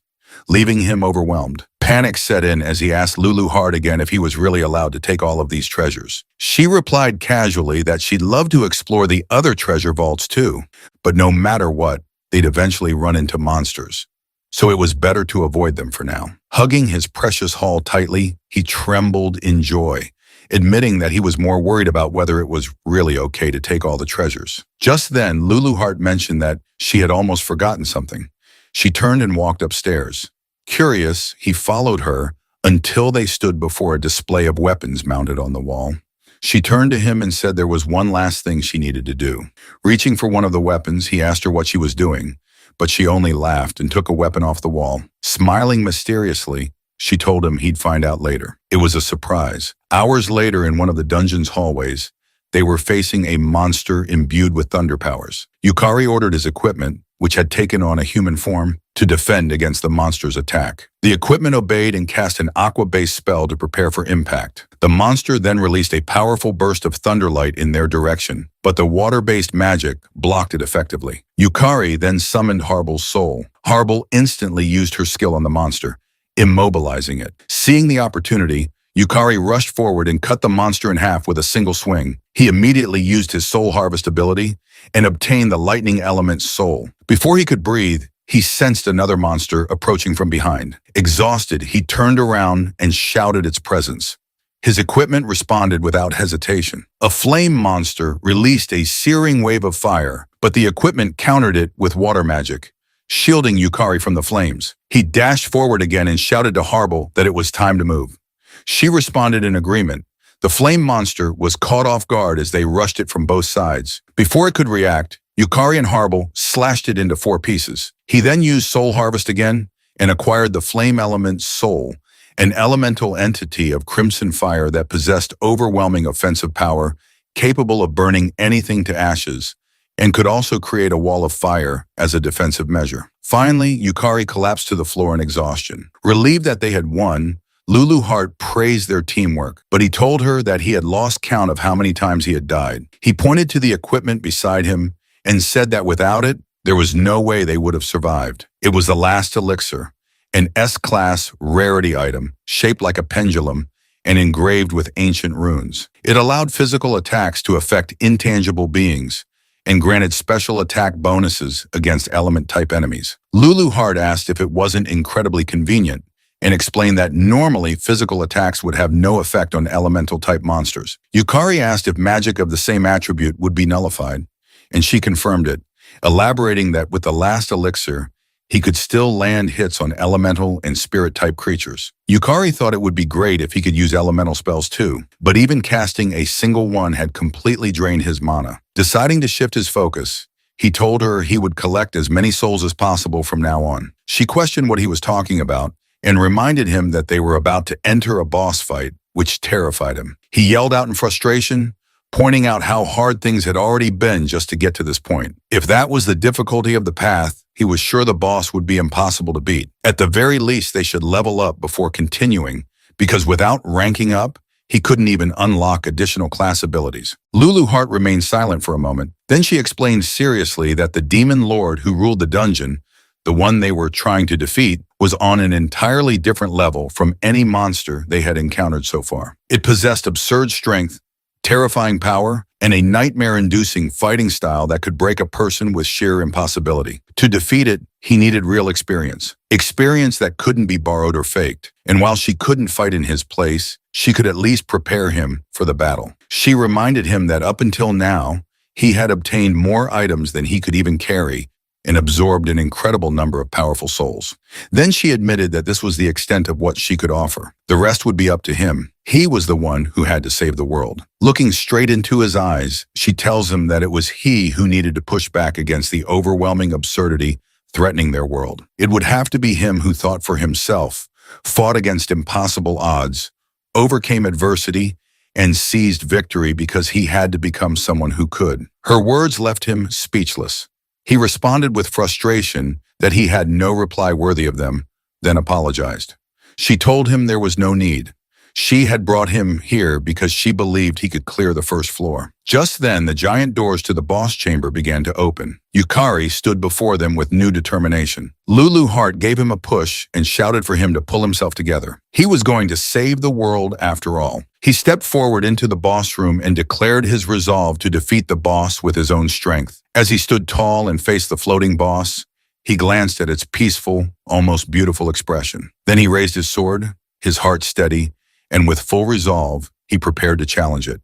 leaving him overwhelmed. Panic set in as he asked Lulu hard again if he was really allowed to take all of these treasures. She replied casually that she'd love to explore the other treasure vaults too, but no matter what, they'd eventually run into monsters. So it was better to avoid them for now. Hugging his precious haul tightly, he trembled in joy, admitting that he was more worried about whether it was really okay to take all the treasures. Just then, Lulu Heart mentioned that she had almost forgotten something. She turned and walked upstairs. Curious, he followed her until they stood before a display of weapons mounted on the wall. She turned to him and said there was one last thing she needed to do. Reaching for one of the weapons, he asked her what she was doing, but she only laughed and took a weapon off the wall. Smiling mysteriously, she told him he'd find out later. It was a surprise. Hours later, in one of the dungeon's hallways, they were facing a monster imbued with thunder powers. Yukari ordered his equipment, which had taken on a human form, to defend against the monster's attack. The equipment obeyed and cast an aqua-based spell to prepare for impact. The monster then released a powerful burst of thunderlight in their direction, but the water-based magic blocked it effectively. Yukari then summoned Harbel's soul. Harbel instantly used her skill on the monster, immobilizing it. Seeing the opportunity, Yukari rushed forward and cut the monster in half with a single swing. He immediately used his soul harvest ability and obtained the lightning element's soul. Before he could breathe, he sensed another monster approaching from behind. Exhausted, he turned around and shouted its presence. His equipment responded without hesitation. A flame monster released a searing wave of fire, but the equipment countered it with water magic, shielding Yukari from the flames. He dashed forward again and shouted to Harbel that it was time to move. She responded in agreement. The flame monster was caught off guard as they rushed it from both sides. Before it could react, Yukari and Harbel slashed it into 4 pieces. He then used Soul Harvest again and acquired the Flame Element's soul, an elemental entity of crimson fire that possessed overwhelming offensive power, capable of burning anything to ashes, and could also create a wall of fire as a defensive measure. Finally, Yukari collapsed to the floor in exhaustion. Relieved that they had won, Lulu Heart praised their teamwork, but he told her that he had lost count of how many times he had died. He pointed to the equipment beside him and said that without it, there was no way they would have survived. It was the last elixir, an S-class rarity item shaped like a pendulum and engraved with ancient runes. It allowed physical attacks to affect intangible beings and granted special attack bonuses against element-type enemies. Lulu Heart asked if it wasn't incredibly convenient and explained that normally physical attacks would have no effect on elemental-type monsters. Yukari asked if magic of the same attribute would be nullified, and she confirmed it, elaborating that with the last elixir, he could still land hits on elemental and spirit-type creatures. Yukari thought it would be great if he could use elemental spells too, but even casting a single one had completely drained his mana. Deciding to shift his focus, he told her he would collect as many souls as possible from now on. She questioned what he was talking about and reminded him that they were about to enter a boss fight, which terrified him. He yelled out in frustration, pointing out how hard things had already been just to get to this point. If that was the difficulty of the path, he was sure the boss would be impossible to beat. At the very least, they should level up before continuing, because without ranking up, he couldn't even unlock additional class abilities. Lulu Heart remained silent for a moment. Then she explained seriously that the demon lord who ruled the dungeon, the one they were trying to defeat, was on an entirely different level from any monster they had encountered so far. It possessed absurd strength, terrifying power, and a nightmare-inducing fighting style that could break a person with sheer impossibility. To defeat it, he needed real experience. Experience that couldn't be borrowed or faked. And while she couldn't fight in his place, she could at least prepare him for the battle. She reminded him that up until now, he had obtained more items than he could even carry and absorbed an incredible number of powerful souls. Then she admitted that this was the extent of what she could offer. The rest would be up to him. He was the one who had to save the world. Looking straight into his eyes, she tells him that it was he who needed to push back against the overwhelming absurdity threatening their world. It would have to be him who thought for himself, fought against impossible odds, overcame adversity, and seized victory because he had to become someone who could. Her words left him speechless. He responded with frustration that he had no reply worthy of them, then apologized. She told him there was no need. She had brought him here because she believed he could clear the first floor. Just then, the giant doors to the boss chamber began to open. Yukari stood before them with new determination. Lulu Heart gave him a push and shouted for him to pull himself together. He was going to save the world after all. He stepped forward into the boss room and declared his resolve to defeat the boss with his own strength. As he stood tall and faced the floating boss, he glanced at its peaceful, almost beautiful expression. Then he raised his sword, his heart steady, and with full resolve, he prepared to challenge it.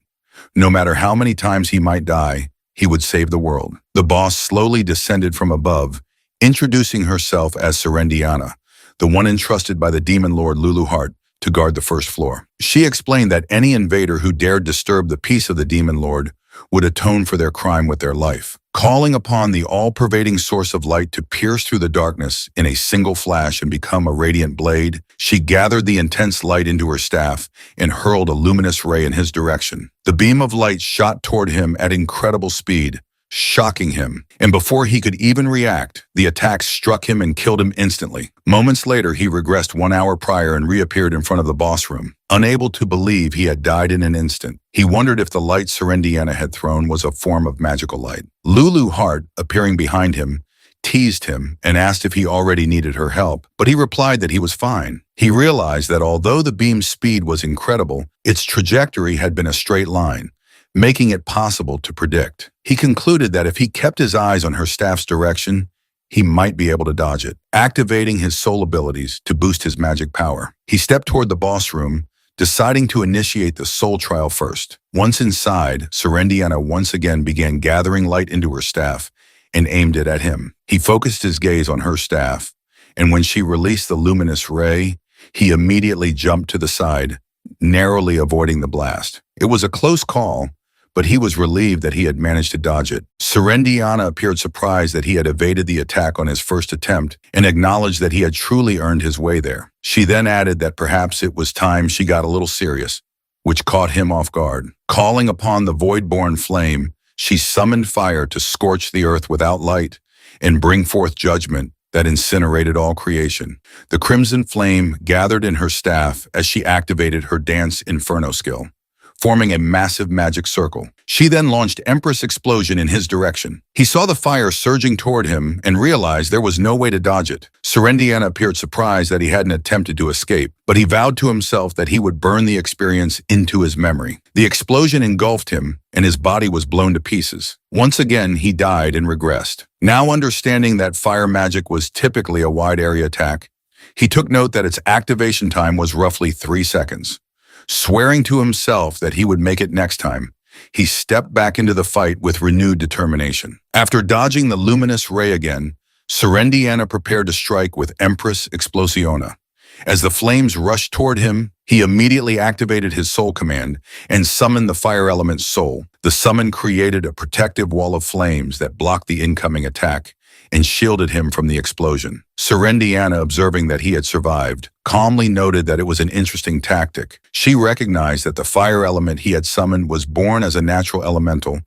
No matter how many times he might die, he would save the world. The boss slowly descended from above, introducing herself as Serendiana, the one entrusted by the demon lord Lulu Heart to guard the first floor. She explained that any invader who dared disturb the peace of the demon lord would atone for their crime with their life. Calling upon the all-pervading source of light to pierce through the darkness in a single flash and become a radiant blade, she gathered the intense light into her staff and hurled a luminous ray in his direction. The beam of light shot toward him at incredible speed, shocking him, and before he could even react, the attack struck him and killed him instantly. Moments later, he regressed 1 hour prior and reappeared in front of the boss room. Unable to believe he had died in an instant, he wondered if the light Serendiana had thrown was a form of magical light. Lulu Heart, appearing behind him, teased him and asked if he already needed her help, but he replied that he was fine. He realized that although the beam's speed was incredible, its trajectory had been a straight line, making it possible to predict. He concluded that if he kept his eyes on her staff's direction, he might be able to dodge it, activating his soul abilities to boost his magic power. He stepped toward the boss room, deciding to initiate the soul trial first. Once inside, Serendiana once again began gathering light into her staff and aimed it at him. He focused his gaze on her staff, and when she released the luminous ray, he immediately jumped to the side, narrowly avoiding the blast. It was a close call, but he was relieved that he had managed to dodge it. Serendiana appeared surprised that he had evaded the attack on his first attempt and acknowledged that he had truly earned his way there. She then added that perhaps it was time she got a little serious, which caught him off guard. Calling upon the void-born flame, she summoned fire to scorch the earth without light and bring forth judgment that incinerated all creation. The crimson flame gathered in her staff as she activated her Dance Inferno skill, forming a massive magic circle. She then launched Empress Explosion in his direction. He saw the fire surging toward him and realized there was no way to dodge it. Serendiana appeared surprised that he hadn't attempted to escape, but he vowed to himself that he would burn the experience into his memory. The explosion engulfed him, and his body was blown to pieces. Once again, he died and regressed. Now understanding that fire magic was typically a wide-area attack, he took note that its activation time was roughly 3 seconds. Swearing to himself that he would make it next time, he stepped back into the fight with renewed determination. After dodging the luminous ray again, Serendiana prepared to strike with Empress Explosiona. As the flames rushed toward him, he immediately activated his soul command and summoned the fire element's soul. The summon created a protective wall of flames that blocked the incoming attack and shielded him from the explosion. Serendiana, observing that he had survived, calmly noted that it was an interesting tactic. She recognized that the fire element he had summoned was born as a natural elemental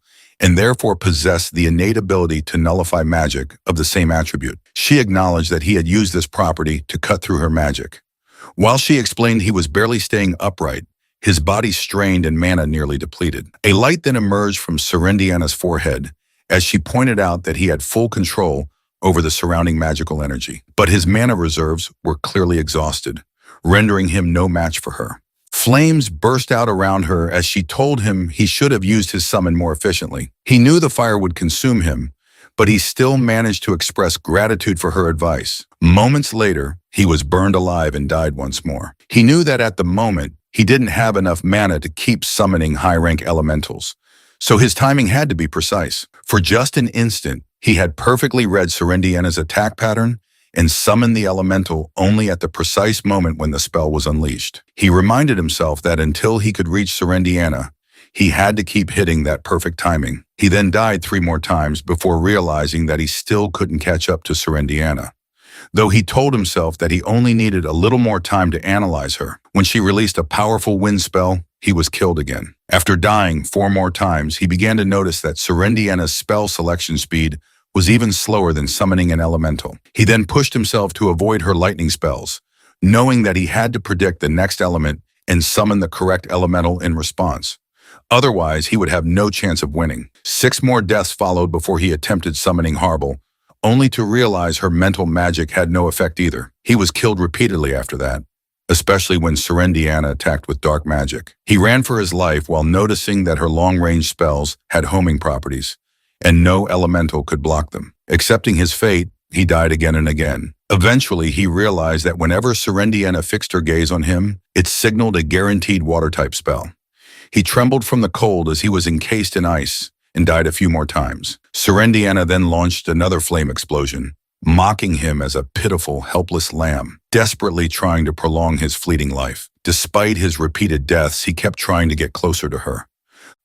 and therefore possessed the innate ability to nullify magic of the same attribute. She acknowledged that he had used this property to cut through her magic. While she explained he was barely staying upright, his body strained and mana nearly depleted. A light then emerged from Serendiana's forehead as she pointed out that he had full control over the surrounding magical energy. But his mana reserves were clearly exhausted, rendering him no match for her. Flames burst out around her as she told him he should have used his summon more efficiently. He knew the fire would consume him, but he still managed to express gratitude for her advice. Moments later, he was burned alive and died once more. He knew that at the moment, he didn't have enough mana to keep summoning high-rank elementals, so his timing had to be precise. For just an instant, he had perfectly read Serendiana's attack pattern and summoned the elemental only at the precise moment when the spell was unleashed. He reminded himself that until he could reach Serendiana, he had to keep hitting that perfect timing. He then died 3 more times before realizing that he still couldn't catch up to Serendiana. though he told himself that he only needed a little more time to analyze her. When she released a powerful wind spell, he was killed again. After dying 4 more times, he began to notice that Serendiana's spell selection speed was even slower than summoning an elemental. He then pushed himself to avoid her lightning spells, knowing that he had to predict the next element and summon the correct elemental in response. Otherwise, he would have no chance of winning. 6 more deaths followed before he attempted summoning Harble, only to realize her mental magic had no effect either. He was killed repeatedly after that, especially when Serendiana attacked with dark magic. He ran for his life while noticing that her long-range spells had homing properties, and no elemental could block them. Accepting his fate, he died again and again. Eventually, he realized that whenever Serendiana fixed her gaze on him, it signaled a guaranteed water-type spell. He trembled from the cold as he was encased in ice and died a few more times. Serendiana then launched another flame explosion, mocking him as a pitiful, helpless lamb, desperately trying to prolong his fleeting life. Despite his repeated deaths, he kept trying to get closer to her.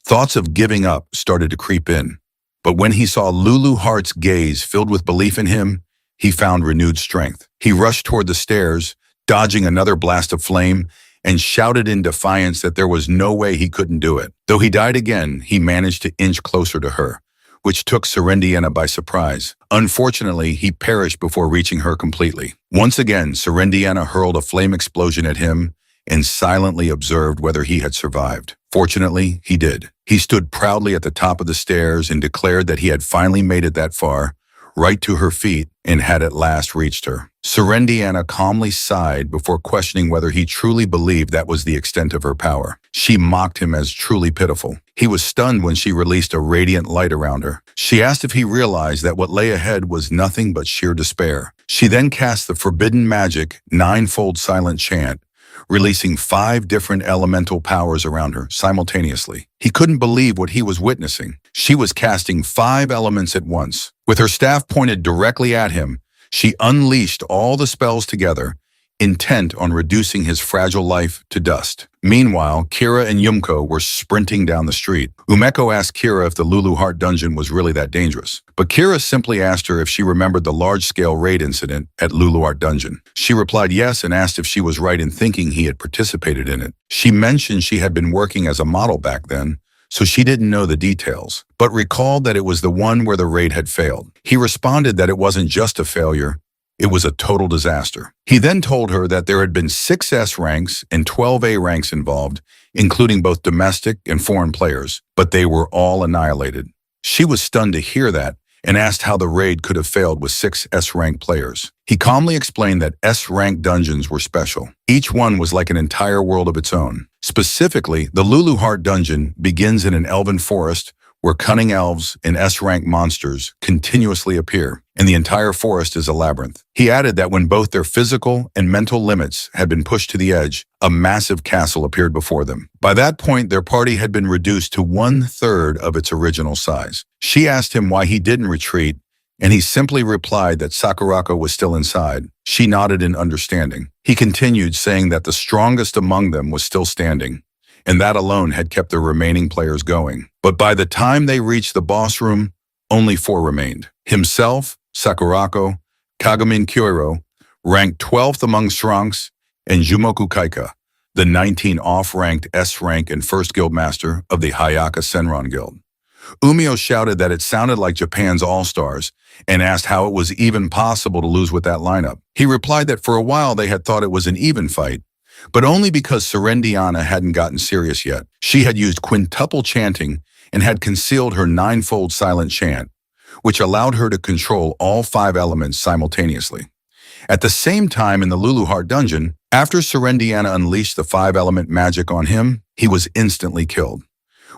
Thoughts of giving up started to creep in, but when he saw Lulu Hart's gaze filled with belief in him, he found renewed strength. He rushed toward the stairs, dodging another blast of flame, and shouted in defiance that there was no way he couldn't do it. Though he died again, he managed to inch closer to her, which took Serendiana by surprise. Unfortunately, he perished before reaching her completely. Once again, Serendiana hurled a flame explosion at him and silently observed whether he had survived. Fortunately, he did. He stood proudly at the top of the stairs and declared that he had finally made it that far, right to her feet, and had at last reached her. Serendiana calmly sighed before questioning whether he truly believed that was the extent of her power. She mocked him as truly pitiful. He was stunned when she released a radiant light around her. She asked if he realized that what lay ahead was nothing but sheer despair. She then cast the forbidden magic, 9-fold silent chant, releasing 5 different elemental powers around her simultaneously. He couldn't believe what he was witnessing. She was casting 5 elements at once. With her staff pointed directly at him, she unleashed all the spells together, intent on reducing his fragile life to dust. Meanwhile, Kira and Yumko were sprinting down the street. Umeko asked Kira if the Lulu Heart dungeon was really that dangerous, but Kira simply asked her if she remembered the large-scale raid incident at Lulu Heart dungeon. She replied yes and asked if she was right in thinking he had participated in it. She mentioned she had been working as a model back then, so she didn't know the details, but recalled that it was the one where the raid had failed. He responded that it wasn't just a failure, it was a total disaster. He then told her that there had been 6 S ranks and 12 A ranks involved, including both domestic and foreign players, but they were all annihilated. She was stunned to hear that and asked how the raid could have failed with 6 S-rank players. He calmly explained that S-rank dungeons were special. Each one was like an entire world of its own. Specifically, the Lulu Heart dungeon begins in an elven forest where cunning elves and S-rank monsters continuously appear, and the entire forest is a labyrinth. He added that when both their physical and mental limits had been pushed to the edge, a massive castle appeared before them. By that point, their party had been reduced to 1/3 of its original size. She asked him why he didn't retreat, and he simply replied that Sakurako was still inside. She nodded in understanding. He continued, saying that the strongest among them was still standing, and that alone had kept the remaining players going. But by the time they reached the boss room, only 4 remained. Himself, Sakurako, Kagamin Kyoiro, ranked 12th among Shranks, and Jumoku Kaika, the 19 off-ranked S-rank and first guildmaster of the Hayaka Senran Guild. Umio shouted that it sounded like Japan's All-Stars and asked how it was even possible to lose with that lineup. He replied that for a while they had thought it was an even fight, but only because Serendiana hadn't gotten serious yet. She had used quintuple chanting and had concealed her 9-fold silent chant, which allowed her to control all 5 elements simultaneously. At the same time in the Lulu Heart dungeon, after Serendiana unleashed the 5-element magic on him, he was instantly killed.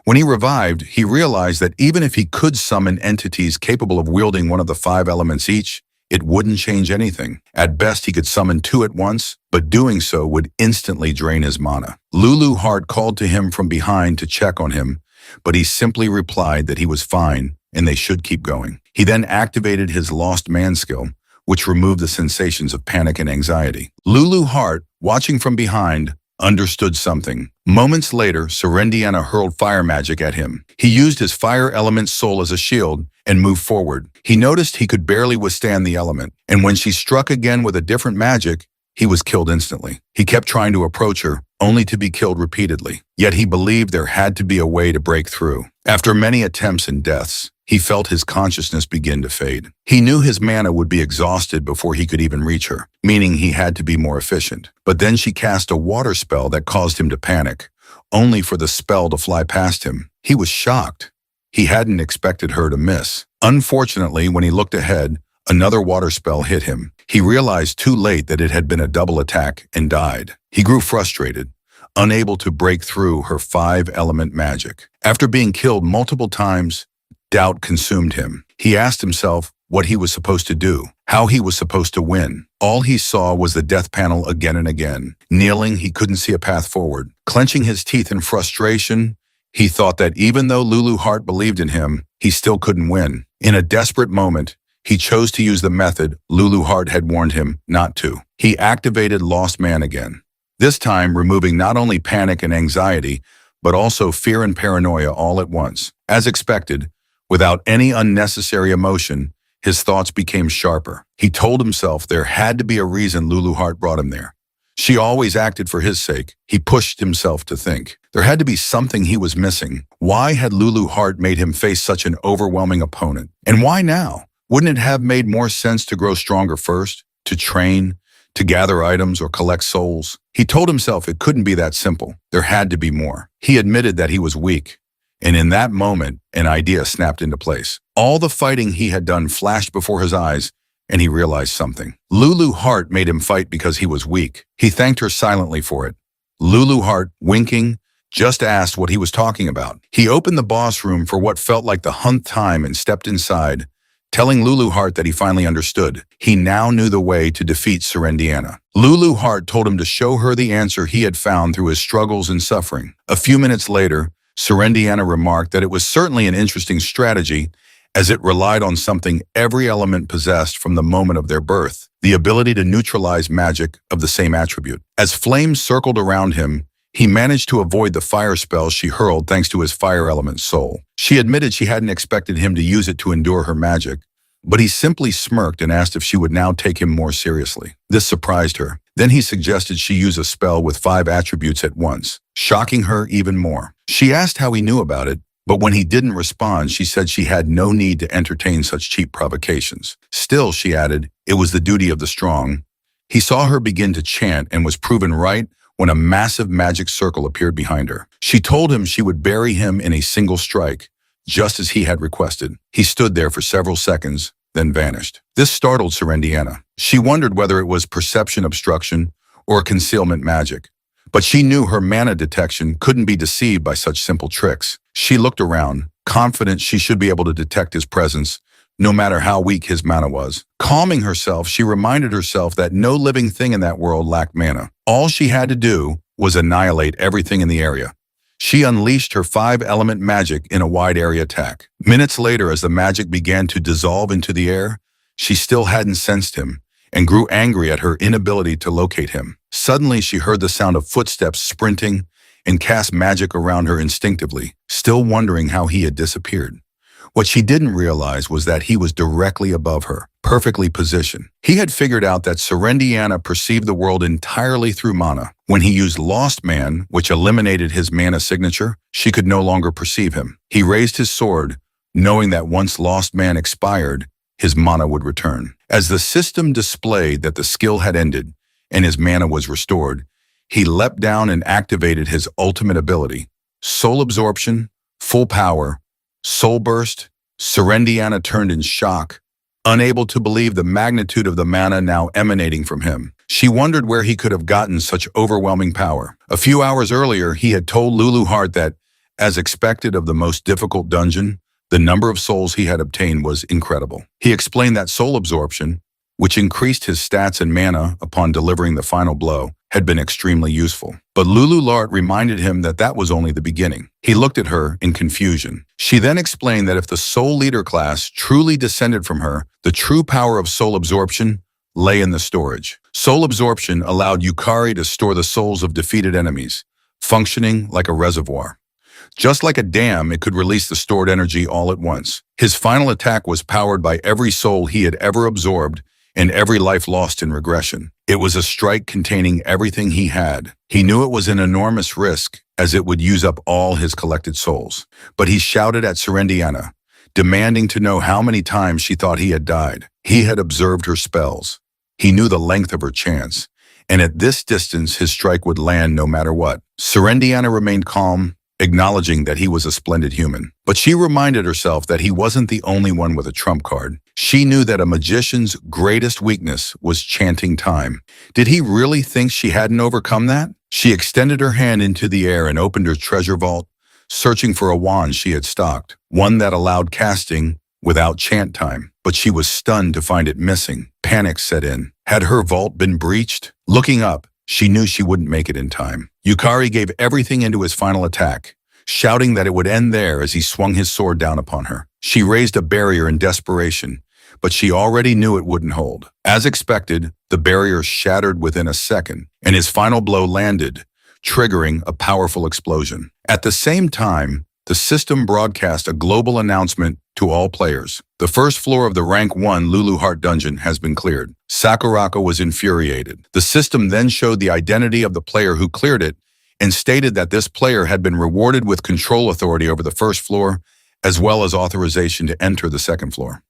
When he revived, he realized that even if he could summon entities capable of wielding one of the 5 elements each, it wouldn't change anything. At best, he could summon 2 at once, but doing so would instantly drain his mana. Lulu Heart called to him from behind to check on him, but he simply replied that he was fine and they should keep going. He then activated his Lost Man skill, which removed the sensations of panic and anxiety. Lulu Heart, watching from behind, understood something. Moments later, Serendiana hurled fire magic at him. He used his fire element soul as a shield and move forward. He noticed he could barely withstand the element, and when she struck again with a different magic, he was killed instantly. He kept trying to approach her, only to be killed repeatedly. Yet he believed there had to be a way to break through. After many attempts and deaths, he felt his consciousness begin to fade. He knew his mana would be exhausted before he could even reach her, meaning he had to be more efficient. But then she cast a water spell that caused him to panic, only for the spell to fly past him. He was shocked. He hadn't expected her to miss. Unfortunately, when he looked ahead, another water spell hit him. He realized too late that it had been a double attack and died. He grew frustrated, unable to break through her 5-element magic. After being killed multiple times, doubt consumed him. He asked himself what he was supposed to do, how he was supposed to win. All he saw was the death panel again and again. Kneeling, he couldn't see a path forward. Clenching his teeth in frustration, he thought that even though Lulu Heart believed in him, he still couldn't win. In a desperate moment, he chose to use the method Lulu Heart had warned him not to. He activated Lost Man again, this time removing not only panic and anxiety, but also fear and paranoia all at once. As expected, without any unnecessary emotion, his thoughts became sharper. He told himself there had to be a reason Lulu Heart brought him there. She always acted for his sake. He pushed himself to think. There had to be something he was missing. Why had Lulu Heart made him face such an overwhelming opponent? And why now? Wouldn't it have made more sense to grow stronger first, to train, to gather items or collect souls? He told himself it couldn't be that simple. There had to be more. He admitted that he was weak. And in that moment, an idea snapped into place. All the fighting he had done flashed before his eyes, and he realized something. Lulu Heart made him fight because he was weak. He thanked her silently for it. Lulu Heart, winking, just asked what he was talking about. He opened the boss room for what felt like the 100th time and stepped inside, telling Lulu Heart that he finally understood. He now knew the way to defeat Serendiana. Lulu Heart told him to show her the answer he had found through his struggles and suffering. A few minutes later, Serendiana remarked that it was certainly an interesting strategy, as it relied on something every element possessed from the moment of their birth, the ability to neutralize magic of the same attribute. As flames circled around him, he managed to avoid the fire spell she hurled thanks to his fire element soul. She admitted she hadn't expected him to use it to endure her magic, but he simply smirked and asked if she would now take him more seriously. This surprised her. Then he suggested she use a spell with 5 attributes at once, shocking her even more. She asked how he knew about it, but when he didn't respond, she said she had no need to entertain such cheap provocations. Still, she added, it was the duty of the strong. He saw her begin to chant and was proven right when a massive magic circle appeared behind her. She told him she would bury him in a single strike, just as he had requested. He stood there for several seconds, then vanished. This startled Serendiana. She wondered whether it was perception obstruction or concealment magic. But she knew her mana detection couldn't be deceived by such simple tricks. She looked around, confident she should be able to detect his presence, no matter how weak his mana was. Calming herself, she reminded herself that no living thing in that world lacked mana. All she had to do was annihilate everything in the area. She unleashed her 5-element magic in a wide area attack. Minutes later, as the magic began to dissolve into the air, she still hadn't sensed him and grew angry at her inability to locate him. Suddenly, she heard the sound of footsteps sprinting and cast magic around her instinctively, still wondering how he had disappeared. What she didn't realize was that he was directly above her, perfectly positioned. He had figured out that Serendiana perceived the world entirely through mana. When he used Lost Man, which eliminated his mana signature, she could no longer perceive him. He raised his sword, knowing that once Lost Man expired, his mana would return. As the system displayed that the skill had ended and his mana was restored, he leapt down and activated his ultimate ability. Soul Absorption, Full Power, Soul Burst. Serendiana turned in shock, unable to believe the magnitude of the mana now emanating from him. She wondered where he could have gotten such overwhelming power. A few hours earlier, he had told Lulu Heart that, as expected of the most difficult dungeon, the number of souls he had obtained was incredible. He explained that soul absorption, which increased his stats and mana upon delivering the final blow, had been extremely useful. But Lulu Heart reminded him that that was only the beginning. He looked at her in confusion. She then explained that if the soul leader class truly descended from her, the true power of soul absorption lay in the storage. Soul absorption allowed Yukari to store the souls of defeated enemies, functioning like a reservoir. Just like a dam, it could release the stored energy all at once. His final attack was powered by every soul he had ever absorbed and every life lost in regression. It was a strike containing everything he had. He knew it was an enormous risk, as it would use up all his collected souls. But he shouted at Serendiana, demanding to know how many times she thought he had died. He had observed her spells. He knew the length of her chance, and at this distance his strike would land no matter what. Serendiana remained calm, acknowledging that he was a splendid human. But she reminded herself that he wasn't the only one with a trump card. She knew that a magician's greatest weakness was chanting time. Did he really think she hadn't overcome that? She extended her hand into the air and opened her treasure vault, searching for a wand she had stocked, one that allowed casting without chant time. But she was stunned to find it missing. Panic set in. Had her vault been breached? Looking up, she knew she wouldn't make it in time. Yukari gave everything into his final attack, shouting that it would end there as he swung his sword down upon her. She raised a barrier in desperation, but she already knew it wouldn't hold. As expected, the barrier shattered within a second, and his final blow landed, triggering a powerful explosion. At the same time, the system broadcast a global announcement to all players. The first floor of the Rank 1 Lulu Heart dungeon has been cleared. Sakurako was infuriated. The system then showed the identity of the player who cleared it and stated that this player had been rewarded with control authority over the first floor, as well as authorization to enter the second floor.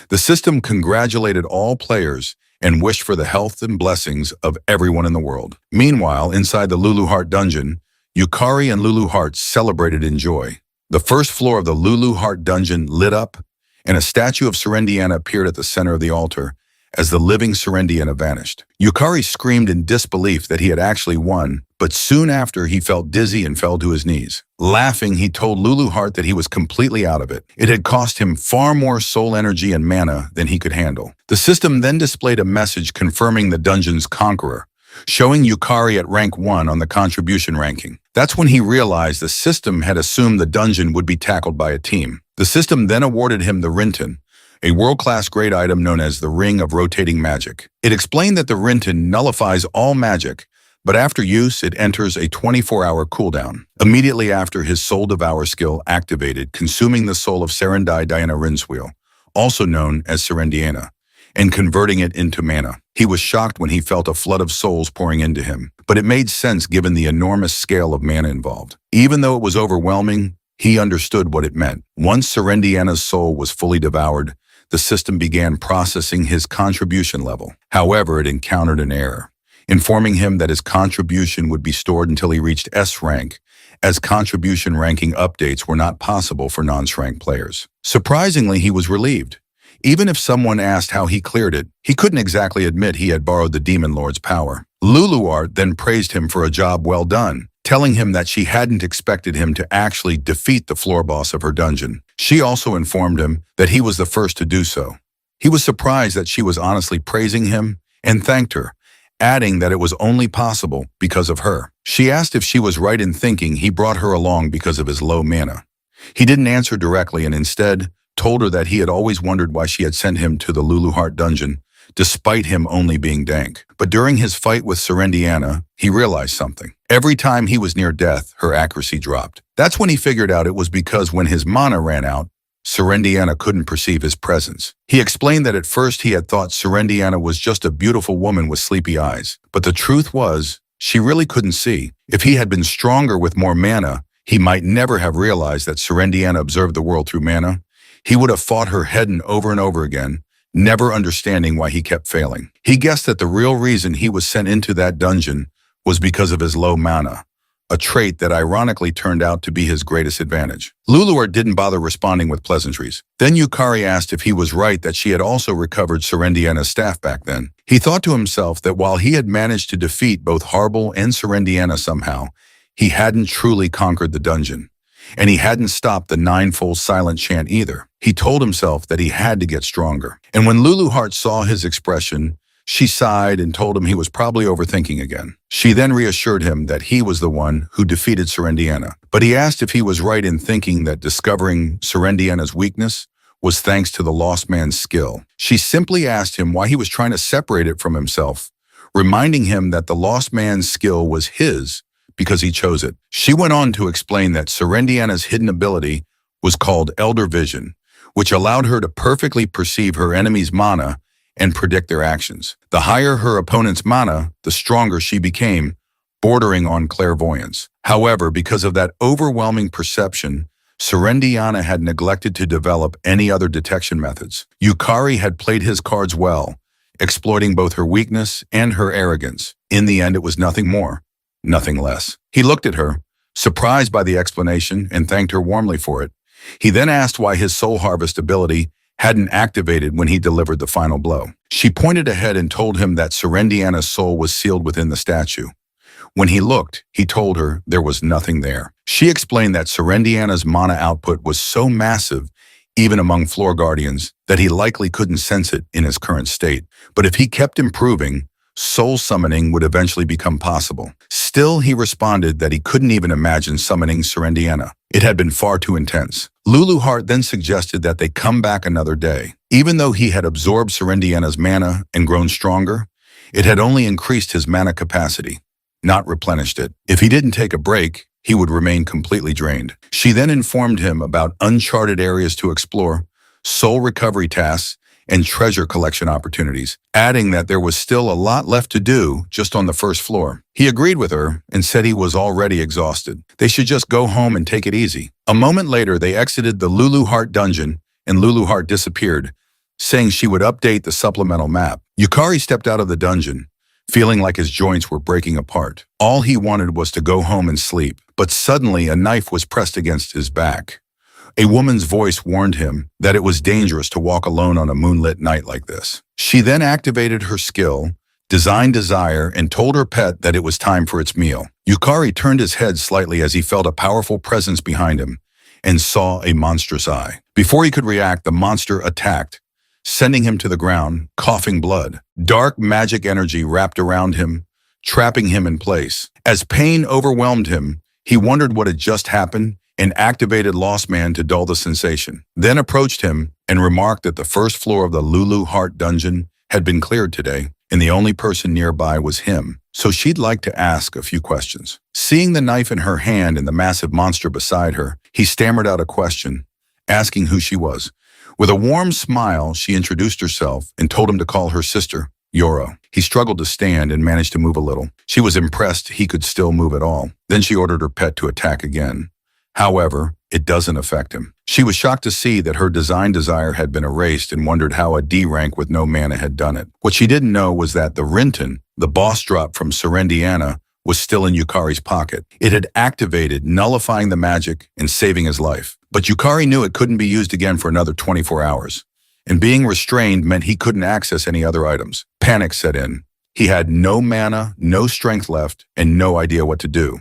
The system congratulated all players and wished for the health and blessings of everyone in the world. Meanwhile, inside the Lulu Heart dungeon, Yukari and Lulu Heart celebrated in joy. The first floor of the Lulu Heart dungeon lit up, and a statue of Serendiana appeared at the center of the altar as the living Serendiana vanished. Yukari screamed in disbelief that he had actually won, but soon after he felt dizzy and fell to his knees. Laughing, he told Lulu Heart that he was completely out of it. It had cost him far more soul energy and mana than he could handle. The system then displayed a message confirming the dungeon's conqueror, showing Yukari at rank 1 on the contribution ranking. That's when he realized the system had assumed the dungeon would be tackled by a team. The system then awarded him the Rinton, a world-class great item known as the Ring of Rotating Magic. It explained that the Rinton nullifies all magic, but after use, it enters a 24-hour cooldown. Immediately after, his Soul Devour skill activated, consuming the soul of Diana Rinswheel, also known as Serendiana, and converting it into mana. He was shocked when he felt a flood of souls pouring into him, but it made sense given the enormous scale of mana involved. Even though it was overwhelming, he understood what it meant. Once Serendiana's soul was fully devoured, the system began processing his contribution level. However, it encountered an error, informing him that his contribution would be stored until he reached S rank, as contribution ranking updates were not possible for non-rank players. Surprisingly, he was relieved. Even if someone asked how he cleared it, he couldn't exactly admit he had borrowed the Demon Lord's power. Luluart then praised him for a job well done, telling him that she hadn't expected him to actually defeat the floor boss of her dungeon. She also informed him that he was the first to do so. He was surprised that she was honestly praising him and thanked her, adding that it was only possible because of her. She asked if she was right in thinking he brought her along because of his low mana. He didn't answer directly and instead told her that he had always wondered why she had sent him to the Lulu Heart dungeon, despite him only being dank. But during his fight with Serendiana, he realized something. Every time he was near death, her accuracy dropped. That's when he figured out it was because when his mana ran out, Serendiana couldn't perceive his presence. He explained that at first he had thought Serendiana was just a beautiful woman with sleepy eyes. But the truth was, she really couldn't see. If he had been stronger with more mana, he might never have realized that Serendiana observed the world through mana. He would have fought her head and over again, never understanding why he kept failing. He guessed that the real reason he was sent into that dungeon was because of his low mana, a trait that ironically turned out to be his greatest advantage. Luluart didn't bother responding with pleasantries. Then Yukari asked if he was right that she had also recovered Serendiana's staff back then. He thought to himself that while he had managed to defeat both Harble and Serendiana somehow, he hadn't truly conquered the dungeon. And he hadn't stopped the ninefold silent chant either. He told himself that he had to get stronger. And when Lulu Heart saw his expression, she sighed and told him he was probably overthinking again. She then reassured him that he was the one who defeated Serendiana. But he asked if he was right in thinking that discovering Serendiana's weakness was thanks to the lost man's skill. She simply asked him why he was trying to separate it from himself, reminding him that the lost man's skill was his because he chose it. She went on to explain that Serendiana's hidden ability was called Elder Vision, which allowed her to perfectly perceive her enemy's mana and predict their actions. The higher her opponent's mana, the stronger she became, bordering on clairvoyance. However, because of that overwhelming perception, Serendiana had neglected to develop any other detection methods. Yukari had played his cards well, exploiting both her weakness and her arrogance. In the end, it was nothing more, nothing less. He looked at her, surprised by the explanation, and thanked her warmly for it. He then asked why his soul harvest ability hadn't activated when he delivered the final blow. She pointed ahead and told him that Serendiana's soul was sealed within the statue. When he looked, he told her there was nothing there. She explained that Serendiana's mana output was so massive, even among floor guardians, that he likely couldn't sense it in his current state. But if he kept improving, soul summoning would eventually become possible. Still, he responded that he couldn't even imagine summoning Serendiana. It had been far too intense. Lulu Heart then suggested that they come back another day. Even though he had absorbed Serendiana's mana and grown stronger, it had only increased his mana capacity, not replenished it. If he didn't take a break, he would remain completely drained. She then informed him about uncharted areas to explore, soul recovery tasks, and treasure collection opportunities, adding that there was still a lot left to do just on the first floor. He agreed with her and said he was already exhausted. They should just go home and take it easy. A moment later, they exited the Lulu Heart dungeon and Lulu Heart disappeared, saying she would update the supplemental map. Yukari stepped out of the dungeon, feeling like his joints were breaking apart. All he wanted was to go home and sleep, but suddenly a knife was pressed against his back. A woman's voice warned him that it was dangerous to walk alone on a moonlit night like this. She then activated her skill, Design Desire, and told her pet that it was time for its meal. Yukari turned his head slightly as he felt a powerful presence behind him and saw a monstrous eye. Before he could react, the monster attacked, sending him to the ground, coughing blood. Dark magic energy wrapped around him, trapping him in place. As pain overwhelmed him, he wondered what had just happened and activated Lost Man to dull the sensation. Then approached him and remarked that the first floor of the Lulu Heart dungeon had been cleared today, and the only person nearby was him, so she'd like to ask a few questions. Seeing the knife in her hand and the massive monster beside her, he stammered out a question, asking who she was. With a warm smile, she introduced herself and told him to call her sister, Yoro. He struggled to stand and managed to move a little. She was impressed he could still move at all. Then she ordered her pet to attack again. However, it doesn't affect him. She was shocked to see that her Design Desire had been erased and wondered how a D rank with no mana had done it. What she didn't know was that the Rinton, the boss drop from Serendiana, was still in Yukari's pocket. It had activated, nullifying the magic and saving his life. But Yukari knew it couldn't be used again for another 24 hours. And being restrained meant he couldn't access any other items. Panic set in. He had no mana, no strength left, and no idea what to do.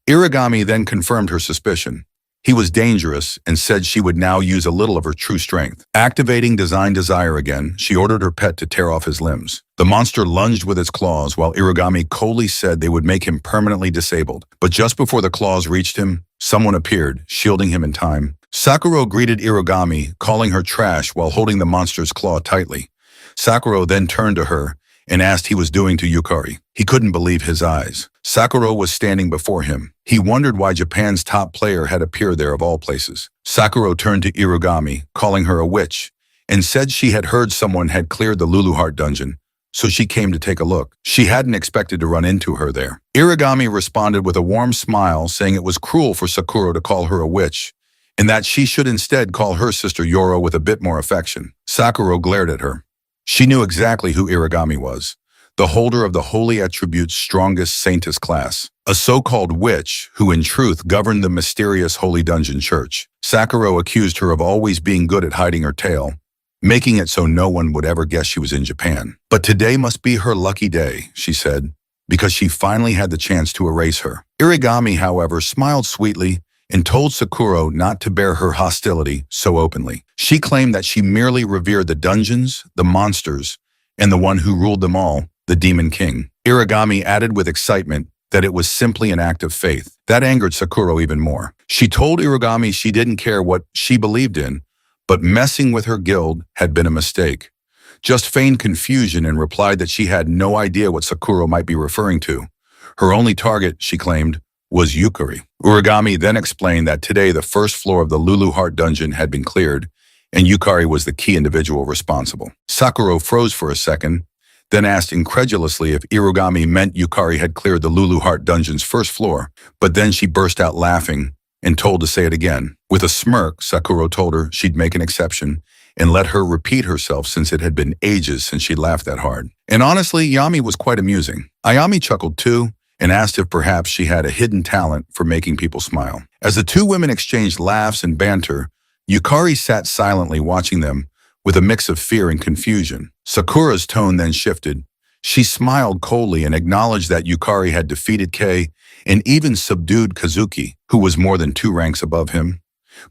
Irigami then confirmed her suspicion. He was dangerous and said she would now use a little of her true strength. Activating Design Desire again, she ordered her pet to tear off his limbs. The monster lunged with its claws while Irigami coldly said they would make him permanently disabled. But just before the claws reached him, someone appeared, shielding him in time. Sakura greeted Irigami, calling her trash while holding the monster's claw tightly. Sakura then turned to her and asked he was doing to Yukari. He couldn't believe his eyes. Sakura was standing before him. He wondered why Japan's top player had appeared there of all places. Sakura turned to Irigami, calling her a witch, and said she had heard someone had cleared the Lulu Heart dungeon, so she came to take a look. She hadn't expected to run into her there. Irigami responded with a warm smile, saying it was cruel for Sakura to call her a witch, and that she should instead call her sister Yoro with a bit more affection. Sakura glared at her. She knew exactly who Irigami was, the holder of the Holy Attribute's strongest saintess class, a so-called witch who in truth governed the mysterious Holy Dungeon Church. Sakura accused her of always being good at hiding her tail, making it so no one would ever guess she was in Japan. But today must be her lucky day, she said, because she finally had the chance to erase her. Irigami, however, smiled sweetly and told Sakura not to bear her hostility so openly. She claimed that she merely revered the dungeons, the monsters, and the one who ruled them all, the Demon King. Irigami added with excitement that it was simply an act of faith. That angered Sakura even more. She told Irigami she didn't care what she believed in, but messing with her guild had been a mistake. Just feigned confusion and replied that she had no idea what Sakura might be referring to. Her only target, she claimed, was Yukari. Uragami then explained that today the first floor of the Lulu Heart dungeon had been cleared, and Yukari was the key individual responsible. Sakura froze for a second, then asked incredulously if Irugami meant Yukari had cleared the Lulu Heart dungeon's first floor, but then she burst out laughing and told to say it again. With a smirk, Sakura told her she'd make an exception and let her repeat herself since it had been ages since she'd laughed that hard. And honestly, Yami was quite amusing. Ayami chuckled too and asked if perhaps she had a hidden talent for making people smile. As the two women exchanged laughs and banter, Yukari sat silently watching them with a mix of fear and confusion. Sakura's tone then shifted. She smiled coldly and acknowledged that Yukari had defeated Kei and even subdued Kazuki, who was more than 2 ranks above him.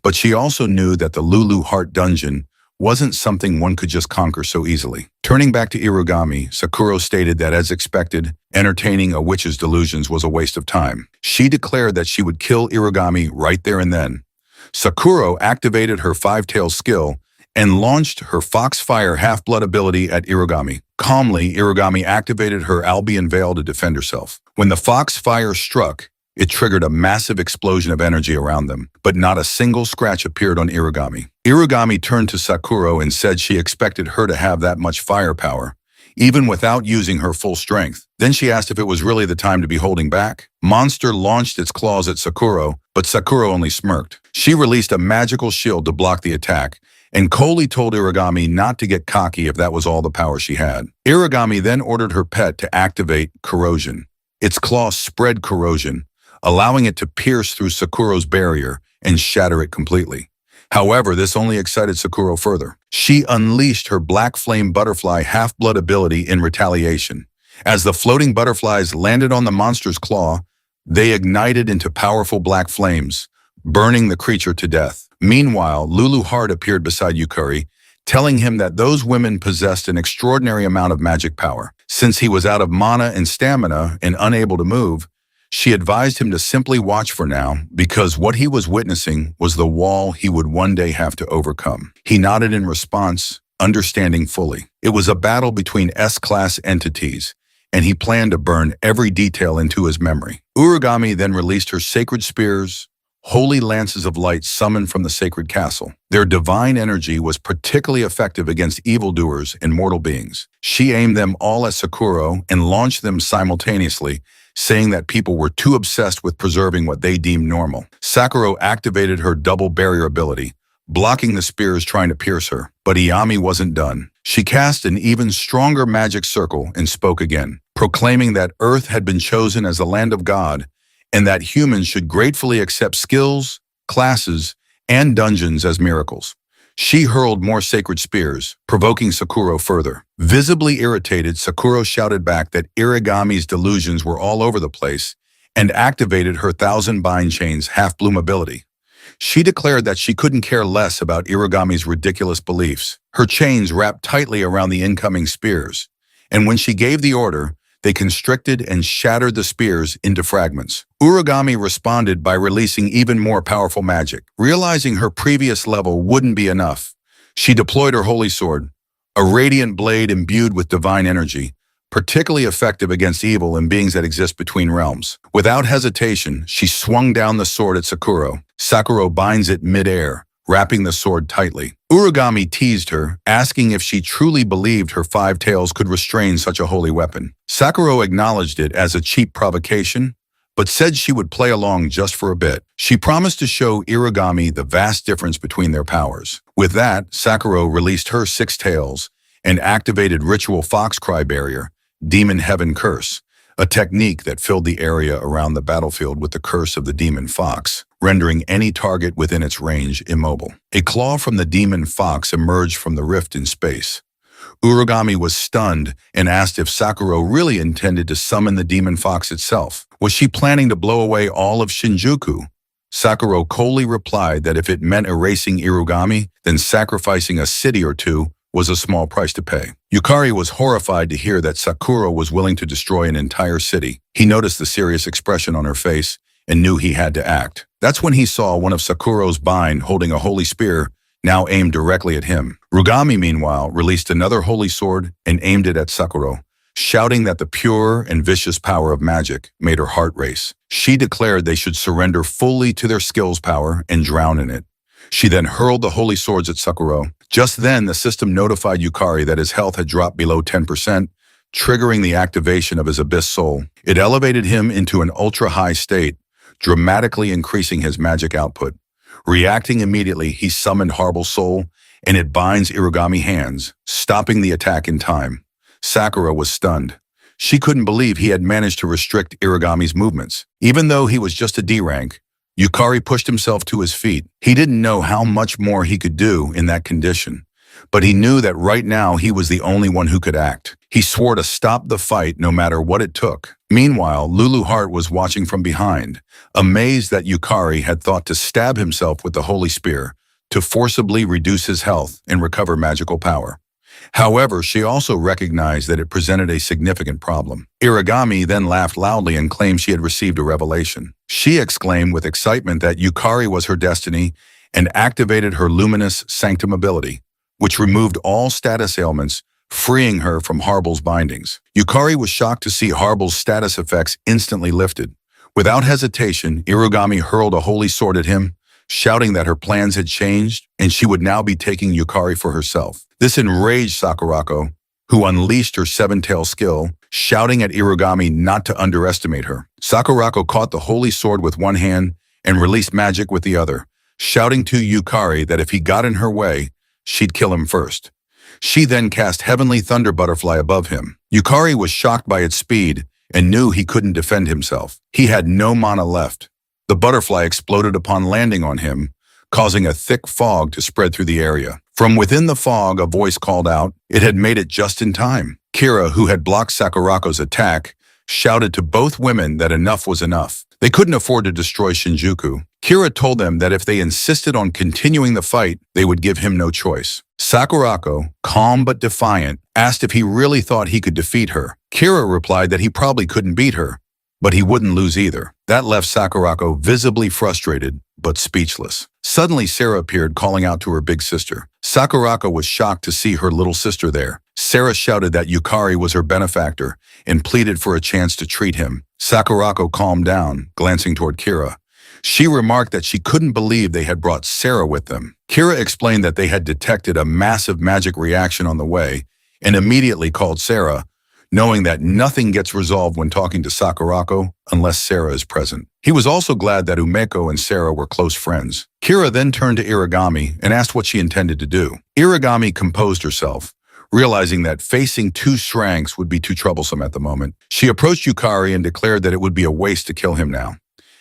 But she also knew that the Lulu Heart dungeon wasn't something one could just conquer so easily. Turning back to Irugami, Sakura stated that as expected, entertaining a witch's delusions was a waste of time. She declared that she would kill Irugami right there and then. Sakura activated her 5-tail skill and launched her Foxfire Half-Blood ability at Irugami. Calmly, Irugami activated her Albion Veil to defend herself. When the Foxfire struck, it triggered a massive explosion of energy around them, but not a single scratch appeared on Irugami. Irugami turned to Sakura and said she expected her to have that much firepower, even without using her full strength. Then she asked if it was really the time to be holding back. Monster launched its claws at Sakura, but Sakura only smirked. She released a magical shield to block the attack, and coldly told Irugami not to get cocky if that was all the power she had. Irugami then ordered her pet to activate corrosion. Its claws spread corrosion, allowing it to pierce through Sakura's barrier and shatter it completely. However, this only excited Sakura further. She unleashed her Black Flame Butterfly Half-Blood ability in retaliation. As the floating butterflies landed on the monster's claw, they ignited into powerful black flames, burning the creature to death. Meanwhile, Lulu Heart appeared beside Yukari, telling him that those women possessed an extraordinary amount of magic power. Since he was out of mana and stamina and unable to move, she advised him to simply watch for now, because what he was witnessing was the wall he would one day have to overcome. He nodded in response, understanding fully. It was a battle between S-class entities, and he planned to burn every detail into his memory. Urugami then released her sacred spears, holy lances of light summoned from the sacred castle. Their divine energy was particularly effective against evildoers and mortal beings. She aimed them all at Sakura and launched them simultaneously, saying that people were too obsessed with preserving what they deemed normal. Sakura activated her double barrier ability, blocking the spears trying to pierce her. But Iyami wasn't done. She cast an even stronger magic circle and spoke again, proclaiming that Earth had been chosen as the land of God and that humans should gratefully accept skills, classes, and dungeons as miracles. She hurled more sacred spears, provoking Sakura further. Visibly irritated, Sakura shouted back that Irigami's delusions were all over the place and activated her 1,000 bind chains half-bloom ability. She declared that she couldn't care less about Irigami's ridiculous beliefs. Her chains wrapped tightly around the incoming spears, and when she gave the order, they constricted and shattered the spears into fragments. Urugami responded by releasing even more powerful magic. Realizing her previous level wouldn't be enough, she deployed her holy sword, a radiant blade imbued with divine energy, particularly effective against evil and beings that exist between realms. Without hesitation, she swung down the sword at Sakura. Sakura binds it mid-air, wrapping the sword tightly. Urugami teased her, asking if she truly believed her 5 tails could restrain such a holy weapon. Sakura acknowledged it as a cheap provocation, but said she would play along just for a bit. She promised to show Irugami the vast difference between their powers. With that, Sakura released her 6 tails and activated Ritual Foxcry Barrier, Demon Heaven Curse, a technique that filled the area around the battlefield with the curse of the demon fox, rendering any target within its range immobile. A claw from the demon fox emerged from the rift in space. Urugami was stunned and asked if Sakura really intended to summon the demon fox itself. Was she planning to blow away all of Shinjuku? Sakura coldly replied that if it meant erasing Irugami, then sacrificing a city or two was a small price to pay. Yukari was horrified to hear that Sakura was willing to destroy an entire city. He noticed the serious expression on her face and knew he had to act. That's when he saw one of Sakura's bind holding a holy spear, now aimed directly at him. Rugami, meanwhile, released another holy sword and aimed it at Sakura, shouting that the pure and vicious power of magic made her heart race. She declared they should surrender fully to their skill's power and drown in it. She then hurled the holy swords at Sakura. Just then, the system notified Yukari that his health had dropped below 10%, triggering the activation of his abyss soul. It elevated him into an ultra-high state, dramatically increasing his magic output. Reacting immediately, he summoned Horrible Soul, and it binds Irugami hands, stopping the attack in time. Sakura was stunned. She couldn't believe he had managed to restrict Irugami's movements. Even though he was just a D rank, Yukari pushed himself to his feet. He didn't know how much more he could do in that condition, but he knew that right now he was the only one who could act. He swore to stop the fight no matter what it took. Meanwhile, Lulu Heart was watching from behind, amazed that Yukari had thought to stab himself with the Holy Spear to forcibly reduce his health and recover magical power. However, she also recognized that it presented a significant problem. Irugami then laughed loudly and claimed she had received a revelation. She exclaimed with excitement that Yukari was her destiny and activated her luminous sanctum ability, which removed all status ailments, freeing her from Harble's bindings. Yukari was shocked to see Harble's status effects instantly lifted. Without hesitation, Irugami hurled a holy sword at him, shouting that her plans had changed and she would now be taking Yukari for herself. This enraged Sakurako, who unleashed her seven-tail skill, shouting at Irugami not to underestimate her. Sakurako caught the holy sword with one hand and released magic with the other, shouting to Yukari that if he got in her way, she'd kill him first. She then cast Heavenly Thunder Butterfly above him. Yukari was shocked by its speed and knew he couldn't defend himself. He had no mana left. The butterfly exploded upon landing on him, causing a thick fog to spread through the area. From within the fog, a voice called out. It had made it just in time. Kira, who had blocked Sakurako's attack, shouted to both women that enough was enough. They couldn't afford to destroy Shinjuku. Kira told them that if they insisted on continuing the fight, they would give him no choice. Sakurako, calm but defiant, asked if he really thought he could defeat her. Kira replied that he probably couldn't beat her, but he wouldn't lose either. That left Sakurako visibly frustrated, but speechless. Suddenly, Sarah appeared, calling out to her big sister. Sakurako was shocked to see her little sister there. Sarah shouted that Yukari was her benefactor and pleaded for a chance to treat him. Sakurako calmed down, glancing toward Kira. She remarked that she couldn't believe they had brought Sarah with them. Kira explained that they had detected a massive magic reaction on the way and immediately called Sarah, knowing that nothing gets resolved when talking to Sakurako unless Sarah is present. He was also glad that Umeko and Sarah were close friends. Kira then turned to Irugami and asked what she intended to do. Irugami composed herself, realizing that facing two Shranks would be too troublesome at the moment. She approached Yukari and declared that it would be a waste to kill him now.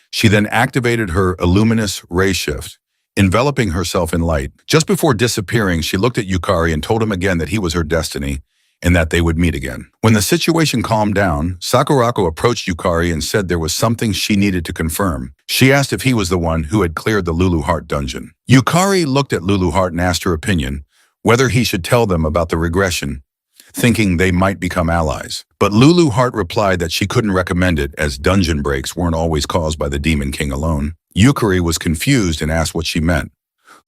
She then activated her Illuminous Ray Shift, enveloping herself in light. Just before disappearing, she looked at Yukari and told him again that he was her destiny and that they would meet again. When the situation calmed down, Sakurako approached Yukari and said there was something she needed to confirm. She asked if he was the one who had cleared the Lulu Heart dungeon. Yukari looked at Lulu Heart and asked her opinion, whether he should tell them about the regression, thinking they might become allies. But Lulu Heart replied that she couldn't recommend it as dungeon breaks weren't always caused by the Demon King alone. Yukari was confused and asked what she meant.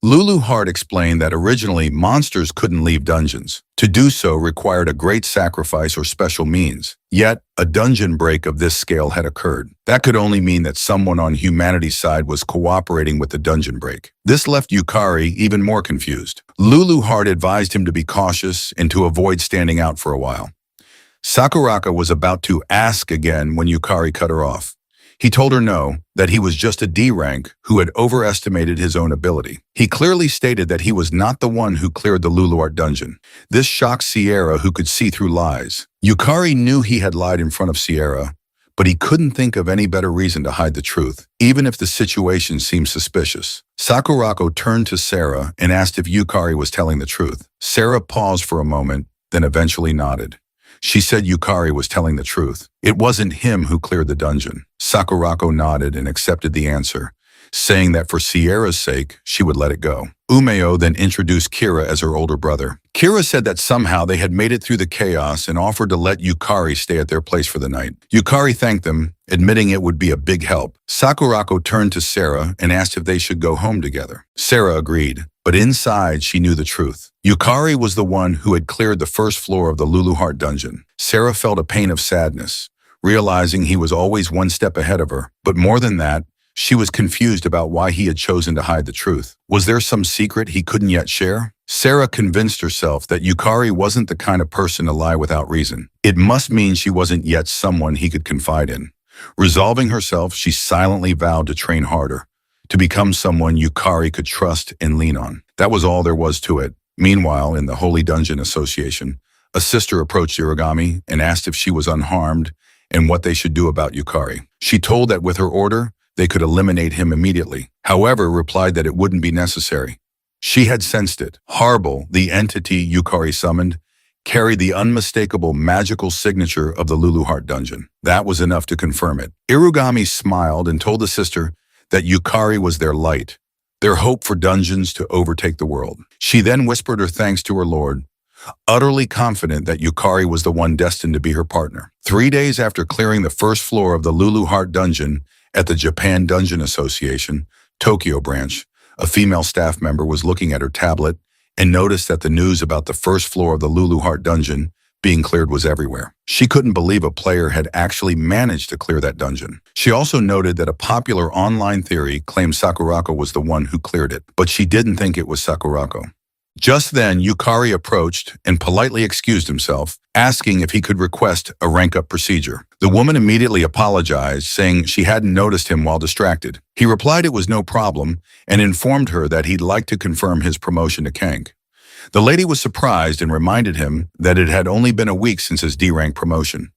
Lulu Heart explained that originally monsters couldn't leave dungeons. To do so required a great sacrifice or special means. Yet, a dungeon break of this scale had occurred. That could only mean that someone on humanity's side was cooperating with the dungeon break. This left Yukari even more confused. Lulu Heart advised him to be cautious and to avoid standing out for a while. Sakurako was about to ask again when Yukari cut her off. He told her no, that he was just a D rank who had overestimated his own ability. He clearly stated that he was not the one who cleared the Lulu Art dungeon. This shocked Sierra, who could see through lies. Yukari knew he had lied in front of Sierra, but he couldn't think of any better reason to hide the truth, even if the situation seemed suspicious. Sakurako turned to Sarah and asked if Yukari was telling the truth. Sarah paused for a moment, then eventually nodded. She said Yukari was telling the truth. It wasn't him who cleared the dungeon. Sakurako nodded and accepted the answer, saying that for Sierra's sake, she would let it go. Umeo then introduced Kira as her older brother. Kira said that somehow they had made it through the chaos and offered to let Yukari stay at their place for the night. Yukari thanked them, admitting it would be a big help. Sakurako turned to Sarah and asked if they should go home together. Sarah agreed, but inside she knew the truth. Yukari was the one who had cleared the first floor of the Lulu Heart dungeon. Sarah felt a pain of sadness, realizing he was always one step ahead of her. But more than that, she was confused about why he had chosen to hide the truth. Was there some secret he couldn't yet share? Sarah convinced herself that Yukari wasn't the kind of person to lie without reason. It must mean she wasn't yet someone he could confide in. Resolving herself, she silently vowed to train harder, to become someone Yukari could trust and lean on. That was all there was to it. Meanwhile, in the Holy Dungeon Association, a sister approached Irigami and asked if she was unharmed and what they should do about Yukari. She told that with her order, they could eliminate him immediately. However, replied that it wouldn't be necessary. She had sensed it. Harble, the entity Yukari summoned, carried the unmistakable magical signature of the Lulu Heart dungeon. That was enough to confirm it. Irigami smiled and told the sister that Yukari was their light, their hope for dungeons to overtake the world. She then whispered her thanks to her lord, utterly confident that Yukari was the one destined to be her partner. 3 days after clearing the first floor of the Lulu Heart dungeon, at the Japan Dungeon Association, Tokyo branch, a female staff member was looking at her tablet and noticed that the news about the first floor of the Lulu Heart dungeon being cleared was everywhere. She couldn't believe a player had actually managed to clear that dungeon. She also noted that a popular online theory claimed Sakurako was the one who cleared it, but she didn't think it was Sakurako. Just then, Yukari approached and politely excused himself, asking if he could request a rank-up procedure. The woman immediately apologized, saying she hadn't noticed him while distracted. He replied it was no problem and informed her that he'd like to confirm his promotion to Kank. The lady was surprised and reminded him that it had only been a week since his D-rank promotion.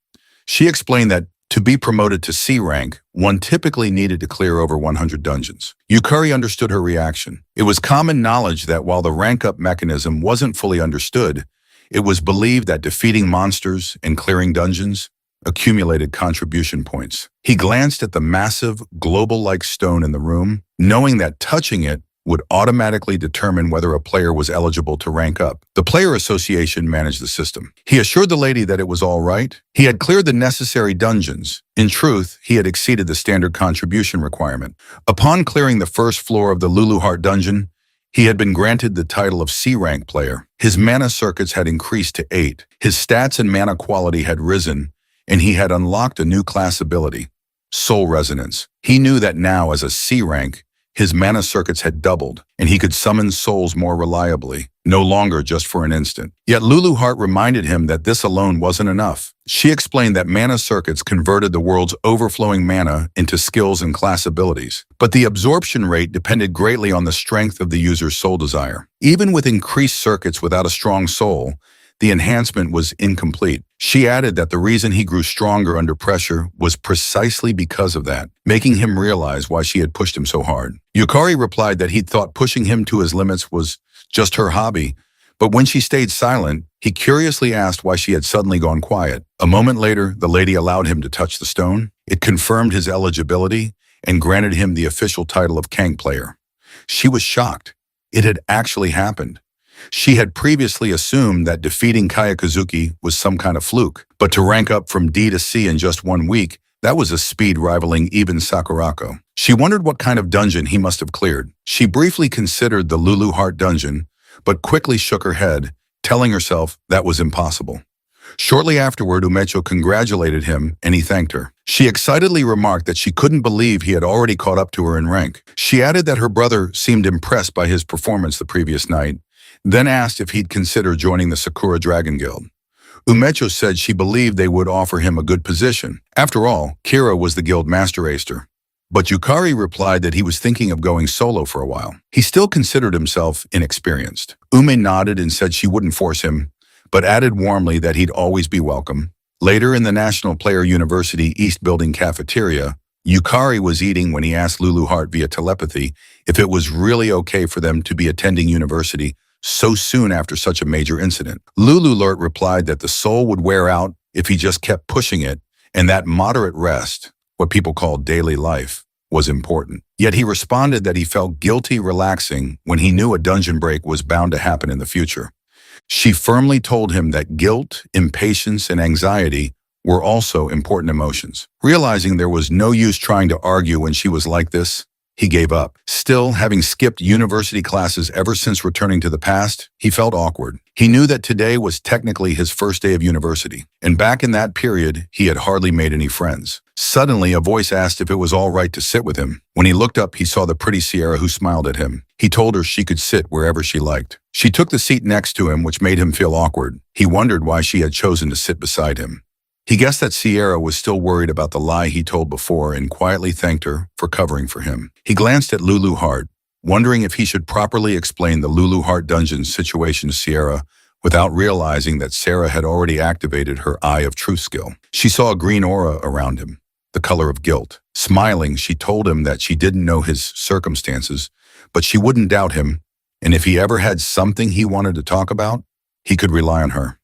She explained that to be promoted to C rank, one typically needed to clear over 100 dungeons. Yukari understood her reaction. It was common knowledge that while the rank-up mechanism wasn't fully understood, it was believed that defeating monsters and clearing dungeons accumulated contribution points. He glanced at the massive, global-like stone in the room, knowing that touching it would automatically determine whether a player was eligible to rank up. The player association managed the system. He assured the lady that it was all right. He had cleared the necessary dungeons. In truth, he had exceeded the standard contribution requirement. Upon clearing the first floor of the Lulu Heart dungeon, he had been granted the title of C-rank player. His mana circuits had increased to 8. His stats and mana quality had risen, and he had unlocked a new class ability, Soul Resonance. He knew that now as a C-rank, his mana circuits had doubled, and he could summon souls more reliably, no longer just for an instant. Yet Lulu Heart reminded him that this alone wasn't enough. She explained that mana circuits converted the world's overflowing mana into skills and class abilities, but the absorption rate depended greatly on the strength of the user's soul desire. Even with increased circuits without a strong soul, the enhancement was incomplete. She added that the reason he grew stronger under pressure was precisely because of that, making him realize why she had pushed him so hard. Yukari replied that he'd thought pushing him to his limits was just her hobby, but when she stayed silent, he curiously asked why she had suddenly gone quiet. A moment later, the lady allowed him to touch the stone. It confirmed his eligibility and granted him the official title of Kank player. She was shocked. It had actually happened. She had previously assumed that defeating Kayakazuki was some kind of fluke, but to rank up from D to C in just 1 week, that was a speed rivaling even Sakurako. She wondered what kind of dungeon he must have cleared. She briefly considered the Lulu Heart dungeon, but quickly shook her head, telling herself that was impossible. Shortly afterward, Umecho congratulated him and he thanked her. She excitedly remarked that she couldn't believe he had already caught up to her in rank. She added that her brother seemed impressed by his performance the previous night, then asked if he'd consider joining the Sakura Dragon Guild. Umecho said she believed they would offer him a good position. After all, Kira was the guild master acer. But Yukari replied that he was thinking of going solo for a while. He still considered himself inexperienced. Ume nodded and said she wouldn't force him, but added warmly that he'd always be welcome. Later in the National Player University East Building cafeteria, Yukari was eating when he asked Lulu Heart via telepathy if it was really okay for them to be attending university so soon after such a major incident. Lulu Heart replied that the soul would wear out if he just kept pushing it, and that moderate rest, what people call daily life, was important. Yet he responded that he felt guilty relaxing when he knew a dungeon break was bound to happen in the future. She firmly told him that guilt, impatience, and anxiety were also important emotions. Realizing there was no use trying to argue when she was like this, he gave up. Still, having skipped university classes ever since returning to the past, he felt awkward. He knew that today was technically his first day of university, and back in that period, he had hardly made any friends. Suddenly, a voice asked if it was all right to sit with him. When he looked up, he saw the pretty Sierra who smiled at him. He told her she could sit wherever she liked. She took the seat next to him, which made him feel awkward. He wondered why she had chosen to sit beside him. He guessed that Sierra was still worried about the lie he told before and quietly thanked her for covering for him. He glanced at Lulu Heart, wondering if he should properly explain the Lulu Heart dungeon situation to Sierra without realizing that Sarah had already activated her Eye of Truth skill. She saw a green aura around him, the color of guilt. Smiling, she told him that she didn't know his circumstances, but she wouldn't doubt him, and if he ever had something he wanted to talk about, he could rely on her.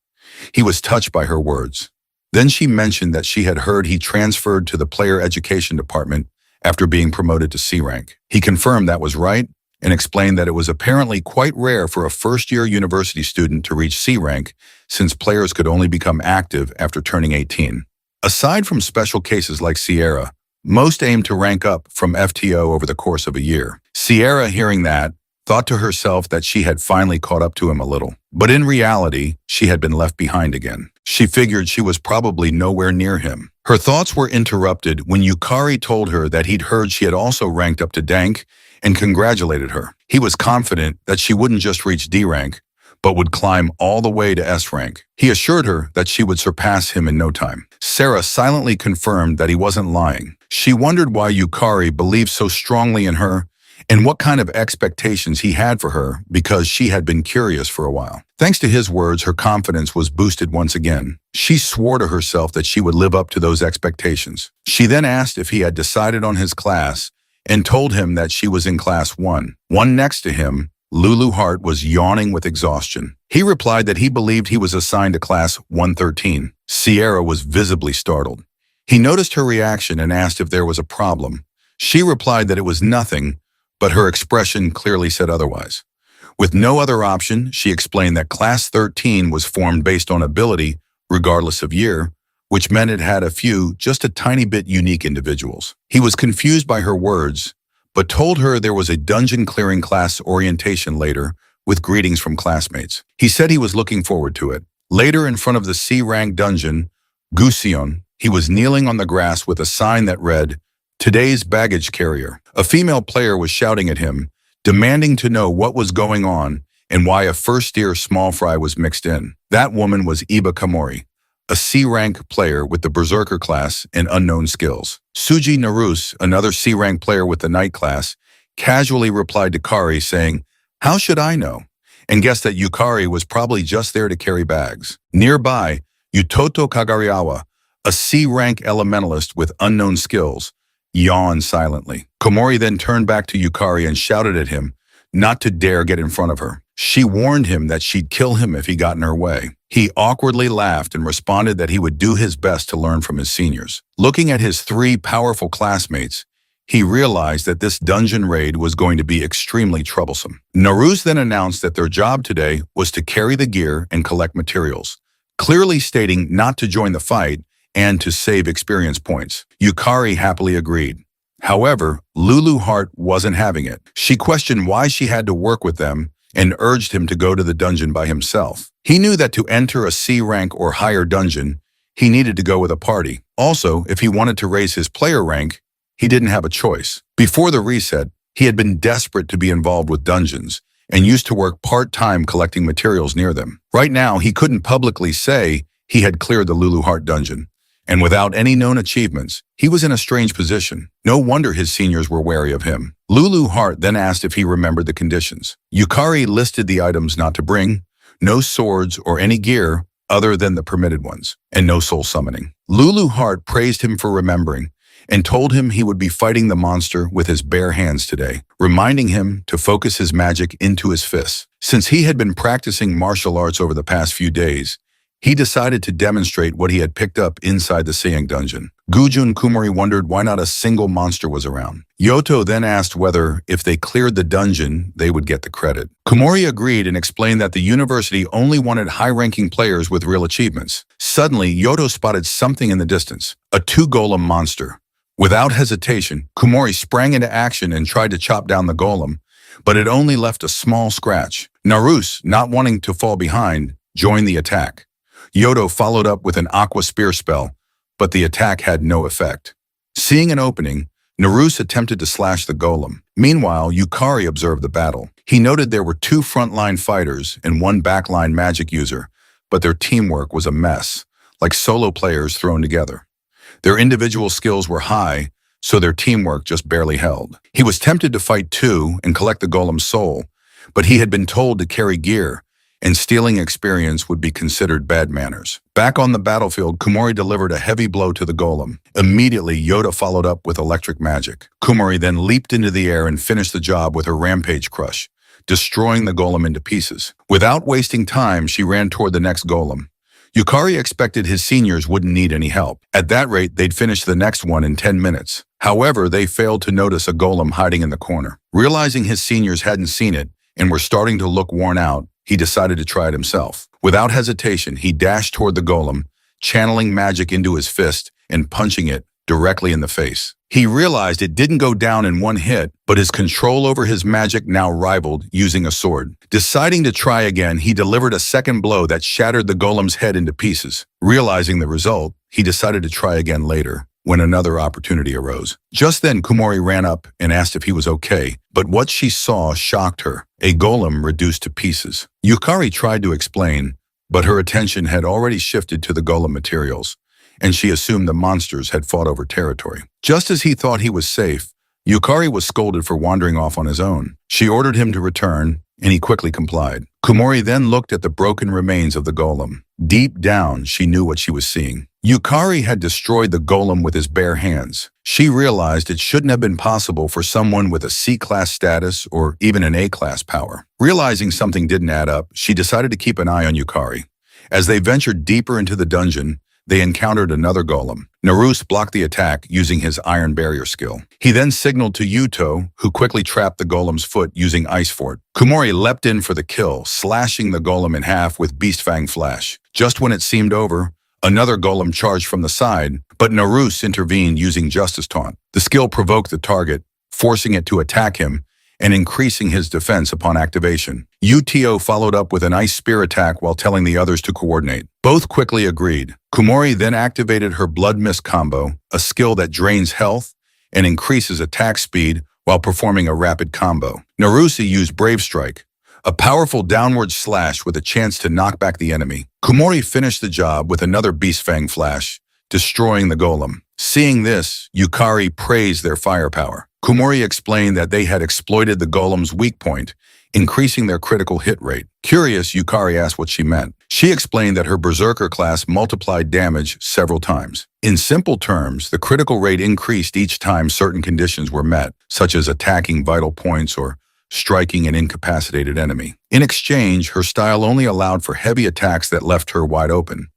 He was touched by her words. Then she mentioned that she had heard he transferred to the player education department after being promoted to C rank. He confirmed that was right and explained that it was apparently quite rare for a first-year university student to reach C rank since players could only become active after turning 18. Aside from special cases like Sierra, most aim to rank up from FTO over the course of a year. Sierra, hearing that, thought to herself that she had finally caught up to him a little. But in reality, she had been left behind again. She figured she was probably nowhere near him. Her thoughts were interrupted when Yukari told her that he'd heard she had also ranked up to Dank and congratulated her. He was confident that she wouldn't just reach D rank, but would climb all the way to S rank. He assured her that she would surpass him in no time. Sarah silently confirmed that he wasn't lying. She wondered why Yukari believed so strongly in her and what kind of expectations he had for her because she had been curious for a while. Thanks to his words, her confidence was boosted once again. She swore to herself that she would live up to those expectations. She then asked if he had decided on his class and told him that she was in class 1. One next to him, Lulu Heart was yawning with exhaustion. He replied that he believed he was assigned to class 113. Sierra was visibly startled. He noticed her reaction and asked if there was a problem. She replied that it was nothing, but her expression clearly said otherwise. With no other option, she explained that Class 13 was formed based on ability, regardless of year, which meant it had a few, just a tiny bit unique individuals. He was confused by her words, but told her there was a dungeon clearing class orientation later with greetings from classmates. He said he was looking forward to it. Later, in front of the C-rank dungeon, Gusion, he was kneeling on the grass with a sign that read, "Today's baggage carrier." A female player was shouting at him, demanding to know what was going on and why a first-year small fry was mixed in. That woman was Iba Kamori, a C-rank player with the Berserker class and unknown skills. Suji Naruse, another C-rank player with the Knight class, casually replied to Kari saying, "How should I know?" and guessed that Yukari was probably just there to carry bags. Nearby, Utoto Kagariawa, a C-rank elementalist with unknown skills, yawned silently. Komori then turned back to Yukari and shouted at him not to dare get in front of her. She warned him that she'd kill him if he got in her way. He awkwardly laughed and responded that he would do his best to learn from his seniors. Looking at his 3 powerful classmates, he realized that this dungeon raid was going to be extremely troublesome. Naruse then announced that their job today was to carry the gear and collect materials, clearly stating not to join the fight and to save experience points. Yukari happily agreed. However, Lulu Heart wasn't having it. She questioned why she had to work with them and urged him to go to the dungeon by himself. He knew that to enter a C rank or higher dungeon, he needed to go with a party. Also, if he wanted to raise his player rank, he didn't have a choice. Before the reset, he had been desperate to be involved with dungeons and used to work part-time collecting materials near them. Right now, he couldn't publicly say he had cleared the Lulu Heart dungeon. And without any known achievements, he was in a strange position. No wonder his seniors were wary of him. Lulu Heart then asked if he remembered the conditions. Yukari listed the items not to bring, no swords or any gear other than the permitted ones, and no soul summoning. Lulu Heart praised him for remembering and told him he would be fighting the monster with his bare hands today, reminding him to focus his magic into his fists. Since he had been practicing martial arts over the past few days, He decided to demonstrate what he had picked up inside the Seiyang dungeon. Guju and Kumori wondered why not a single monster was around. Yoto then asked whether, if they cleared the dungeon, they would get the credit. Kumori agreed and explained that the university only wanted high-ranking players with real achievements. Suddenly, Yoto spotted something in the distance, a two-golem monster. Without hesitation, Kumori sprang into action and tried to chop down the golem, but it only left a small scratch. Naruse, not wanting to fall behind, joined the attack. Yoto followed up with an aqua spear spell, but the attack had no effect. Seeing an opening, Naruse attempted to slash the golem. Meanwhile, Yukari observed the battle. He noted there were two frontline fighters and one backline magic user, but their teamwork was a mess, like solo players thrown together. Their individual skills were high, so their teamwork just barely held. He was tempted to fight two and collect the golem's soul, but he had been told to carry gear, and stealing experience would be considered bad manners. Back on the battlefield, Kumori delivered a heavy blow to the golem. Immediately, Yoda followed up with electric magic. Kumori then leaped into the air and finished the job with her rampage crush, destroying the golem into pieces. Without wasting time, she ran toward the next golem. Yukari expected his seniors wouldn't need any help. At that rate, they'd finish the next one in 10 minutes. However, they failed to notice a golem hiding in the corner. Realizing his seniors hadn't seen it and were starting to look worn out, he decided to try it himself. Without hesitation, he dashed toward the golem, channeling magic into his fist and punching it directly in the face. He realized it didn't go down in one hit, but his control over his magic now rivaled using a sword. Deciding to try again, he delivered a second blow that shattered the golem's head into pieces. Realizing the result, he decided to try again later, when another opportunity arose. Just then, Kumori ran up and asked if he was okay, but what she saw shocked her, a golem reduced to pieces. Yukari tried to explain, but her attention had already shifted to the golem materials, and she assumed the monsters had fought over territory. Just as he thought he was safe, Yukari was scolded for wandering off on his own. She ordered him to return, and he quickly complied. Kumori then looked at the broken remains of the golem. Deep down, she knew what she was seeing. Yukari had destroyed the golem with his bare hands. She realized it shouldn't have been possible for someone with a C-class status or even an A-class power. Realizing something didn't add up, she decided to keep an eye on Yukari. As they ventured deeper into the dungeon, they encountered another golem. Naruse blocked the attack using his iron barrier skill. He then signaled to Yuto, who quickly trapped the golem's foot using Ice Fort. Kumori leapt in for the kill, slashing the golem in half with Beast Fang Flash. Just when it seemed over, another golem charged from the side, but Naruse intervened using Justice Taunt. The skill provoked the target, forcing it to attack him and increasing his defense upon activation. Uto followed up with an Ice Spear attack while telling the others to coordinate. Both quickly agreed. Kumori then activated her Blood Mist combo, a skill that drains health and increases attack speed while performing a rapid combo. Naruse used Brave Strike, a powerful downward slash with a chance to knock back the enemy. Kumori finished the job with another Beast Fang Flash, destroying the golem. Seeing this, Yukari praised their firepower. Kumori explained that they had exploited the golem's weak point, increasing their critical hit rate. Curious, Yukari asked what she meant. She explained that her Berserker class multiplied damage several times. In simple terms, the critical rate increased each time certain conditions were met, such as attacking vital points or striking an incapacitated enemy. In exchange, her style only allowed for heavy attacks that left her wide open.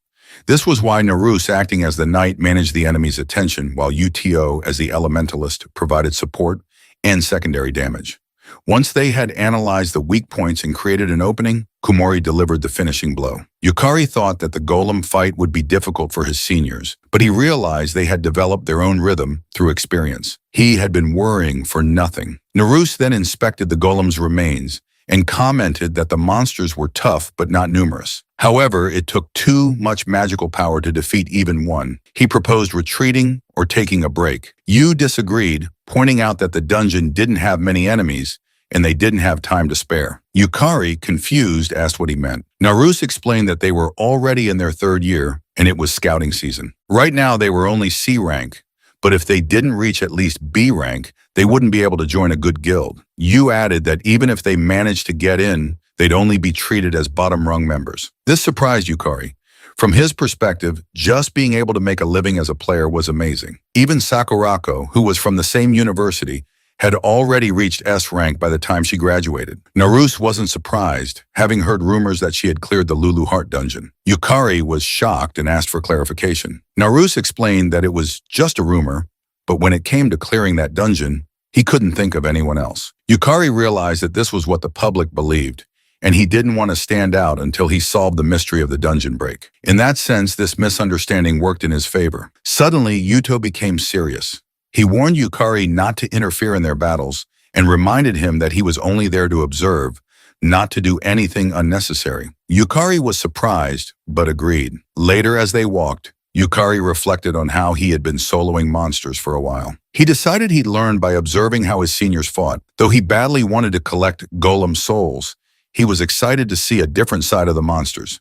This was why Naruse, acting as the knight, managed the enemy's attention, while Uto, as the elementalist, provided support and secondary damage. Once they had analyzed the weak points and created an opening, Kumori delivered the finishing blow. Yukari thought that the golem fight would be difficult for his seniors, but he realized they had developed their own rhythm through experience. He had been worrying for nothing. Naruse then inspected the golem's remains and commented that the monsters were tough but not numerous. However, it took too much magical power to defeat even one. He proposed retreating or taking a break. Yu disagreed, pointing out that the dungeon didn't have many enemies and they didn't have time to spare. Yukari, confused, asked what he meant. Naruse explained that they were already in their third year and it was scouting season. Right now they were only C rank, but if they didn't reach at least B rank, they wouldn't be able to join a good guild. Yu added that even if they managed to get in, they'd only be treated as bottom-rung members. This surprised Yukari. From his perspective, just being able to make a living as a player was amazing. Even Sakurako, who was from the same university, had already reached S rank by the time she graduated. Naruse wasn't surprised, having heard rumors that she had cleared the Lulu Heart dungeon. Yukari was shocked and asked for clarification. Naruse explained that it was just a rumor, but when it came to clearing that dungeon, he couldn't think of anyone else. Yukari realized that this was what the public believed, and he didn't want to stand out until he solved the mystery of the dungeon break. In that sense, this misunderstanding worked in his favor. Suddenly, Yuto became serious. He warned Yukari not to interfere in their battles and reminded him that he was only there to observe, not to do anything unnecessary. Yukari was surprised, but agreed. Later, as they walked, Yukari reflected on how he had been soloing monsters for a while. He decided he'd learn by observing how his seniors fought. Though he badly wanted to collect golem souls, he was excited to see a different side of the monsters.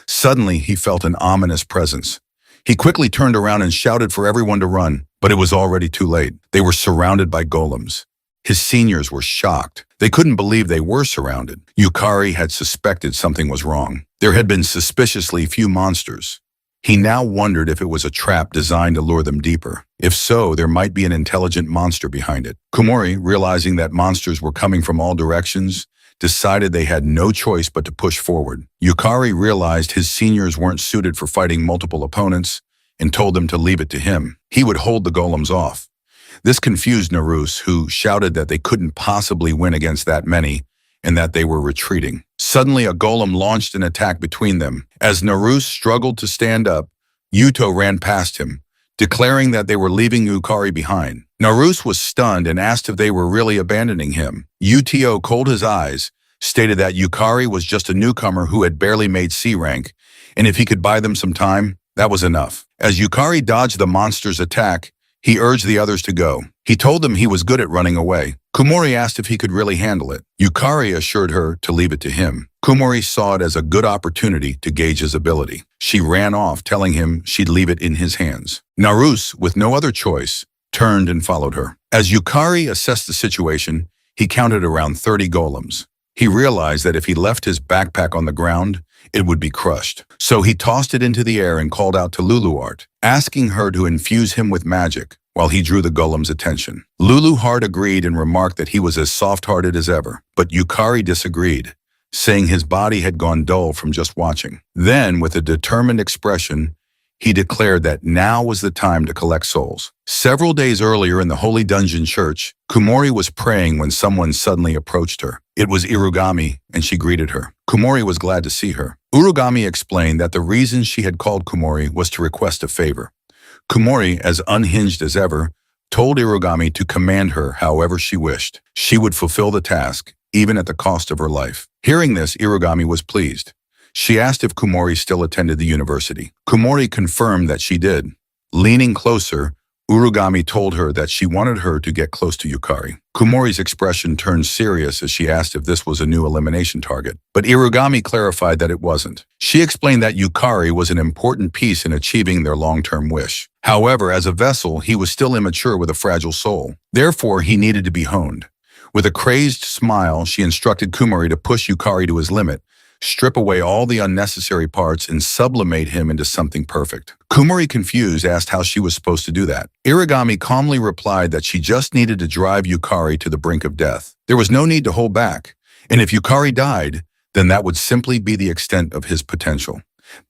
Suddenly, he felt an ominous presence. He quickly turned around and shouted for everyone to run, but it was already too late. They were surrounded by golems. His seniors were shocked. They couldn't believe they were surrounded. Yukari had suspected something was wrong. There had been suspiciously few monsters. He now wondered if it was a trap designed to lure them deeper. If so, there might be an intelligent monster behind it. Kumori, realizing that monsters were coming from all directions, decided they had no choice but to push forward. Yukari realized his seniors weren't suited for fighting multiple opponents and told them to leave it to him. He would hold the golems off. This confused Naruse, who shouted that they couldn't possibly win against that many and that they were retreating. Suddenly, a golem launched an attack between them. As Naruse struggled to stand up, Yuto ran past him, declaring that they were leaving Yukari behind. Naruse was stunned and asked if they were really abandoning him. Uto cold his eyes, stated that Yukari was just a newcomer who had barely made C rank, and if he could buy them some time, that was enough. As Yukari dodged the monster's attack, he urged the others to go. He told them he was good at running away. Kumori asked if he could really handle it. Yukari assured her to leave it to him. Kumori saw it as a good opportunity to gauge his ability. She ran off, telling him she'd leave it in his hands. Naruse, with no other choice, turned and followed her. As Yukari assessed the situation, he counted around 30 golems. He realized that if he left his backpack on the ground, it would be crushed. So he tossed it into the air and called out to Luluart, asking her to infuse him with magic while he drew the golem's attention. Luluart agreed and remarked that he was as soft-hearted as ever, but Yukari disagreed, saying his body had gone dull from just watching. Then, with a determined expression, he declared that now was the time to collect souls. Several days earlier in the Holy Dungeon Church, Kumori was praying when someone suddenly approached her. It was Irugami, and she greeted her. Kumori was glad to see her. Urugami explained that the reason she had called Kumori was to request a favor. Kumori, as unhinged as ever, told Irugami to command her however she wished. She would fulfill the task, even at the cost of her life. Hearing this, Irugami was pleased. She asked if Kumori still attended the university. Kumori confirmed that she did. Leaning closer, Urugami told her that she wanted her to get close to Yukari. Kumori's expression turned serious as she asked if this was a new elimination target, but Irugami clarified that it wasn't. She explained that Yukari was an important piece in achieving their long-term wish. However, as a vessel, he was still immature with a fragile soul. Therefore, he needed to be honed. With a crazed smile, she instructed Kumori to push Yukari to his limit, strip away all the unnecessary parts, and sublimate him into something perfect. Kumori, confused, asked how she was supposed to do that. Irugami calmly replied that she just needed to drive Yukari to the brink of death. There was no need to hold back, and if Yukari died, then that would simply be the extent of his potential.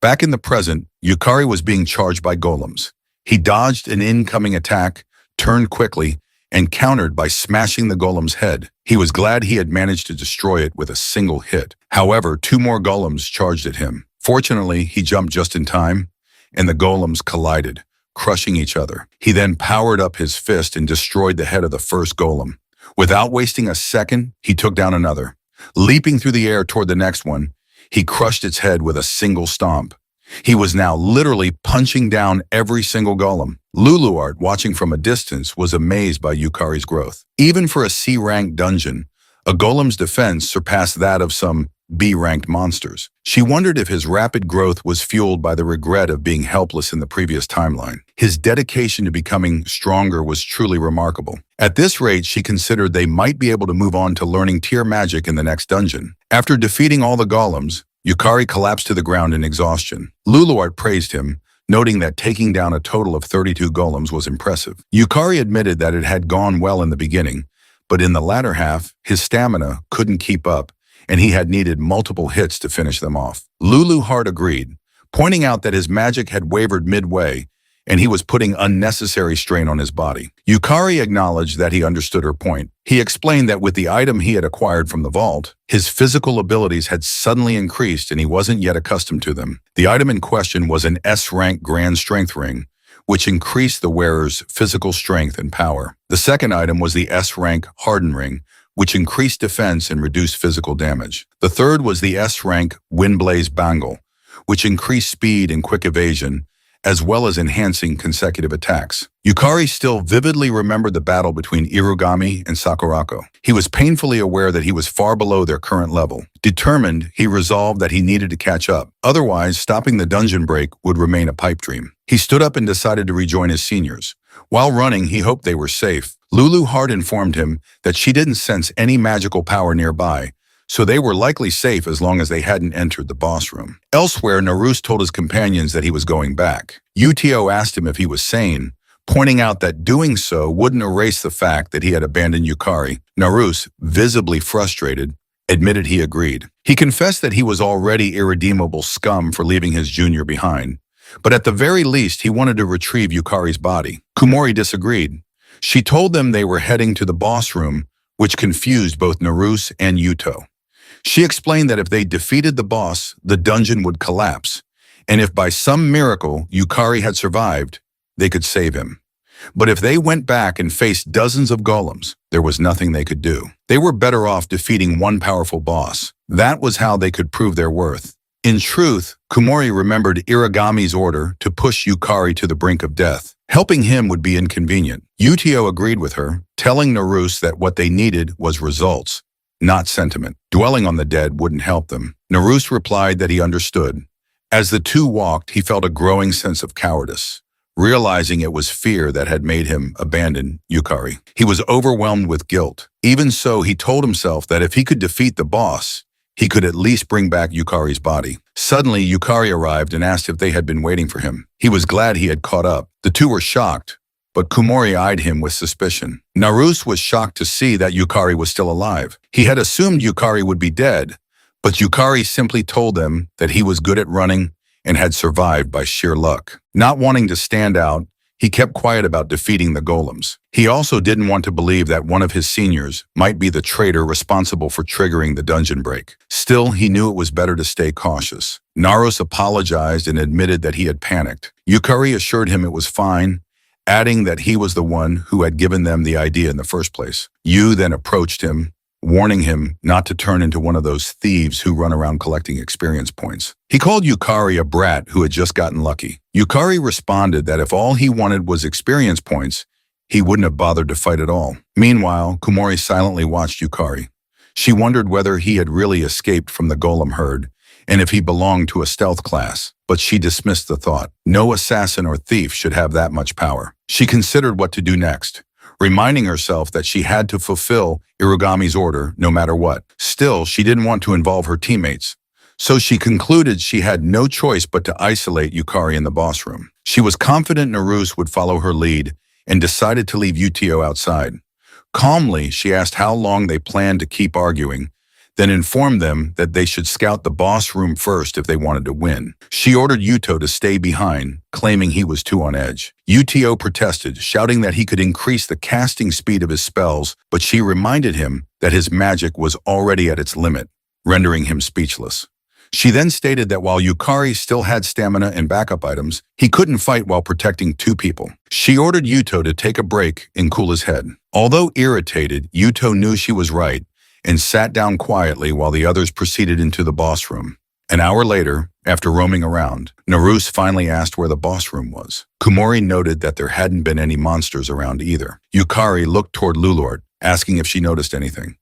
Back in the present, Yukari was being charged by golems. He dodged an incoming attack, turned quickly, and countered by smashing the golem's head. He was glad he had managed to destroy it with a single hit. However, 2 more golems charged at him. Fortunately, he jumped just in time, and the golems collided, crushing each other. He then powered up his fist and destroyed the head of the first golem. Without wasting a second, he took down another. Leaping through the air toward the next one, he crushed its head with a single stomp. He was now literally punching down every single golem. Luluart, watching from a distance, was amazed by Yukari's growth. Even for a C-ranked dungeon, a golem's defense surpassed that of some B-ranked monsters. She wondered if his rapid growth was fueled by the regret of being helpless in the previous timeline. His dedication to becoming stronger was truly remarkable. At this rate, she considered they might be able to move on to learning tier magic in the next dungeon. After defeating all the golems, Yukari collapsed to the ground in exhaustion. Luluart praised him, noting that taking down a total of 32 golems was impressive. Yukari admitted that it had gone well in the beginning, but in the latter half, his stamina couldn't keep up, and he had needed multiple hits to finish them off. Lulu Hart agreed, pointing out that his magic had wavered midway, and he was putting unnecessary strain on his body. Yukari acknowledged that he understood her point. He explained that with the item he had acquired from the vault, his physical abilities had suddenly increased and he wasn't yet accustomed to them. The item in question was an S-rank Grand Strength Ring, which increased the wearer's physical strength and power. The second item was the S-rank Harden Ring, which increased defense and reduced physical damage. The third was the S-rank Windblaze Bangle, which increased speed and quick evasion, as well as enhancing consecutive attacks. Yukari still vividly remembered the battle between Irugami and Sakurako. He was painfully aware that he was far below their current level. Determined, he resolved that he needed to catch up. Otherwise, stopping the dungeon break would remain a pipe dream. He stood up and decided to rejoin his seniors. While running, he hoped they were safe. Lulu Hart informed him that she didn't sense any magical power nearby, so they were likely safe as long as they hadn't entered the boss room. Elsewhere, Naruse told his companions that he was going back. Uto asked him if he was sane, pointing out that doing so wouldn't erase the fact that he had abandoned Yukari. Naruse, visibly frustrated, admitted he agreed. He confessed that he was already irredeemable scum for leaving his junior behind, but at the very least he wanted to retrieve Yukari's body. Kumori disagreed. She told them they were heading to the boss room, which confused both Naruse and Yuto. She explained that if they defeated the boss, the dungeon would collapse, and if by some miracle Yukari had survived, they could save him. But if they went back and faced dozens of golems, there was nothing they could do. They were better off defeating one powerful boss. That was how they could prove their worth. In truth, Kumori remembered Irigami's order to push Yukari to the brink of death. Helping him would be inconvenient. Utio agreed with her, telling Naruse that what they needed was results, not sentiment. Dwelling on the dead wouldn't help them. Naruse replied that he understood. As the two walked, he felt a growing sense of cowardice, realizing it was fear that had made him abandon Yukari. He was overwhelmed with guilt. Even so, he told himself that if he could defeat the boss, he could at least bring back Yukari's body. Suddenly, Yukari arrived and asked if they had been waiting for him. He was glad he had caught up. The two were shocked, but Kumori eyed him with suspicion. Naruse was shocked to see that Yukari was still alive. He had assumed Yukari would be dead, but Yukari simply told them that he was good at running and had survived by sheer luck. Not wanting to stand out, he kept quiet about defeating the golems. He also didn't want to believe that one of his seniors might be the traitor responsible for triggering the dungeon break. Still, he knew it was better to stay cautious. Naruse apologized and admitted that he had panicked. Yukari assured him it was fine, adding that he was the one who had given them the idea in the first place. Yu then approached him, warning him not to turn into one of those thieves who run around collecting experience points. He called Yukari a brat who had just gotten lucky. Yukari responded that if all he wanted was experience points, he wouldn't have bothered to fight at all. Meanwhile, Kumori silently watched Yukari. She wondered whether he had really escaped from the golem herd and if he belonged to a stealth class, but she dismissed the thought. No assassin or thief should have that much power. She considered what to do next, reminding herself that she had to fulfill Irigami's order no matter what. Still, she didn't want to involve her teammates, so she concluded she had no choice but to isolate Yukari in the boss room. She was confident Naruse would follow her lead and decided to leave Utio outside. Calmly, she asked how long they planned to keep arguing, then informed them that they should scout the boss room first if they wanted to win. She ordered Yuto to stay behind, claiming he was too on edge. Utio protested, shouting that he could increase the casting speed of his spells, but she reminded him that his magic was already at its limit, rendering him speechless. She then stated that while Yukari still had stamina and backup items, he couldn't fight while protecting two people. She ordered Yuto to take a break and cool his head. Although irritated, Yuto knew she was right and sat down quietly while the others proceeded into the boss room. An hour later, after roaming around, Naruse finally asked where the boss room was. Kumori noted that there hadn't been any monsters around either. Yukari looked toward Lulort, asking if she noticed anything.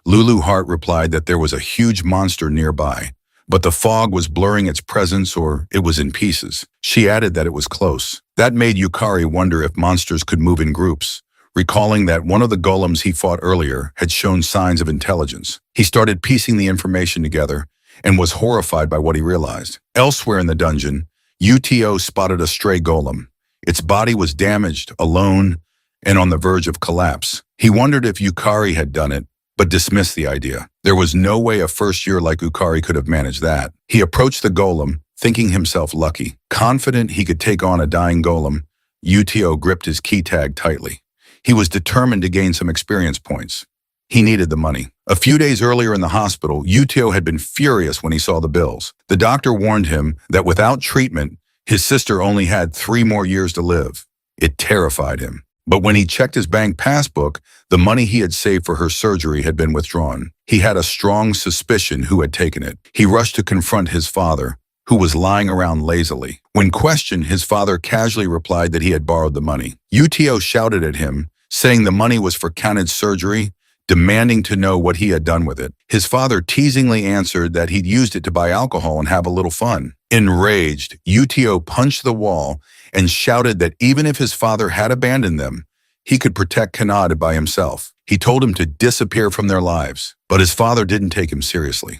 Lulu Hart replied that there was a huge monster nearby, but the fog was blurring its presence or it was in pieces. She added that it was close. That made Yukari wonder if monsters could move in groups, recalling that one of the golems he fought earlier had shown signs of intelligence. He started piecing the information together and was horrified by what he realized. Elsewhere in the dungeon, Uto spotted a stray golem. Its body was damaged, alone, and on the verge of collapse. He wondered if Yukari had done it, but dismissed the idea. There was no way a first year like Yukari could have managed that. He approached the golem, thinking himself lucky. Confident he could take on a dying golem, Uto gripped his key tag tightly. He was determined to gain some experience points. He needed the money. A few days earlier in the hospital, Uto had been furious when he saw the bills. The doctor warned him that without treatment, his sister only had 3 more years to live. It terrified him. But when he checked his bank passbook, the money he had saved for her surgery had been withdrawn. He had a strong suspicion who had taken it. He rushed to confront his father, who was lying around lazily. When questioned, his father casually replied that he had borrowed the money. Uto shouted at him, saying the money was for Kaned's surgery, demanding to know what he had done with it. His father teasingly answered that he'd used it to buy alcohol and have a little fun. Enraged, Uto punched the wall and shouted that even if his father had abandoned them, he could protect Kaned by himself. He told him to disappear from their lives, but his father didn't take him seriously.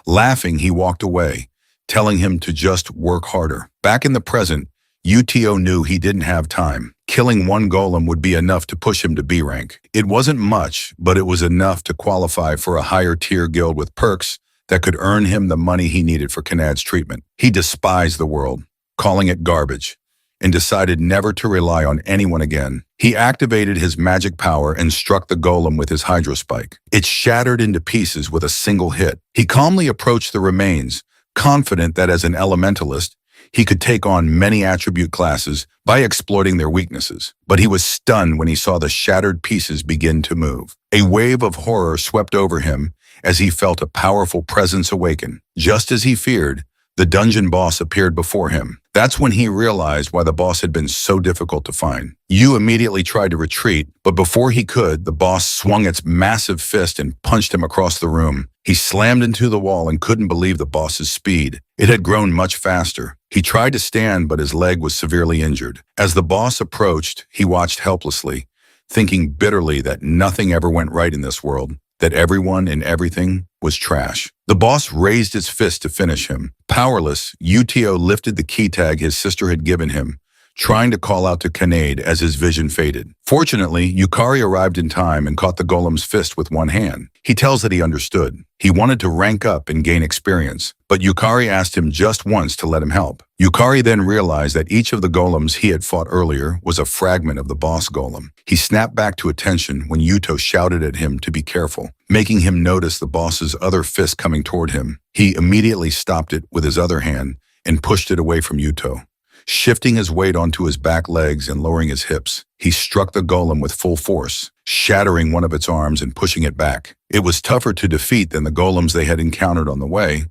Laughing, he walked away, telling him to just work harder. Back in the present, Uto knew he didn't have time. Killing one golem would be enough to push him to B rank. It wasn't much, but it was enough to qualify for a higher tier guild with perks that could earn him the money he needed for Kaned's treatment. He despised the world, calling it garbage, and decided never to rely on anyone again. He activated his magic power and struck the golem with his hydrospike. It shattered into pieces with a single hit. He calmly approached the remains, confident that as an elementalist, he could take on many attribute classes by exploiting their weaknesses. But he was stunned when he saw the shattered pieces begin to move. A wave of horror swept over him as he felt a powerful presence awaken. Just as he feared, the dungeon boss appeared before him. That's when he realized why the boss had been so difficult to find. Yu immediately tried to retreat, but before he could, the boss swung its massive fist and punched him across the room. He slammed into the wall and couldn't believe the boss's speed. It had grown much faster. He tried to stand, but his leg was severely injured. As the boss approached, he watched helplessly, thinking bitterly that nothing ever went right in this world, that everyone and everything was trash. The boss raised his fist to finish him. Powerless, Uto lifted the key tag his sister had given him, trying to call out to Kaned as his vision faded. Fortunately, Yukari arrived in time and caught the golem's fist with one hand. He tells that he understood. He wanted to rank up and gain experience, but Yukari asked him just once to let him help. Yukari then realized that each of the golems he had fought earlier was a fragment of the boss golem. He snapped back to attention when Uto shouted at him to be careful, making him notice the boss's other fist coming toward him. He immediately stopped it with his other hand and pushed it away from Uto. Shifting his weight onto his back legs and lowering his hips, he struck the golem with full force, shattering one of its arms and pushing it back. It was tougher to defeat than the golems they had encountered on the way,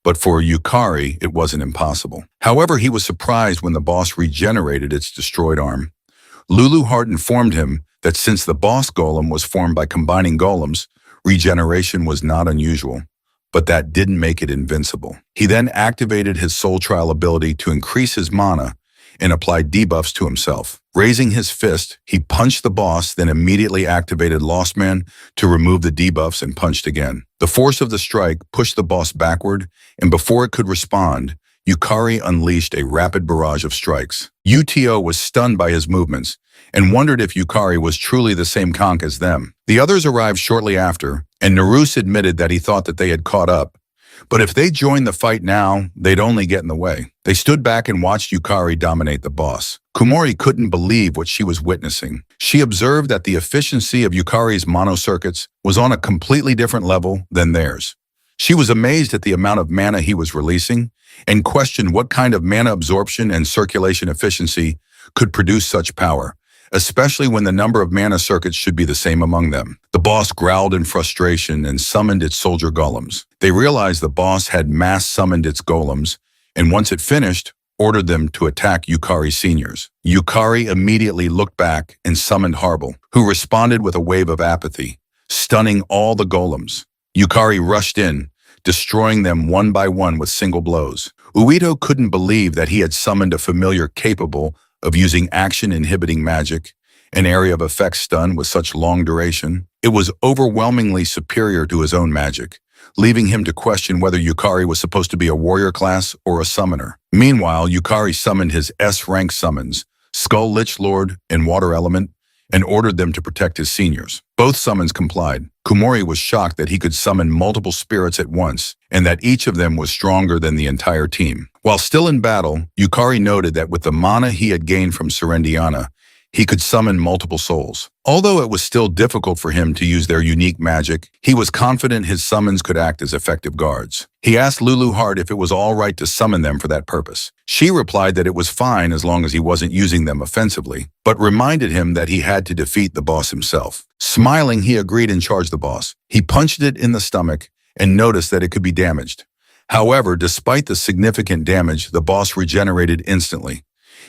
but for Yukari, it wasn't impossible. However, he was surprised when the boss regenerated its destroyed arm. Lulu Hart informed him that since the boss golem was formed by combining golems, regeneration was not unusual, but that didn't make it invincible. He then activated his soul trial ability to increase his mana and applied debuffs to himself. Raising his fist, he punched the boss, then immediately activated Lost Man to remove the debuffs and punched again. The force of the strike pushed the boss backward, and before it could respond, Yukari unleashed a rapid barrage of strikes. Uto was stunned by his movements and wondered if Yukari was truly the same conch as them. The others arrived shortly after, and Naruse admitted that he thought that they had caught up. But if they joined the fight now, they'd only get in the way. They stood back and watched Yukari dominate the boss. Kumori couldn't believe what she was witnessing. She observed that the efficiency of Yukari's monocircuits was on a completely different level than theirs. She was amazed at the amount of mana he was releasing and questioned what kind of mana absorption and circulation efficiency could produce such power, especially when the number of mana circuits should be the same among them. The boss growled in frustration and summoned its soldier golems. They realized the boss had mass summoned its golems, and once it finished, ordered them to attack Yukari's seniors. Yukari immediately looked back and summoned Harble, who responded with a wave of apathy, stunning all the golems. Yukari rushed in, destroying them one by one with single blows. Uito couldn't believe that he had summoned a familiar capable of using action-inhibiting magic, an area of effect stun with such long duration. It was overwhelmingly superior to his own magic, leaving him to question whether Yukari was supposed to be a warrior class or a summoner. Meanwhile, Yukari summoned his S-rank summons, Skull Lich Lord and Water Element, and ordered them to protect his seniors. Both summons complied. Kumori was shocked that he could summon multiple spirits at once, and that each of them was stronger than the entire team. While still in battle, Yukari noted that with the mana he had gained from Serendiana, he could summon multiple souls. Although it was still difficult for him to use their unique magic, he was confident his summons could act as effective guards. He asked Lulu Heart if it was all right to summon them for that purpose. She replied that it was fine as long as he wasn't using them offensively, but reminded him that he had to defeat the boss himself. Smiling, he agreed and charged the boss. He punched it in the stomach and noticed that it could be damaged. However, despite the significant damage, the boss regenerated instantly.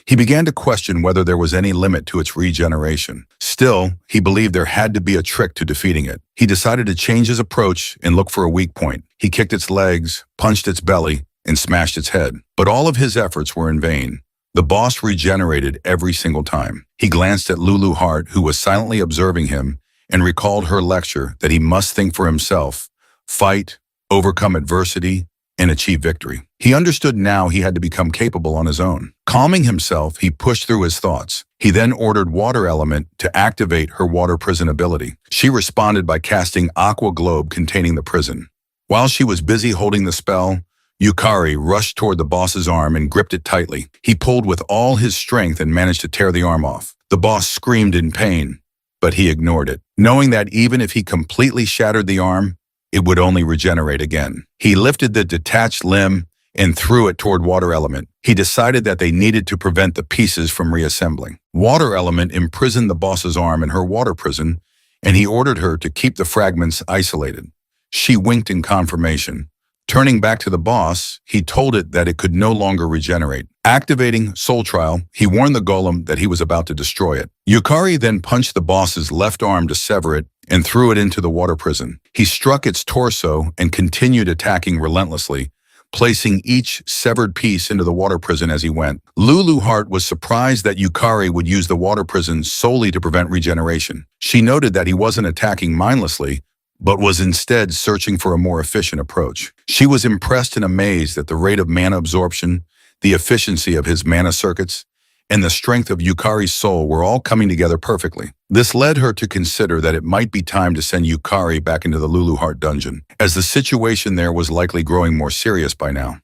He began to question whether there was any limit to its regeneration. Still, he believed there had to be a trick to defeating it. He decided to change his approach and look for a weak point. He kicked its legs, punched its belly, and smashed its head. But all of his efforts were in vain. The boss regenerated every single time. He glanced at Lulu Heart, who was silently observing him, and recalled her lecture that he must think for himself, fight, overcome adversity, and achieve victory. He understood now he had to become capable on his own. Calming himself, he pushed through his thoughts. He then ordered Water Element to activate her water prison ability. She responded by casting Aqua Globe containing the prison. While she was busy holding the spell, Yukari rushed toward the boss's arm and gripped it tightly. He pulled with all his strength and managed to tear the arm off. The boss screamed in pain, but he ignored it, knowing that even if he completely shattered the arm, it would only regenerate again. He lifted the detached limb and threw it toward Water Element. He decided that they needed to prevent the pieces from reassembling. Water Element imprisoned the boss's arm in her water prison, and he ordered her to keep the fragments isolated. She winked in confirmation. Turning back to the boss, he told it that it could no longer regenerate. Activating Soul Trial, he warned the golem that he was about to destroy it. Yukari then punched the boss's left arm to sever it and threw it into the water prison. He struck its torso and continued attacking relentlessly, placing each severed piece into the water prison as he went. Lulu Heart was surprised that Yukari would use the water prison solely to prevent regeneration. She noted that he wasn't attacking mindlessly, but was instead searching for a more efficient approach. She was impressed and amazed at the rate of mana absorption, the efficiency of his mana circuits, and the strength of Yukari's soul were all coming together perfectly. This led her to consider that it might be time to send Yukari back into the Lulu Heart dungeon, as the situation there was likely growing more serious by now.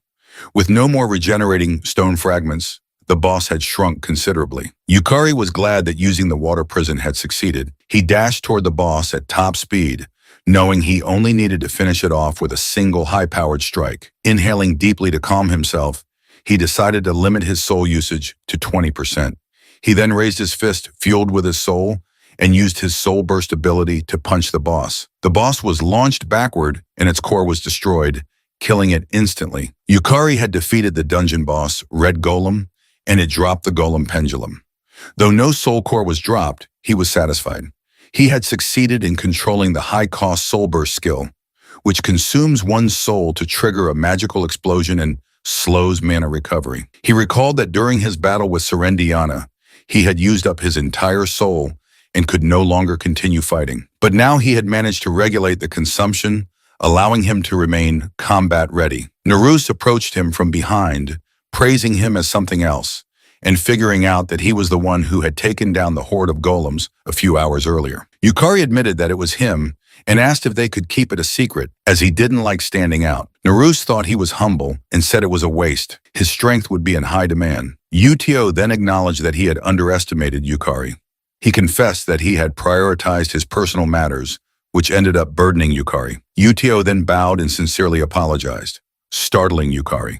With no more regenerating stone fragments, the boss had shrunk considerably. Yukari was glad that using the water prison had succeeded. He dashed toward the boss at top speed, knowing he only needed to finish it off with a single high-powered strike. Inhaling deeply to calm himself, he decided to limit his soul usage to 20%. He then raised his fist, fueled with his soul, and used his soul burst ability to punch the boss. The boss was launched backward, and its core was destroyed, killing it instantly. Yukari had defeated the dungeon boss, Red Golem, and it dropped the golem pendulum. Though no soul core was dropped, he was satisfied. He had succeeded in controlling the high-cost soul burst skill, which consumes one's soul to trigger a magical explosion and slows mana recovery. He recalled that during his battle with Serendiana, he had used up his entire soul and could no longer continue fighting. But now he had managed to regulate the consumption, allowing him to remain combat ready. Naruse approached him from behind, praising him as something else, and figuring out that he was the one who had taken down the horde of golems a few hours earlier. Yukari admitted that it was him and asked if they could keep it a secret, as he didn't like standing out. Naruse thought he was humble and said it was a waste. His strength would be in high demand. Utio then acknowledged that he had underestimated Yukari. He confessed that he had prioritized his personal matters, which ended up burdening Yukari. Utio then bowed and sincerely apologized, startling Yukari.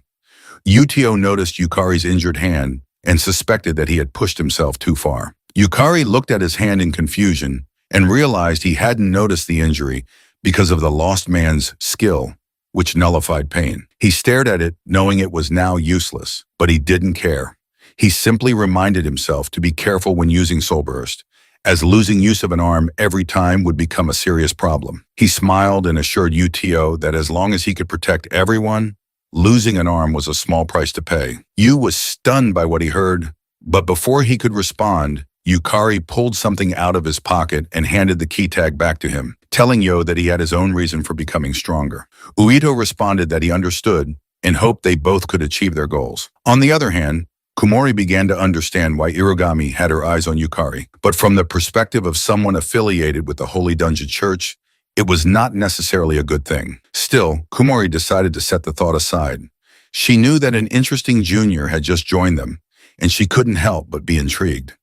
Utio noticed Yukari's injured hand and suspected that he had pushed himself too far. Yukari looked at his hand in confusion and realized he hadn't noticed the injury because of the lost man's skill, which nullified pain. He stared at it, knowing it was now useless, but he didn't care. He simply reminded himself to be careful when using Soul Burst, as losing use of an arm every time would become a serious problem. He smiled and assured Utio that as long as he could protect everyone, losing an arm was a small price to pay. Yu was stunned by what he heard, but before he could respond, Yukari pulled something out of his pocket and handed the key tag back to him, telling Yo that he had his own reason for becoming stronger. Uito responded that he understood and hoped they both could achieve their goals. On the other hand, Kumori began to understand why Irogami had her eyes on Yukari, but from the perspective of someone affiliated with the Holy Dungeon Church, it was not necessarily a good thing. Still, Kumori decided to set the thought aside. She knew that an interesting junior had just joined them, and she couldn't help but be intrigued.